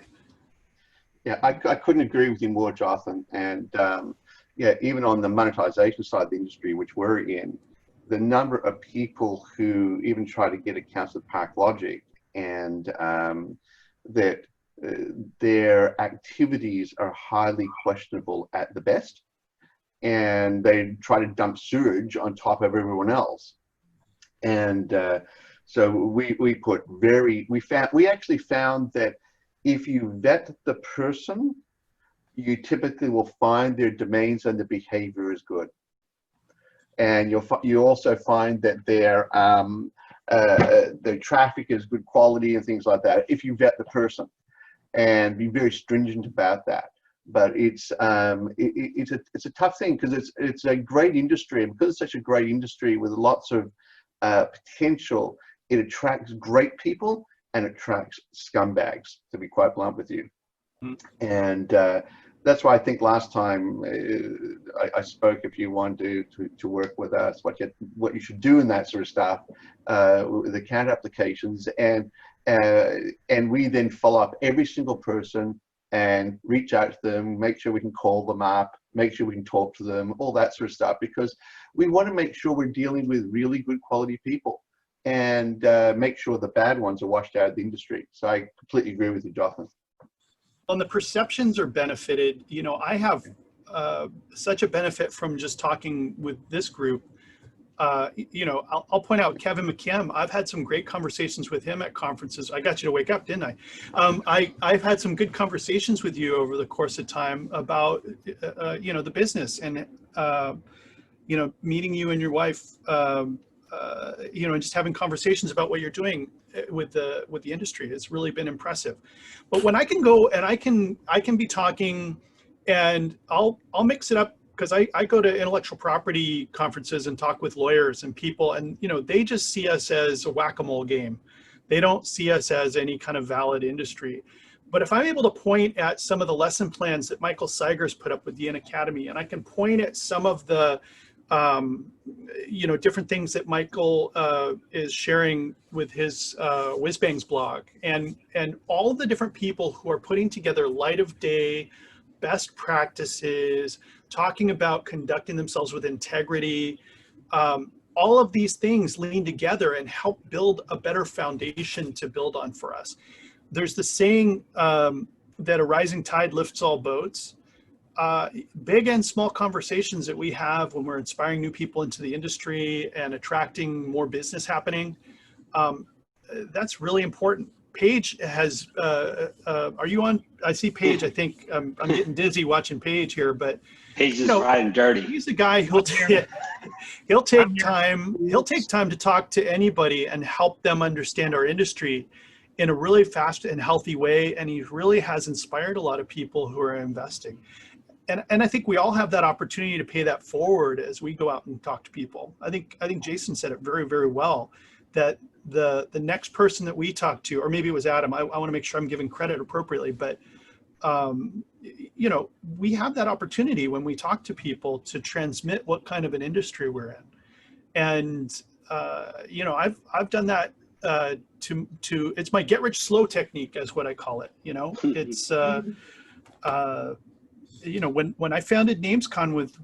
Yeah, I couldn't agree with you more, Jonathan. And even on the monetization side of the industry, which we're in, the number of people who even try to get accounts with ParkLogic and that their activities are highly questionable at the best, and they try to dump sewage on top of everyone else. And so we actually found that if you vet the person, you typically will find their domains and the behavior is good. And you also find that the traffic is good quality and things like that, if you vet the person and be very stringent about that. But it's a tough thing because it's a great industry, and because it's such a great industry with lots of potential, it attracts great people and attracts scumbags, to be quite blunt with you. And that's why I think last time I spoke, if you want to work with us, what you should do in that sort of stuff, with account applications, and we then follow up every single person and reach out to them, make sure we can call them up, make sure we can talk to them, all that sort of stuff, because we want to make sure we're dealing with really good quality people and make sure the bad ones are washed out of the industry. So I completely agree with you, Jonathan. On the perceptions are benefited, you know, I have such a benefit from just talking with this group. You know, I'll point out Kevin McKim. I've had some great conversations with him at conferences. I got you to wake up, didn't I? I've had some good conversations with you over the course of time about, you know, the business and, you know, meeting you and your wife, you know, and just having conversations about what you're doing with the industry has really been impressive. But when I can go and I can be talking, and I'll mix it up, because I go to intellectual property conferences and talk with lawyers and people, and you know, they just see us as a whack-a-mole game. They don't see us as any kind of valid industry. But if I'm able to point at some of the lesson plans that Michael Seigers put up with the Academy, and I can point at some of the you know, different things that Michael is sharing with his Whizbangs blog, and all the different people who are putting together light of day best practices, talking about conducting themselves with integrity, all of these things lean together and help build a better foundation to build on for us. There's the saying that a rising tide lifts all boats. Big and small conversations that we have when we're inspiring new people into the industry and attracting more business happening, that's really important. Paige has, are you on? I see Paige. I think I'm getting dizzy watching Paige here, but Paige is riding dirty. He's the guy who'll he'll take time to talk to anybody and help them understand our industry in a really fast and healthy way. And he really has inspired a lot of people who are investing. And I think we all have that opportunity to pay that forward as we go out and talk to people. I think Jason said it very, very well, that the next person that we talk to, or maybe it was Adam, I want to make sure I'm giving credit appropriately, but you know, we have that opportunity when we talk to people to transmit what kind of an industry we're in. And you know, I've done that to it's my get rich slow technique, is what I call it. You know, it's you know, when I founded NamesCon with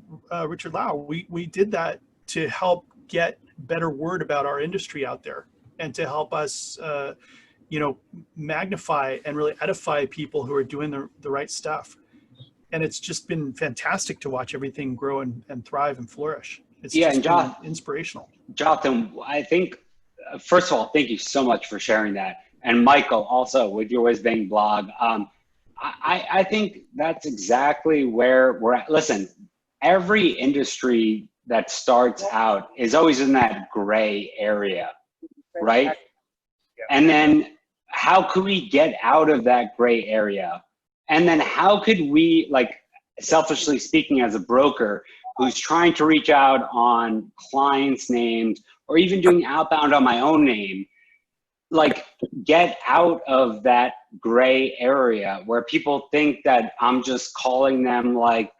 Richard Lau, we did that to help get better word about our industry out there, and to help us, you know, magnify and really edify people who are doing the right stuff. And it's just been fantastic to watch everything grow and thrive and flourish. It's just been inspirational. Jonathan, I think, first of all, thank you so much for sharing that. And Michael, also with your Whizbang blog. I think that's exactly where we're at. Listen, every industry that starts out is always in that gray area, right? And then how could we get out of that gray area? And then how could we, like, selfishly speaking, as a broker who's trying to reach out on clients' names, or even doing outbound on my own name, like, get out of that gray area where people think that I'm just calling them. Like,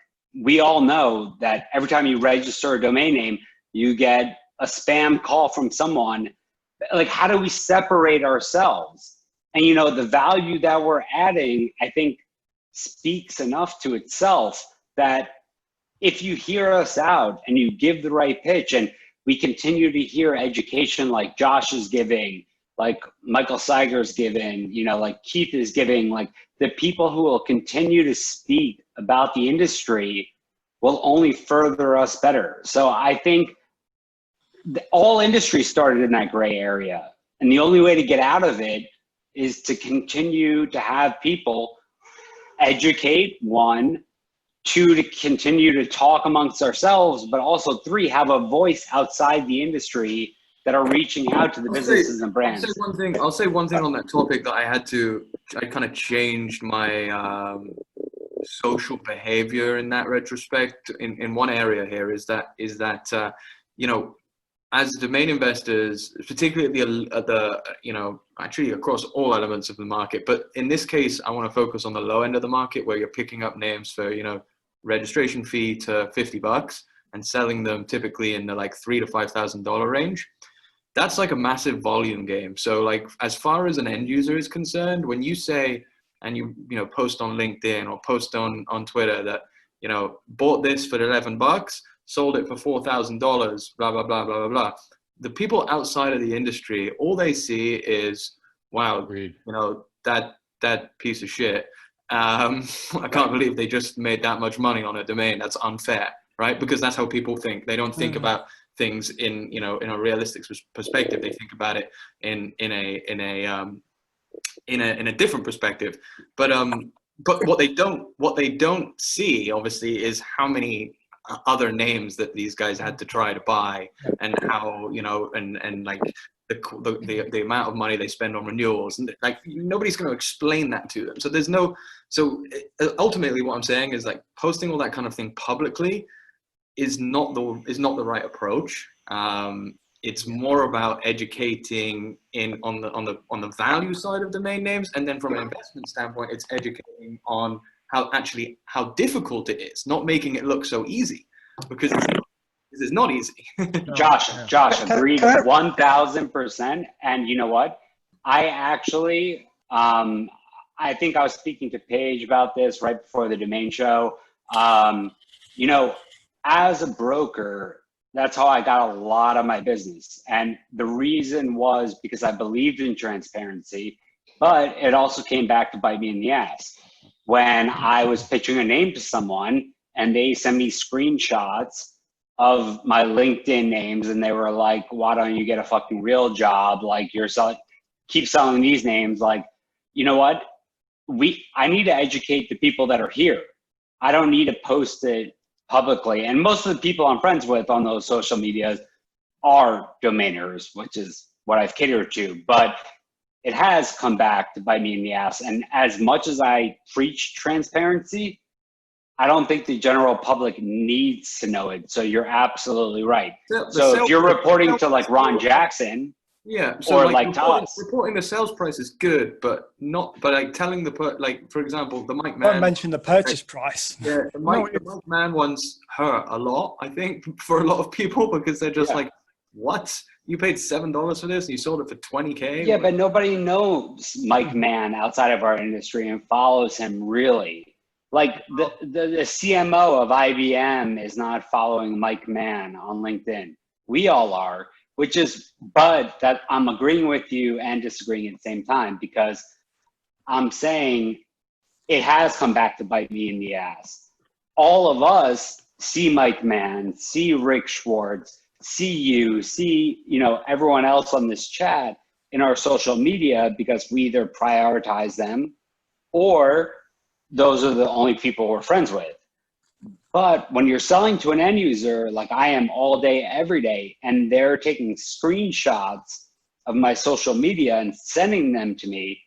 we all know that every time you register a domain name, you get a spam call from someone. Like, how do we separate ourselves? And, you know, the value that we're adding, I think, speaks enough to itself that if you hear us out and you give the right pitch, and we continue to hear education like Josh is giving, like Michael Seigers giving, you know, like Keith is giving, like the people who will continue to speak about the industry will only further us better. So I think all industry started in that gray area. And the only way to get out of it is to continue to have people educate, 1, 2, to continue to talk amongst ourselves, but also 3, have a voice outside the industry that are reaching out to the businesses and brands. I'll say one thing on that topic that I kind of changed my social behavior in that retrospect in one area here is that you know, as domain investors, particularly at the actually across all elements of the market, but in this case, I want to focus on the low end of the market where you're picking up names for, registration fee to $50 and selling them typically in the like $3,000 to $5,000 range. That's like a massive volume game. So like, as far as an end user is concerned, when you say, and you post on LinkedIn or post on Twitter that, bought this for $11, sold it for $4,000, blah, blah, blah, blah, blah, blah. The people outside of the industry, all they see is, wow, that piece of shit. I can't believe they just made that much money on a domain. That's unfair, right? Because that's how people think. They don't think about things in a realistic perspective. They think about it in a different perspective. But what they don't see, obviously, is how many other names that these guys had to try to buy, and how and like the amount of money they spend on renewals, and like nobody's going to explain that to them. So ultimately what I'm saying is, like, posting all that kind of thing publicly is not the right approach. It's more about educating on the value side of domain names, and then from an investment standpoint, it's educating on how difficult it is, not making it look so easy, because it's not easy. Josh, agreed 1,000%. And you know what? I actually, I think I was speaking to Paige about this right before the domain show. As a broker, that's how I got a lot of my business. And the reason was because I believed in transparency, but it also came back to bite me in the ass. When I was pitching a name to someone and they sent me screenshots of my LinkedIn names, and they were like, why don't you get a fucking real job? Like, keep selling these names. Like, you know what? I need to educate the people that are here. I don't need to post it publicly. And most of the people I'm friends with on those social medias are domainers, which is what I've catered to. But it has come back to bite me in the ass. And as much as I preach transparency, I don't think the general public needs to know it. So you're absolutely right. So if you're reporting to like Ron Jackson, or like to us, reporting the sales price is good, but like telling for example, the Mike Mann. Don't mention the purchase price. Yeah, the Mike Mann ones hurt a lot, I think, for a lot of people, because they're just like, what? You paid $7 for this and you sold it for $20K? Yeah, but nobody knows Mike Mann outside of our industry and follows him really. Like the CMO of IBM is not following Mike Mann on LinkedIn. We all are, but that I'm agreeing with you and disagreeing at the same time, because I'm saying it has come back to bite me in the ass. All of us see Mike Mann, see Rick Schwartz, see everyone else on this chat in our social media, because we either prioritize them or those are the only people we're friends with. But when you're selling to an end user, like I am all day, every day, and they're taking screenshots of my social media and sending them to me,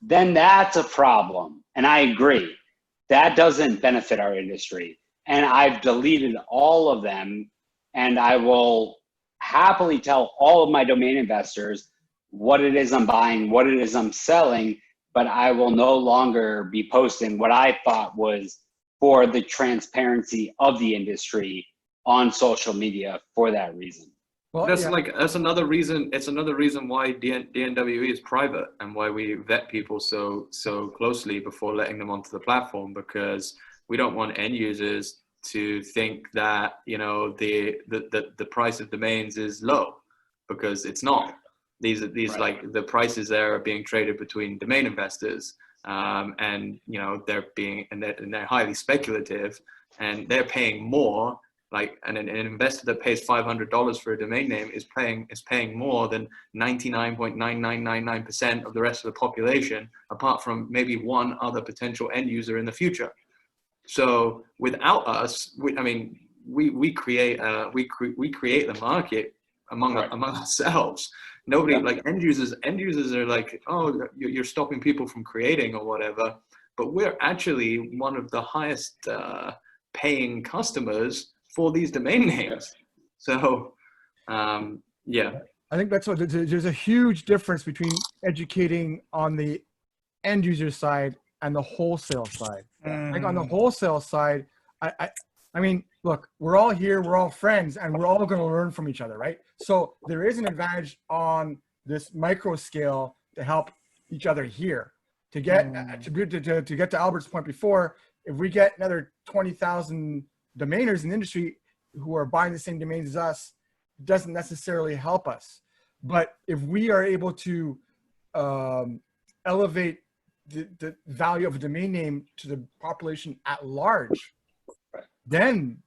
then that's a problem. And I agree. That doesn't benefit our industry. And I've deleted all of them. And I will happily tell all of my domain investors what it is I'm buying, what it is I'm selling, but I will no longer be posting what I thought was for the transparency of the industry on social media for that reason. Well, that's another reason. It's another reason why DNWE is private, and why we vet people so closely before letting them onto the platform, because we don't want end users to think that the price of domains is low, because it's not. These right. Like the prices there are being traded between domain investors, and they're highly speculative, and they're paying more. Like an investor that pays $500 for a domain name is paying more than 99.9999% of the rest of the population, apart from maybe one other potential end user in the future. So without us, we create the market among ourselves. Nobody, like end users are like, oh, you're stopping people from creating or whatever. But we're actually one of the highest paying customers for these domain names. So, yeah. I think that's what there's a huge difference between educating on the end user side and the wholesale side. Like on the wholesale side, I mean, look, we're all here, we're all friends, and we're all going to learn from each other, right? So there is an advantage on this micro scale to help each other here. To get to get to Albert's point before, if we get another 20,000 domainers in the industry who are buying the same domains as us, doesn't necessarily help us. But if we are able to elevate the value of a domain name to the population at large, then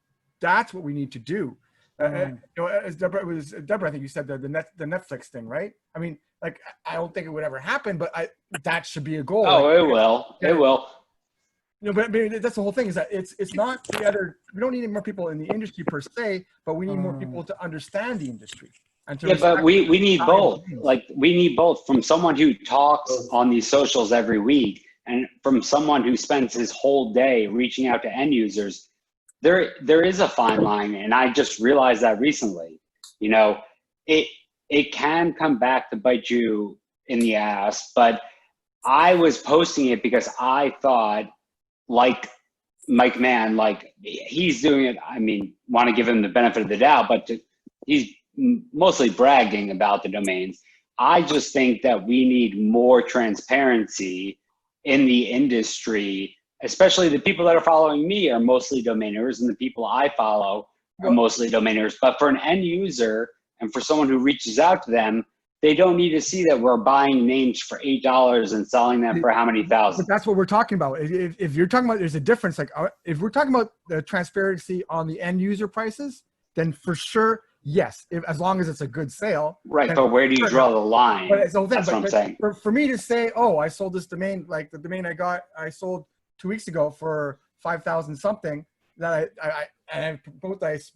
that's what we need to do. You know, as Deborah, I think you said the Netflix thing, right? I mean, like, I don't think it would ever happen, but that should be a goal. Oh, like, it will. It will. You know, but I mean, that's the whole thing, is that it's not the other. We don't need any more people in the industry per se, but we need more people to understand the industry. And to But we need both. Like, we need both, from someone who talks on these socials every week and from someone who spends his whole day reaching out to end users. There is a fine line, and I just realized that recently. You know, it can come back to bite you in the ass, but I was posting it because I thought, like Mike Mann, like, he's doing it. I mean, want to give him the benefit of the doubt, but he's mostly bragging about the domains. I just think that we need more transparency in the industry, especially the people that are following me are mostly domainers, and the people I follow are mostly domainers. But for an end user and for someone who reaches out to them, they don't need to see that we're buying names for $8 and selling them for how many thousand. But that's what we're talking about. If you're talking about, there's a difference. Like, if we're talking about the transparency on the end user prices, then for sure, yes, as long as it's a good sale. Right, but where do you draw the line? That's what I'm saying. For me to say, oh, I sold this domain, like the domain I sold 2 weeks ago for 5,000 something, that I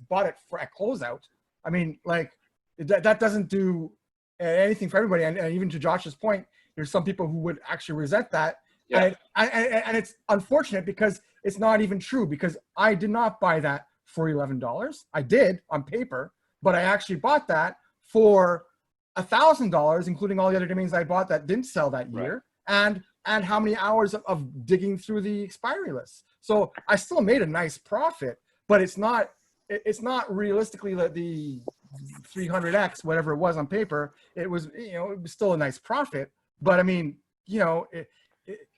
bought it for at closeout. I mean, like, that doesn't do anything for everybody. And even to Josh's point, there's some people who would actually resent that. Yeah. And it's unfortunate because it's not even true, because I did not buy that for $11. I did on paper, but I actually bought that for $1,000, including all the other domains I bought that didn't sell that year, and how many hours of digging through the expiry list. So I still made a nice profit, but it's not realistically the 300x whatever it was on paper. It was, it was still a nice profit, but I mean,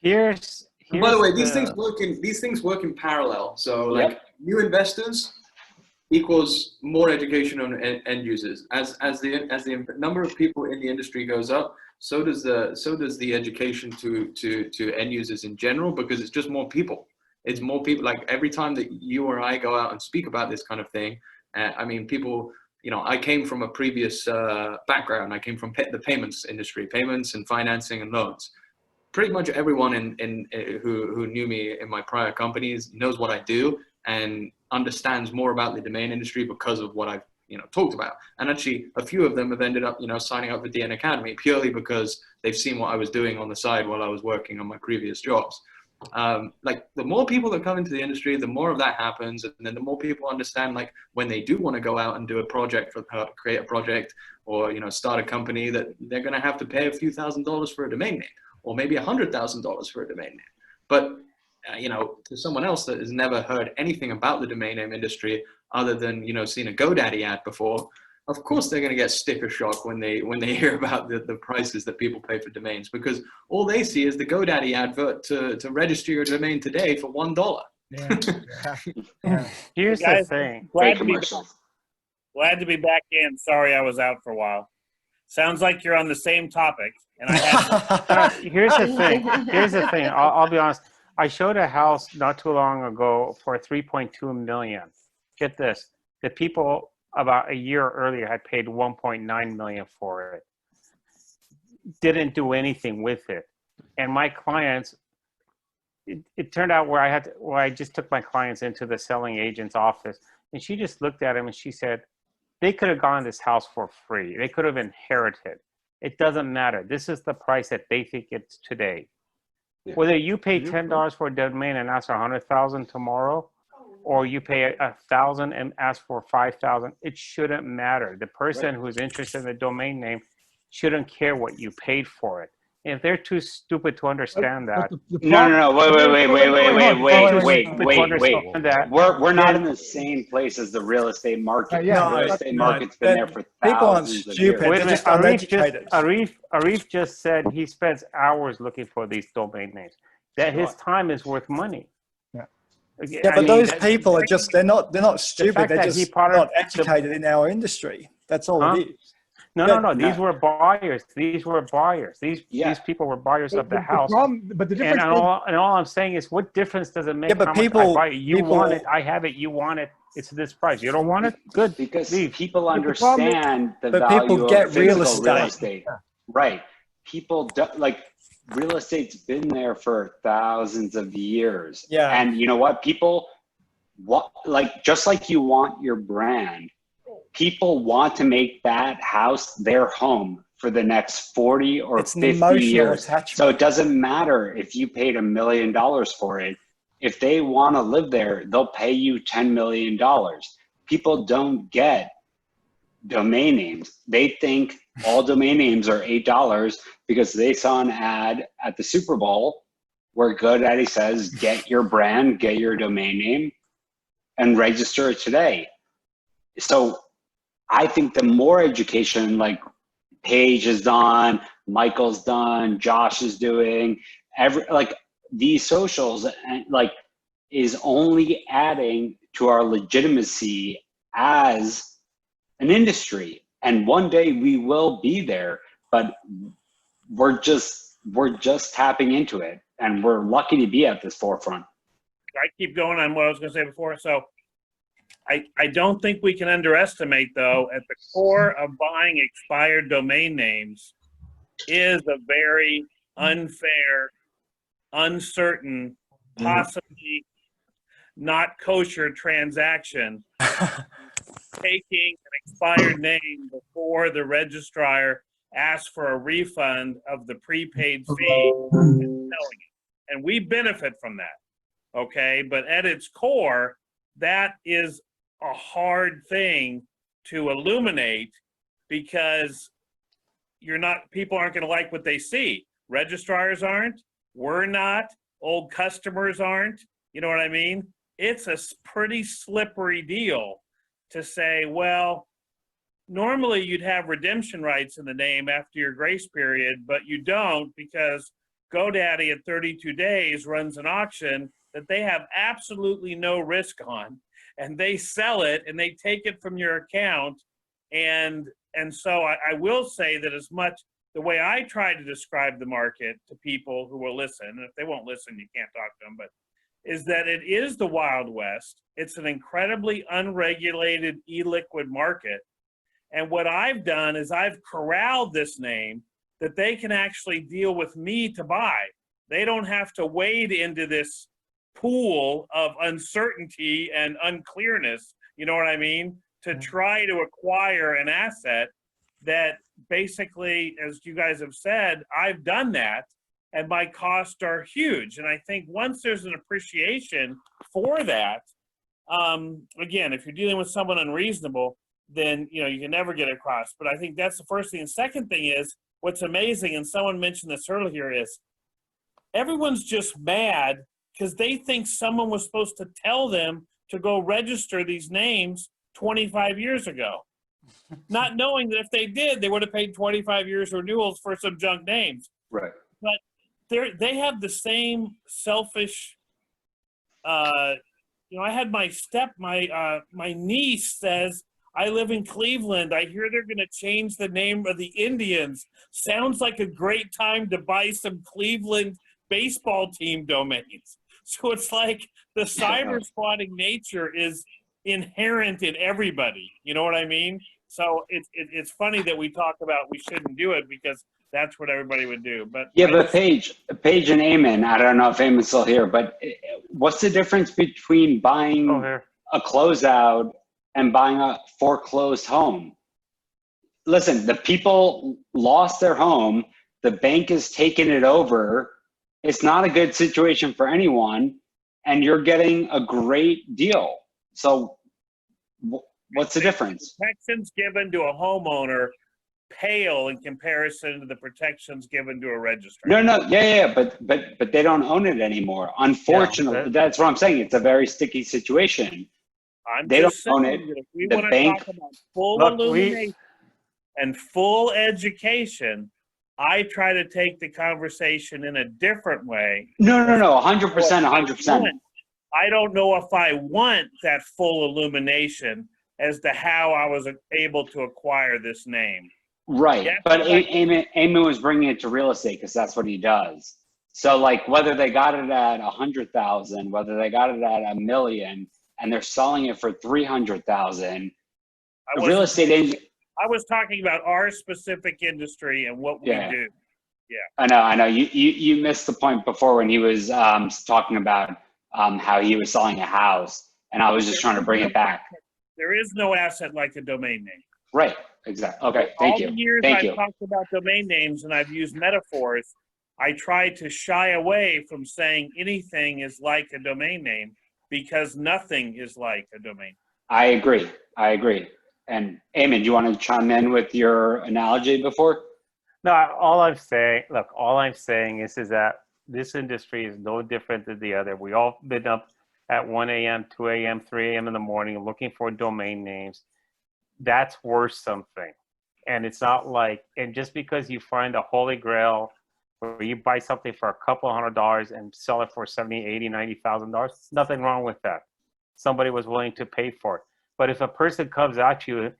here's by the way, these things work in parallel. So like, new investors equals more education on end users. As the number of people in the industry goes up, so does the education to end users in general, because it's just more people. It's more people. Like, every time that you or I go out and speak about this kind of thing, I mean, people, I came from a previous background. I came from the payments industry, payments and financing and loans. Pretty much everyone who knew me in my prior companies knows what I do and understands more about the domain industry because of what I've talked about. And actually, a few of them have ended up signing up for DN Academy purely because they've seen what I was doing on the side while I was working on my previous jobs. Like, the more people that come into the industry, the more of that happens, and then the more people understand, like, when they do want to go out and do a project create a project or start a company, that they're going to have to pay a few $1,000s for a domain name, or maybe $100,000 for a domain name. But to someone else that has never heard anything about the domain name industry other than seen a GoDaddy ad before, of course they're going to get sticker shock when they hear about the prices that people pay for domains, because all they see is the GoDaddy advert to register your domain today for $1. Here's the thing. Glad to be back in. Sorry I was out for a while. Sounds like you're on the same topic, and I had. Here's the thing. Here's the thing. I'll be honest. I showed a house not too long ago for $3.2 million. Get this: the people about a year earlier had paid $1.9 million for it. Didn't do anything with it, and my clients. It turned out where I just took my clients into the selling agent's office, and she just looked at him and she said, They could have gotten this house for free. They could have inherited. It doesn't matter. This is the price that they think it's today. Yeah. Whether you pay $10 for a domain and ask for 100,000 tomorrow, or you pay 1,000 and ask for 5,000, it shouldn't matter. The person who's interested in the domain name shouldn't care what you paid for it. And if they're too stupid to understand that, No. Wait. We're not in the same place as the real estate market. Yeah, the real estate market's been there for people aren't thousands of stupid. years. wait a They're minute, just uneducated. Arif just said he spends hours looking for these domain names. That his time is worth money. Yeah, but those people are just—they're not stupid. They're that he just part of not educated in our industry. That's all it is. No. These were buyers. These people were buyers of the house. But the difference and all I'm saying is, what difference does it make? Yeah, but how people- much I buy it? You want it, I have it. You want it, it's this price. You don't want it, good. Because leave. people understand the But value people of get physical real estate. Right. People like real estate's been there for thousands of years. Yeah. And you know what? People just like you want your brand, people want to make that house their home for the next 40 or It's an 50 emotional years. attachment. So it doesn't matter if you paid $1 million for it. If they want to live there, they'll pay you $10 million. People don't get domain names. They think all domain names are $8 because they saw an ad at the Super Bowl where GoDaddy says, get your brand, get your domain name, and register it today. So I think the more education, like Paige has done, Michael's done, Josh is doing, these socials, is only adding to our legitimacy as an industry. And one day we will be there, but we're just tapping into it, and we're lucky to be at this forefront. I keep going on what I was going to say before. So I don't think we can underestimate, though, at the core of buying expired domain names is a very unfair, uncertain, possibly not kosher transaction. Taking an expired name before the registrar asks for a refund of the prepaid fee and selling it. And we benefit from that, okay? But at its core, that is a hard thing to illuminate because people aren't going to like what they see. Registrars aren't, we're not, old customers aren't, you know what I mean? It's a pretty slippery deal to say, well, normally you'd have redemption rights in the name after your grace period, but you don't because GoDaddy at 32 days runs an auction that they have absolutely no risk on, and they sell it and they take it from your account. And so I will say that as much the way I try to describe the market to people who will listen, and if they won't listen, you can't talk to them, but is that it is the Wild West. It's an incredibly unregulated e-liquid market. And what I've done is I've corralled this name that they can actually deal with me to buy. They don't have to wade into this pool of uncertainty and unclearness, you know what I mean, to try to acquire an asset that basically, as you guys have said, I've done that. And my costs are huge. And I think once there's an appreciation for that, again, if you're dealing with someone unreasonable, then you can never get across. But I think that's the first thing. And second thing is, what's amazing, and someone mentioned this earlier, is everyone's just mad because they think someone was supposed to tell them to go register these names 25 years ago. Not knowing that if they did, they would have paid 25 years renewals for some junk names. Right. But they have the same selfish, I had my niece says, I live in Cleveland. I hear they're going to change the name of the Indians. Sounds like a great time to buy some Cleveland baseball team domains. So it's like the cyber squatting nature is inherent in everybody. You know what I mean? So it's funny that we talk about we shouldn't do it because that's what everybody would do. But yeah, but Paige and Eamon, I don't know if Eamon's still here, but what's the difference between buying a closeout and buying a foreclosed home. Listen, the people lost their home. The bank is taking it over. It's not a good situation for anyone, and you're getting a great deal. So what's the difference? Protections given to a homeowner pale in comparison to the protections given to a registrar. No, yeah, but they don't own it anymore. Unfortunately, that's what I'm saying. It's a very sticky situation. They don't own it. That if we The want to bank. talk about full illumination and full education, I try to take the conversation in a different way. No, 100%, 100%. I don't know if I want that full illumination as to how I was able to acquire this name. Right, Yes, but Eamon was bringing it to real estate because that's what he does. So like whether they got it at 100,000, whether they got it at $1 million, and they're selling it for 300,000, real estate agent. I was talking about our specific industry and what we do. Yeah. I know. You missed the point before when he was talking about how he was selling a house, and I was just trying to bring it back. There is no asset like a domain name. Right. Exactly. Okay. Thank you. All the years I've talked about domain names and I've used metaphors, I try to shy away from saying anything is like a domain name because nothing is like a domain. I agree. And Eamon, do you want to chime in with your analogy before? No, all I'm saying is that this industry is no different than the other. We all been up at 1 a.m., 2 a.m., 3 a.m. in the morning looking for domain names. That's worth something. And it's not like, and just because you find a holy grail where you buy something for a couple $100 and sell it for $70,000, $80,000, $90,000, nothing wrong with that. Somebody was willing to pay for it. But if a person comes at you,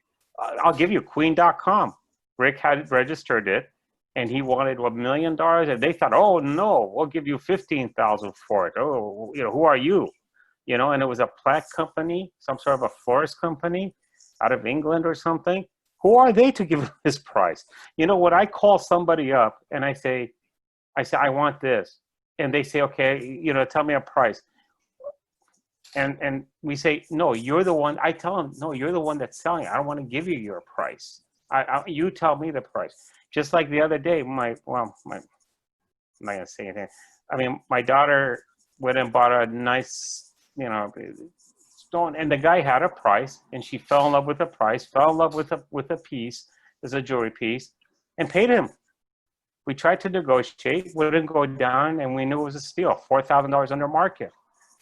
I'll give you queen.com. Rick had registered it and he wanted $1 million and they thought, oh no, we'll give you 15,000 for it. Oh, who are you? And it was a plant company, some sort of a florist company out of England or something. Who are they to give this price? When I call somebody up and I say, I want this. And they say, okay, tell me a price. And we say, no, you're the one. I tell them, no, you're the one that's selling. I don't want to give you your price. You tell me the price. Just like the other day, I'm not going to say anything. I mean, my daughter went and bought a nice, stone, and the guy had a price, and she fell in love with the price, fell in love with a piece, as a jewelry piece, and paid him. We tried to negotiate, wouldn't go down, and we knew it was a steal, $4,000 under market.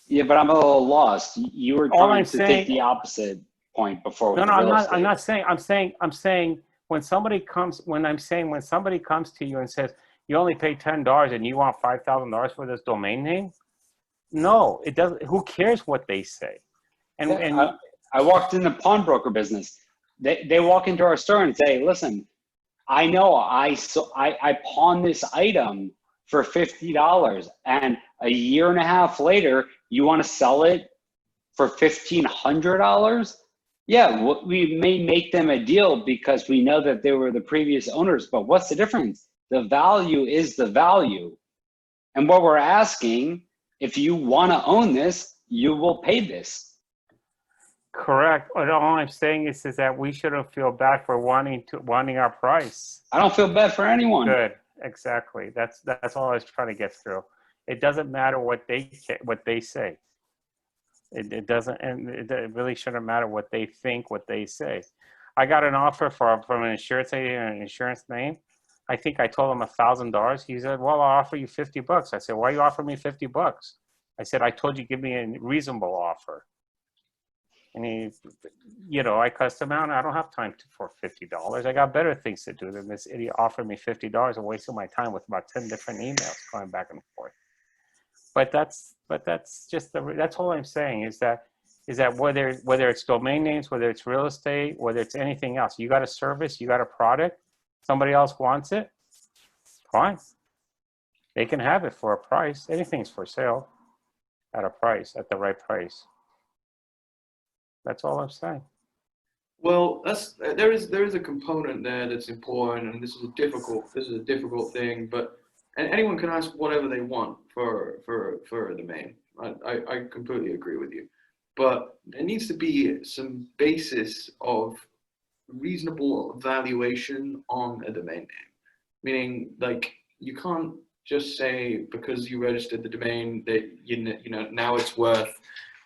Yeah, but I'm a little lost. You were trying to take the opposite point before. No, I'm not saying. I'm saying when somebody comes to you and says you only pay $10 and you want $5,000 for this domain name, no, it doesn't. Who cares what they say? And I walked in the pawnbroker business. They walk into our store and say, "Listen, I know I pawned this item for $50, and a year and a half later, you want to sell it for $1,500? Yeah, we may make them a deal because we know that they were the previous owners, but what's the difference? The value is the value. And what we're asking, if you want to own this, you will pay this. Correct. But all I'm saying is that we shouldn't feel bad for wanting our price. I don't feel bad for anyone. Good. Exactly. That's all I was trying to get through. It doesn't matter what they say. It doesn't, and it really shouldn't matter what they think, what they say. I got an offer from an insurance agent, an insurance name. I think I told him $1,000. He said, "Well, I'll offer you $50." I said, "Why you offer me $50?" I said, "I told you give me a reasonable offer." And he, I cussed him out. And I don't have time for $50. I got better things to do than this idiot offered me $50 and wasting my time with about 10 different emails going back and forth. But that's that's all I'm saying is that whether it's domain names, whether it's real estate, whether it's anything else, you got a service, you got a product, somebody else wants it, fine. They can have it for a price. Anything's for sale at a price, at the right price. That's all I'm saying. Well, there is a component there that's important, and this is a difficult thing. But anyone can ask whatever they want for the domain. I completely agree with you. but there needs to be some basis of reasonable valuation on a domain name. Meaning, like, you can't just say because you registered the domain that you know now it's worth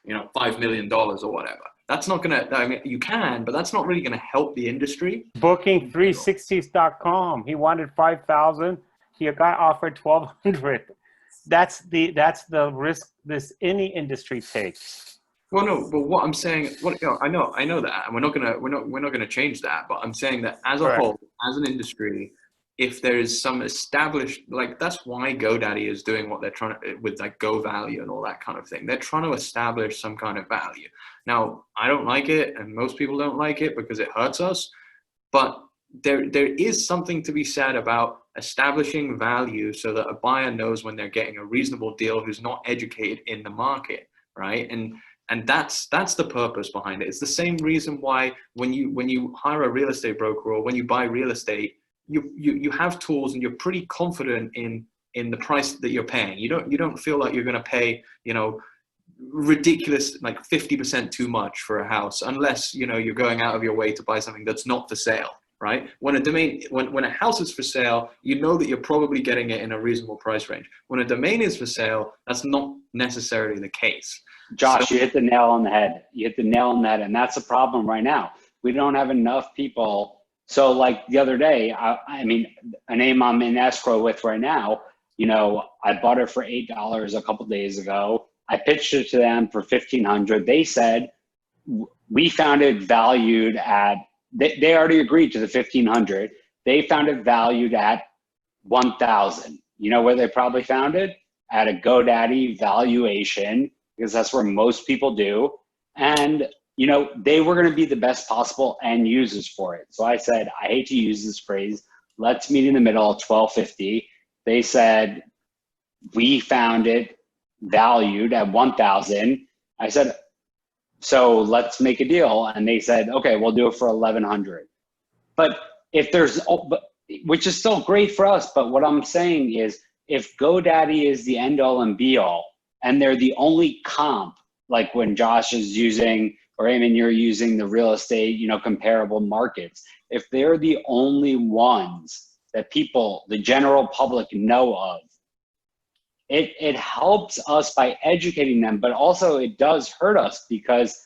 $5 million or whatever. That's not gonna. I mean, you can, but that's not really gonna help the industry. Booking360s.com. He wanted 5,000. He got offered 1,200. That's the risk any industry takes. Well, no, but what I'm saying, I know that, and we're not gonna change that. But I'm saying that as a whole, as an industry, if there is some established, like, that's why GoDaddy is doing what they're trying to, with like Go value and all that kind of thing. They're trying to establish some kind of value. Now, I don't like it, and most people don't like it because it hurts us. But there is something to be said about establishing value so that a buyer knows when they're getting a reasonable deal who's not educated in the market, right? And that's the purpose behind it. It's the same reason why when you hire a real estate broker or when you buy real estate, you have tools and you're pretty confident in the price that you're paying. You don't feel like you're going to pay ridiculous, like 50% too much for a house, unless you're going out of your way to buy something that's not for sale, right? When a house is for sale, you know that you're probably getting it in a reasonable price range. When a domain is for sale, that's not necessarily the case. Josh, you hit the nail on the head. You hit the nail on the head, and that's a problem right now. We don't have enough people. So like the other day, I mean, a name I'm in escrow with right now, I bought it for $8 a couple days ago. I pitched it to them for $1,500. They said, we found it valued at, they already agreed to the $1,500. They found it valued at $1,000. You know where they probably found it? At a GoDaddy valuation, because that's where most people do. And they were going to be the best possible end users for it. So I said, I hate to use this phrase, let's meet in the middle at $1,250. They said, we found it valued at $1,000. I said, so let's make a deal. And they said, okay, we'll do it for $1,100. But if there's, which is still great for us, but what I'm saying is, if GoDaddy is the end all and be all, and they're the only comp, like when Josh is using, or Eamon, you're using the real estate, comparable markets. If they're the only ones that people, the general public, know of, it helps us by educating them, but also it does hurt us because,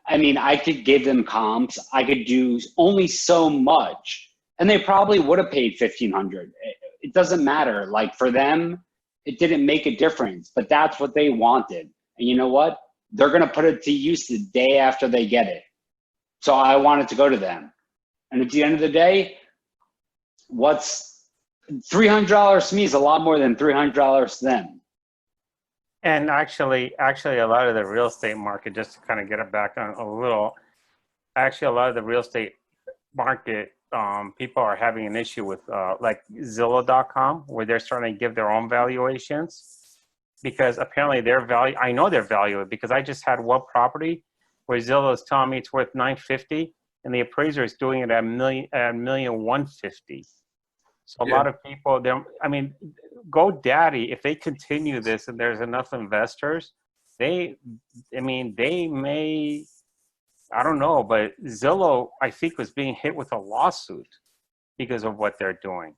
I mean, I could give them comps, I could do only so much, and they probably would have paid $1,500. It doesn't matter. Like, for them, it didn't make a difference, but that's what they wanted. And you know what? They're going to put it to use the day after they get it. So I want it to go to them. And at the end of the day, what's $300 to me is a lot more than $300 to them. And actually, a lot of the real estate market, just to kind of get it back on a little, actually, a lot of the real estate market, people are having an issue with like Zillow.com, where they're starting to give their own valuations. Because apparently their value, I know their value, because I just had one property where Zillow is telling me it's worth $950, and the appraiser is doing it at $1,150,000. So a lot of people, GoDaddy, if they continue this and there's enough investors, they may, I don't know, but Zillow, I think, was being hit with a lawsuit because of what they're doing.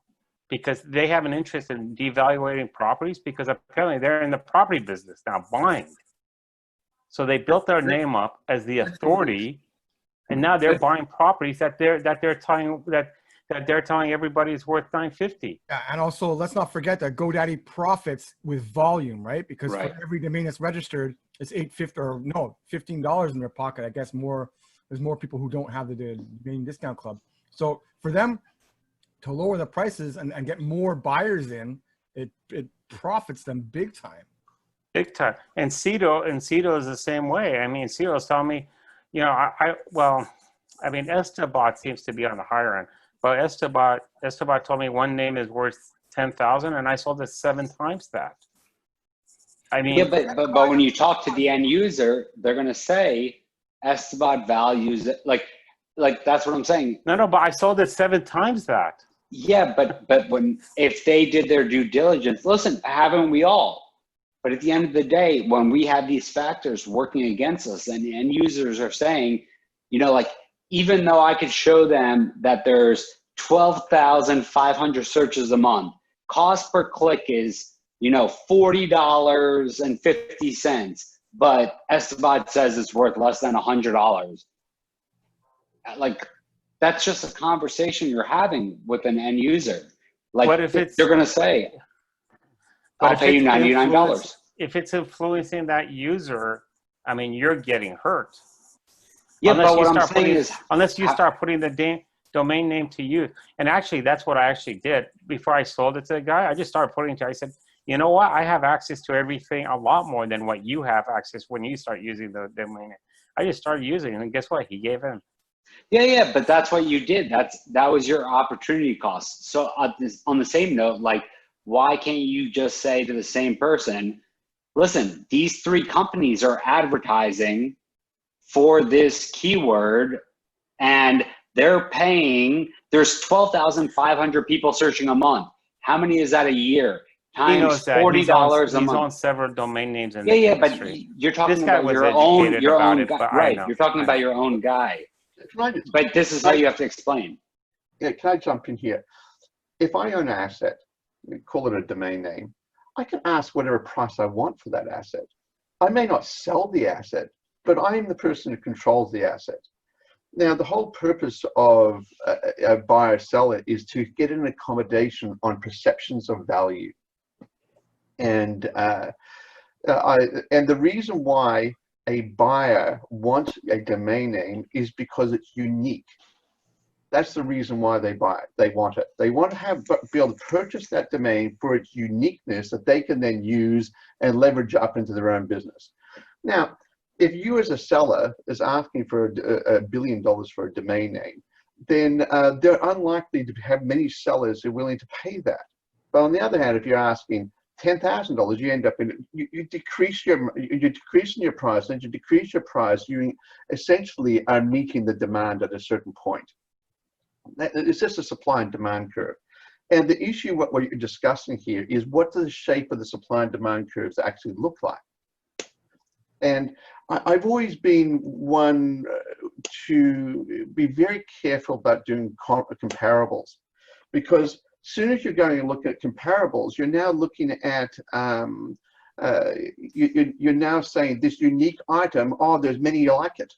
Because they have an interest in devaluating properties, because apparently they're in the property business now, buying. So they built their name up as the authority, and now they're buying properties that they're telling everybody is worth $950. Yeah, and also let's not forget that GoDaddy profits with volume, right? Because for every domain that's registered, it's $8.50 or no, $15 in their pocket. I guess there's more people who don't have the domain discount club. So for them to lower the prices and get more buyers in, it profits them big time. Big time. And Cito is the same way. I mean, Cito's telling me, Estabot seems to be on the higher end, but Estabot told me one name is worth 10,000, and I sold it 7 times that. I mean, yeah, but when you talk to the end user, they're going to say Estabot values it like that's what I'm saying. No, but I sold it 7 times that. Yeah, but if they did their due diligence, listen, haven't we all? But at the end of the day, when we have these factors working against us and end users are saying, you know, like, even though I could show them that there's 12,500 searches a month, cost per click is, you know, $40.50, but Esteban says it's worth less than $100. Like, that's just a conversation you're having with an end user. Like, What if it's, they're going to say, I'll pay you $99. If it's influencing that user, I mean, you're getting hurt. Yeah, unless but you what start I'm saying putting, is, unless you start putting the domain name to use. And actually, that's what I actually did before I sold it to the guy. I just started putting it to. I said, you know what? I have access to everything a lot more than what you have access when you start using the domain name. I just started using it, and guess what? He gave in. Yeah, but that's what you did. That was your opportunity cost. So on the same note, like, why can't you just say to the same person, listen, these 3 companies are advertising for this keyword and they're paying, there's 12,500 people searching a month. How many is that a year? He knows Times that. $40 a month. He's on several domain names in the Yeah, industry. but you're talking This guy about was your educated about own it, guy, but right? I know. You're talking about your own guy. But this is how you have to explain. Yeah, can I jump in here? If I own an asset, call it a domain name, I can ask whatever price I want for that asset. I may not sell the asset, but I am the person who controls the asset. Now, the whole purpose of a buyer-seller is to get an accommodation on perceptions of value. And the reason why a buyer wants a domain name is because it's unique. That's the reason why they buy it. They want it. They want to be able to purchase that domain for its uniqueness that they can then use and leverage up into their own business. Now, if you as a seller is asking for $1 billion for a domain name, then they're unlikely to have many sellers who are willing to pay that. But on the other hand, if you're asking $10,000, you end up in you decrease your price, and you decrease your price, you essentially are meeting the demand at a certain point. It's just a supply and demand curve. And the issue, what you're discussing here, is what does the shape of the supply and demand curves actually look like? And I've always been one to be very careful about doing comparables, because as soon as you're going and looking at comparables, you're now looking at, you're now saying this unique item, oh, there's many like it.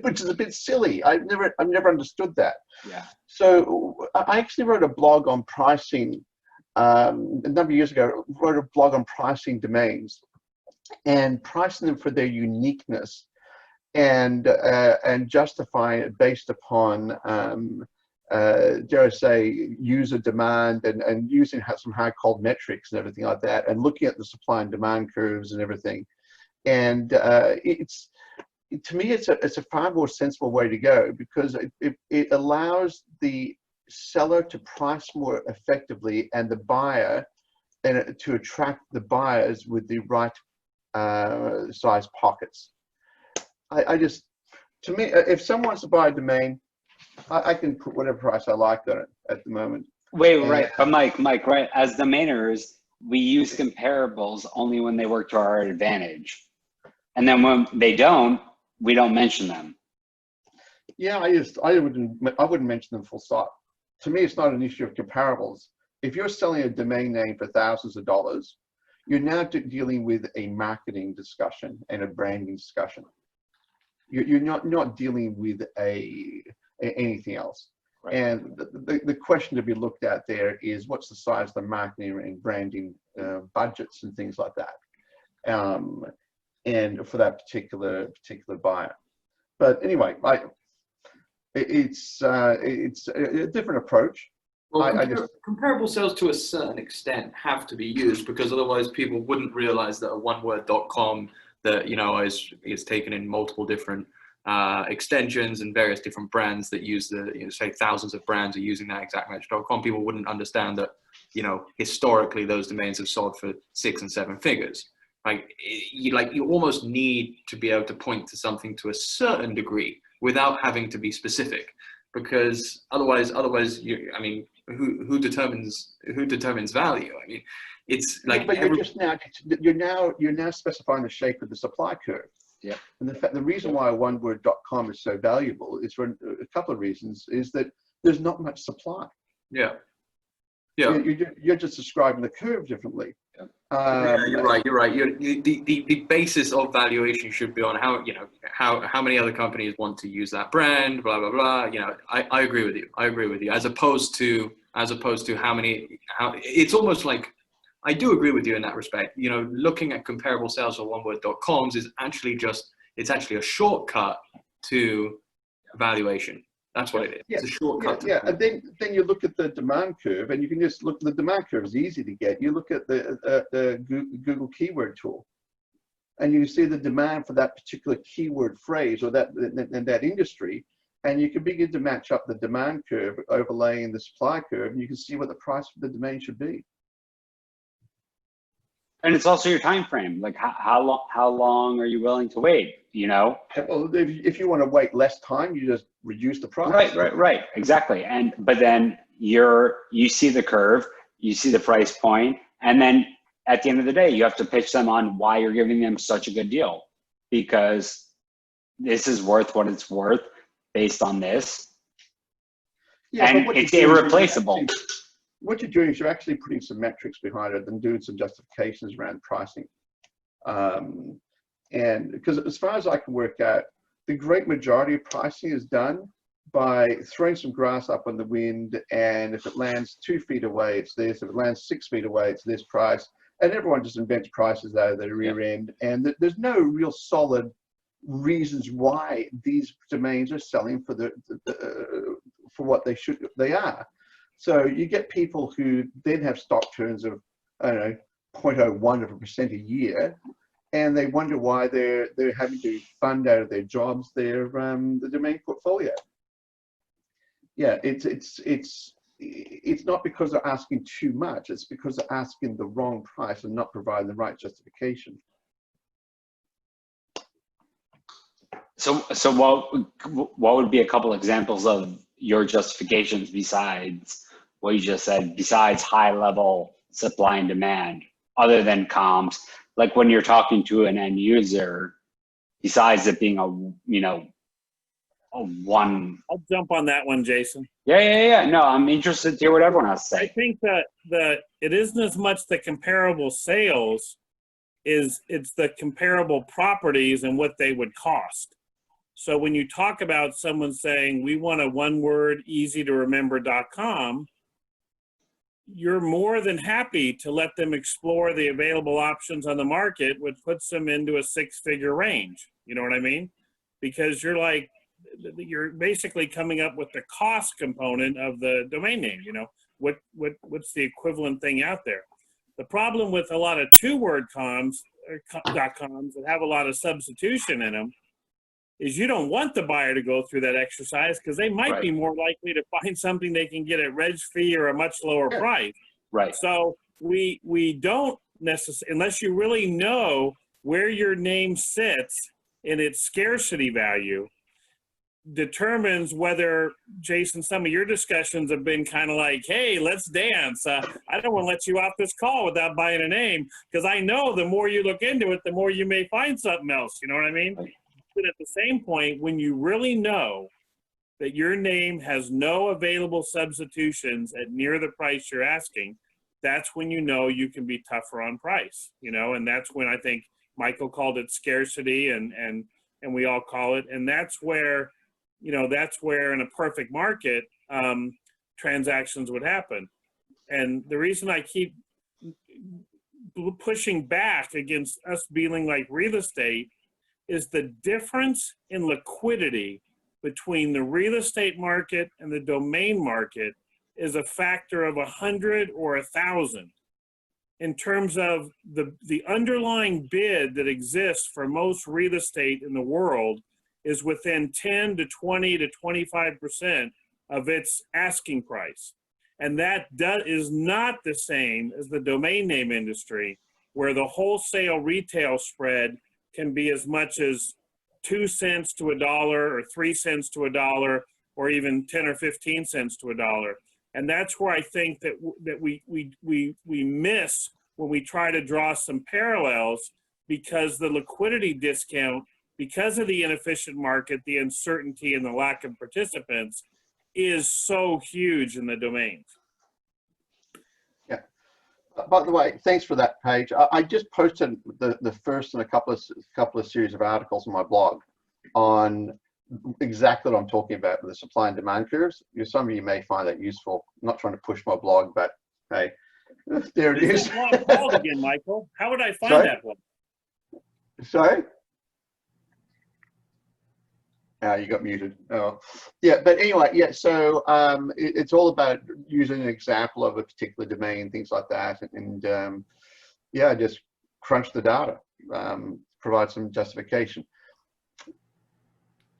Which is a bit silly. I've never understood that. Yeah. So I actually wrote a blog on pricing a number of years ago. Wrote a blog on pricing domains and pricing them for their uniqueness, and justifying it based upon dare I say user demand, and using some high-called metrics and everything like that, and looking at the supply and demand curves and everything. And to me, it's a far more sensible way to go, because it allows the seller to price more effectively and the buyer, and to attract the buyers with the right size pockets. To me, if someone wants to buy a domain, I can put whatever price I like on it at the moment. Wait, right. But Mike, right? As domainers, we use comparables only when they work to our advantage. And then when they don't, we don't mention them. Yeah, I wouldn't mention them full stop. To me, it's not an issue of comparables. If you're selling a domain name for thousands of dollars, you're now dealing with a marketing discussion and a branding discussion. You're not dealing with anything else. Right. And the question to be looked at there is, what's the size of the marketing and branding budgets and things like that, and for that particular buyer. But anyway, it's a different approach. Well, comparable sales to a certain extent have to be used, because otherwise people wouldn't realize that a oneword.com that is taken in multiple different extensions and various different brands that use say thousands of brands are using that exact match.com. People wouldn't understand that historically those domains have sold for 6 and 7 figures. You almost need to be able to point to something to a certain degree without having to be specific, because otherwise who determines value? I mean, it's like but you're now specifying the shape of the supply curve. Yeah. And the reason why oneword.com is so valuable is for a couple of reasons. Is that there's not much supply. Yeah. Yeah. You're just describing the curve differently. Yeah, you're right. You're right. The basis of valuation should be on how many other companies want to use that brand, blah blah blah. I agree with you. I agree with you. As opposed to how it's almost like I do agree with you in that respect. Looking at comparable sales for oneword.coms is actually it's a shortcut to valuation. That's what it is. It's a shortcut. Yeah, and then you look at the demand curve, and you can just look. The demand curve is easy to get. You look at the Google keyword tool, and you see the demand for that particular keyword phrase or that industry, and you can begin to match up the demand curve overlaying the supply curve, and you can see what the price for the domain should be. And it's also your time frame. Like how long are you willing to wait? Well, if you want to wait less time, you just reduce the price. Right. Exactly. But then you see the curve, you see the price point, and then at the end of the day, you have to pitch them on why you're giving them such a good deal, because this is worth what it's worth based on this. Yeah, and it's irreplaceable. What you're doing is you're actually putting some metrics behind it and doing some justifications around pricing. And because as far as I can work out, the great majority of pricing is done by throwing some grass up on the wind, and if it lands 2 feet away, it's this. If it lands 6 feet away, it's this price. And everyone just invents prices out of their rear end. And there's no real solid reasons why these domains are selling for for what they are. So you get people who then have stock turns of, I don't know, 0.01% a year, and they wonder why they're having to fund out of their jobs the domain portfolio. Yeah, it's not because they're asking too much. It's because they're asking the wrong price and not providing the right justification. So what would be a couple examples of your justifications besides what you just said, besides high level supply and demand, other than comms, like when you're talking to an end user, besides it being a one. I'll jump on that one, Jason. Yeah. No, I'm interested to hear what everyone has to say. I think that it isn't as much the comparable sales, it's the comparable properties and what they would cost. So when you talk about someone saying, we want a one-word, easy-to-remember.com, you're more than happy to let them explore the available options on the market, which puts them into a 6-figure range. You know what I mean? Because you're basically coming up with the cost component of the domain name. What's the equivalent thing out there? The problem with a lot of two-word .coms that have a lot of substitution in them is you don't want the buyer to go through that exercise, because they might be more likely to find something they can get at reg fee or a much lower price. Right. So we don't necessarily, unless you really know where your name sits in its scarcity value, determines whether, Jason, some of your discussions have been kind of like, hey, let's dance. I don't want to let you off this call without buying a name, because I know the more you look into it, the more you may find something else. You know what I mean? But at the same point, when you really know that your name has no available substitutions at near the price you're asking, that's when you know you can be tougher on price, and that's when I think Michael called it scarcity and we all call it. And that's where in a perfect market, transactions would happen. And the reason I keep pushing back against us being like real estate is the difference in liquidity between the real estate market and the domain market is a factor of 100 or 1,000 in terms of the underlying bid that exists for most real estate in the world is within 10 to 20 to 25% of its asking price. And that is not the same as the domain name industry, where the wholesale retail spread can be as much as 2 cents to $1 or 3 cents to $1 or even 10 or 15 cents to $1. And that's where I think that we miss when we try to draw some parallels, because the liquidity discount, because of the inefficient market, the uncertainty, and the lack of participants, is so huge in the domains. Yeah. By the way, thanks for that page. I just posted the first in a couple of series of articles on my blog on exactly what I'm talking about with the supply and demand curves. Some of you may find that useful. I'm not trying to push my blog, but hey, there it is. What is that blog called again, Michael? How would I find Sorry? that blog? Sorry? You got muted. Oh, yeah. But anyway, yeah. So it's all about using an example of a particular domain, things like that, and yeah, just crunch the data, provide some justification.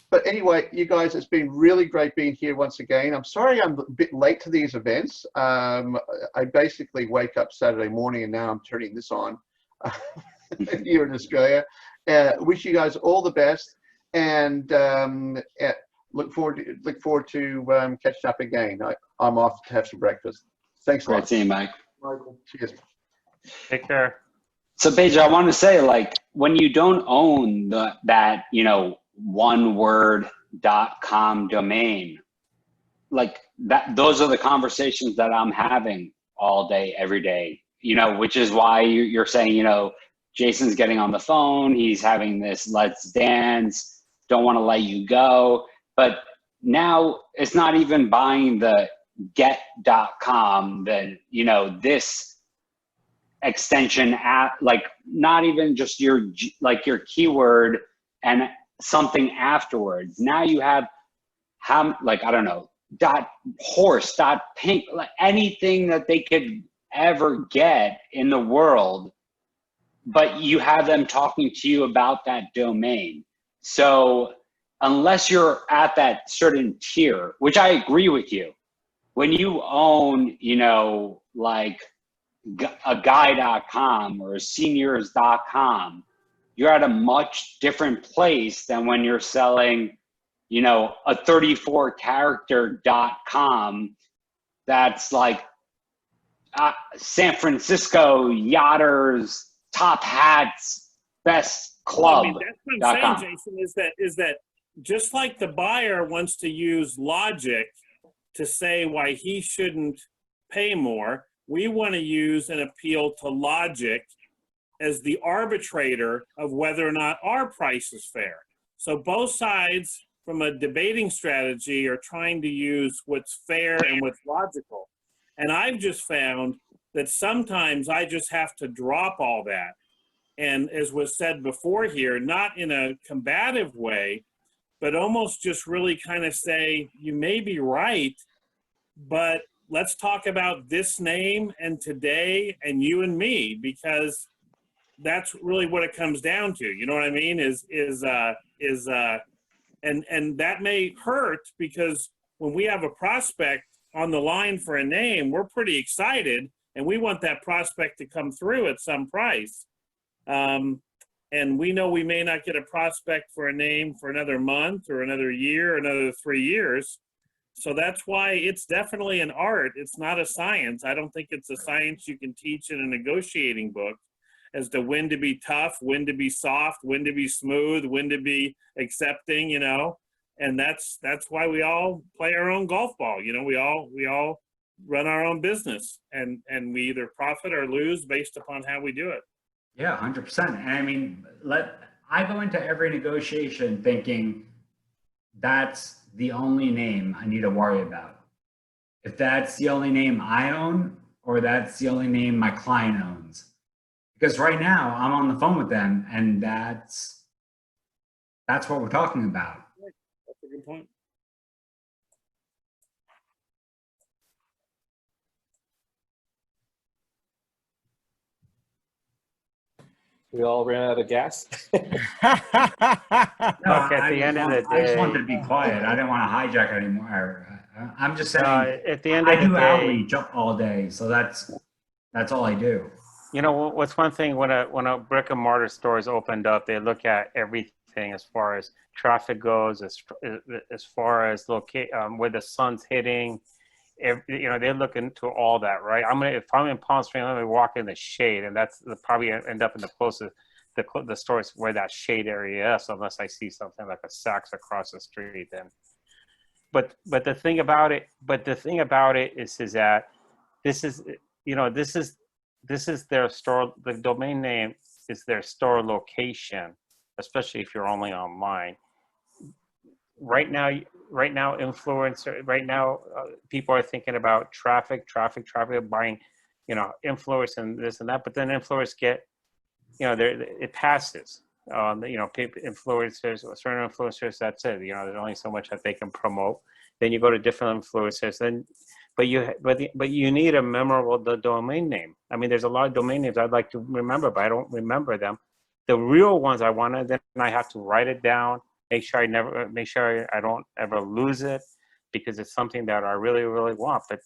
But anyway, you guys, it's been really great being here once again. I'm sorry I'm a bit late to these events. I basically wake up Saturday morning and now I'm turning this on here in Australia. Wish you guys all the best, and look forward to catching up again. I'm off to have some breakfast. Thanks a lot. Great seeing you, Mike. Michael. Cheers. Take care. So Paige, I want to say, like, when you don't own that, you know, oneword.com domain, like that, those are the conversations that I'm having all day, every day, you know, which is why you're saying, you know, Jason's getting on the phone, he's having this let's dance, don't want to let you go. But now it's not even buying the get.com, then, you know, this extension at, like, not even just your keyword and something afterwards. Now you have like, I don't know, .horse, .pink, like anything that they could ever get in the world, but you have them talking to you about that domain. So unless you're at that certain tier, which I agree with you, when you own, you know, like a guy.com or a seniors.com, you're at a much different place than when you're selling, you know, a 34-character.com that's like San Francisco yachters, top hats, best club. Well, I mean, that's what I'm saying, Jason, is that just like the buyer wants to use logic to say why he shouldn't pay more, we want to use and appeal to logic as the arbitrator of whether or not our price is fair. So both sides, from a debating strategy, are trying to use what's fair and what's logical. And I've just found that sometimes I just have to drop all that. And as was said before here, not in a combative way, but almost just really kind of say, you may be right, but let's talk about this name and today and you and me, because that's really what it comes down to. You know what I mean? And that may hurt, because when we have a prospect on the line for a name, we're pretty excited and we want that prospect to come through at some price. And we know we may not get a prospect for a name for another month or another year or another 3 years. So that's why it's definitely an art. It's not a science. I don't think it's a science you can teach in a negotiating book as to when to be tough, when to be soft, when to be smooth, when to be accepting, you know. And that's why we all play our own golf ball. You know, we all run our own business, and we either profit or lose based upon how we do it. Yeah, 100%. And I mean, I go into every negotiation thinking that's the only name I need to worry about. If that's the only name I own, or that's the only name my client owns. Because right now I'm on the phone with them, and that's what we're talking about. That's a good point. We all ran out of gas. No, Look, at the end of the day, I just wanted to be quiet. I didn't want to hijack anymore. I'm just saying. At the end I of the do day, outreach all day, so that's all I do. you know, what's one thing, when a brick and mortar store is opened up, they look at everything as far as traffic goes, as far as where the sun's hitting. they look into all that, right? If I'm in Palm Springs, I'm gonna walk in the shade, and that's probably end up in the closest, the stores where that shade area is, unless I see something like a Saks across the street. Then, but the thing about it, is that this is their store. The domain name is their store location, especially if you're only online. Right now, influencer. Right now, people are thinking about traffic, buying, influence and this and that. But then influencers get, it passes. Influencers, certain influencers, that's it. There's only so much that they can promote. Then you go to different influencers. But you need a memorable domain name. I mean, there's a lot of domain names I'd like to remember, but I don't remember them. The real ones I wanted, then I have to write it down. Make sure I don't ever lose it, because it's something that I really, really want. But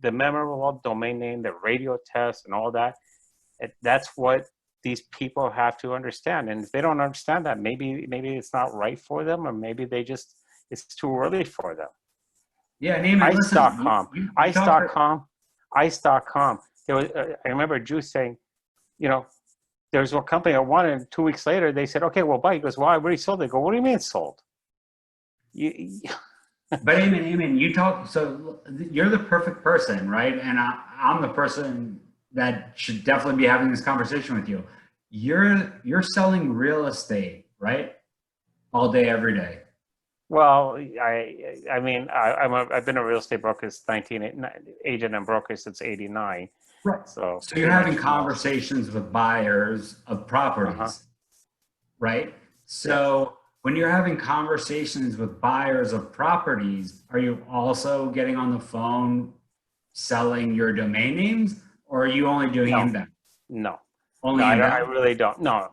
the memorable domain name, the radio test, and all that, that's what these people have to understand. And if they don't understand that, maybe it's not right for them, or maybe it's too early for them. Yeah, name it. Ice.com. Ice.com. There was, I remember Drew saying, there's one company I wanted, and 2 weeks later they said, okay, well, buy. He goes, well, I already sold it. I go, what do you mean it's sold? But Eamon, you talk, so you're the perfect person, right? And I'm the person that should definitely be having this conversation with you. You're selling real estate, right? All day, every day. Well, I've been a real estate broker since agent and broker since '89. Right. So you're having conversations with buyers of properties, right? So when you're having conversations with buyers of properties, are you also getting on the phone selling your domain names, or are you only doing inbound? No. Only no, inbound? I really don't. No,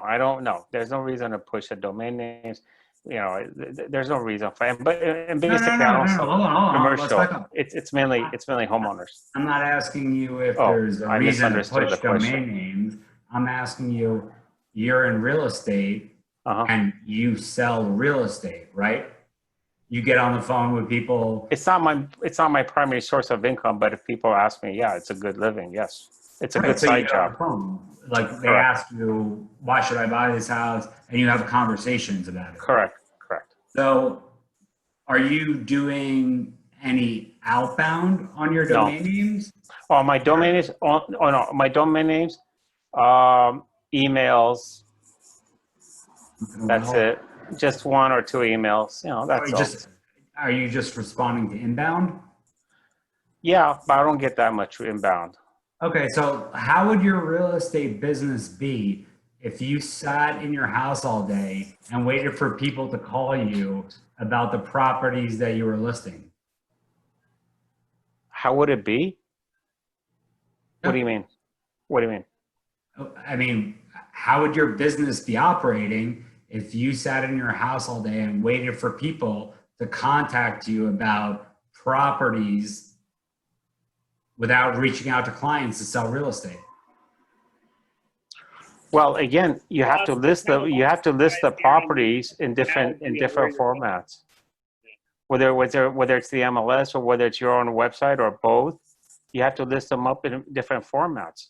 I don't know. There's no reason to push the domain names. There's no reason for it. But basically, no, hold on. commercial. Let's back up. It's mainly homeowners. I'm not asking you if there's a reason to push domain names. I'm asking you, you're in real estate and you sell real estate, right? You get on the phone with people. It's not my primary source of income, but if people ask me, yeah, it's a good living. Yes, it's a good side job. Like they ask you, why should I buy this house? And you have conversations about it. Correct. So are you doing any outbound on your domain names? Oh, my domain names, my domain names, emails. That's it. Just 1 or 2 emails. That's all. Are you just responding to inbound? Yeah, but I don't get that much inbound. Okay, so how would your real estate business be if you sat in your house all day and waited for people to call you about the properties that you were listing? How would it be? Yeah. What do you mean? I mean, how would your business be operating if you sat in your house all day and waited for people to contact you about properties without reaching out to clients to sell real estate? Well, again, you have to list the properties in different formats. Whether it's the MLS or whether it's your own website or both, you have to list them up in different formats.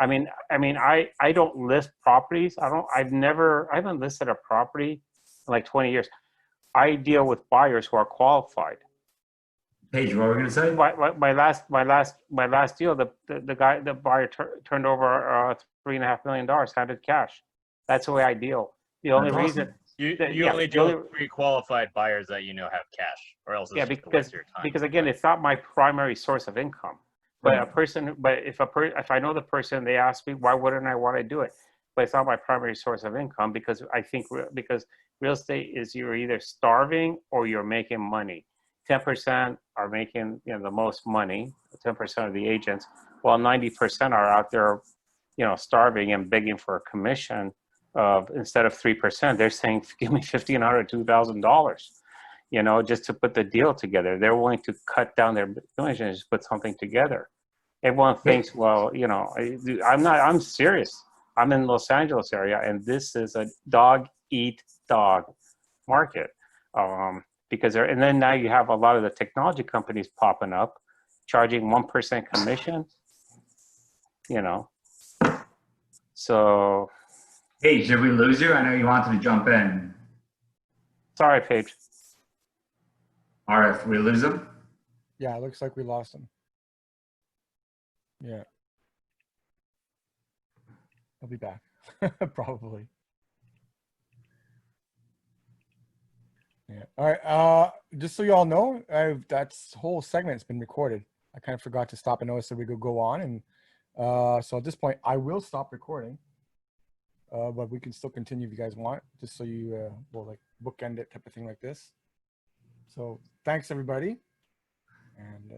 I mean, I don't list properties. I haven't listed a property in like 20 years. I deal with buyers who are qualified. Paige, what were we going to say? My last deal, the buyer turned over $3.5 million, handed cash. That's the way I deal. The only reason you only deal with pre-qualified buyers that have cash, or else it's just a waste of your time. Because again, it's not my primary source of income. But if I know the person, they ask me, why wouldn't I want to do it? But it's not my primary source of income, because I think because real estate is, you're either starving or you're making money. 10% are making the most money, 10% of the agents, while 90% are out there, starving and begging for a commission of, instead of 3%, they're saying, give me $1,500, $2,000, just to put the deal together. They're willing to cut down their commission and just put something together. Everyone thinks, well, I'm serious. I'm in Los Angeles area, and this is a dog eat dog market. because and then now you have a lot of the technology companies popping up, charging 1% commission. You know, so. Hey, did we lose you? I know you wanted to jump in. Sorry, Paige. RF, we lose him? Yeah, it looks like we lost him. Yeah. He'll be back, probably. Yeah. All right. Just so you all know, that whole segment's been recorded. I kind of forgot to stop and notice that we could go on, and so at this point, I will stop recording. But we can still continue if you guys want, just so you will like bookend it type of thing like this. So thanks everybody, and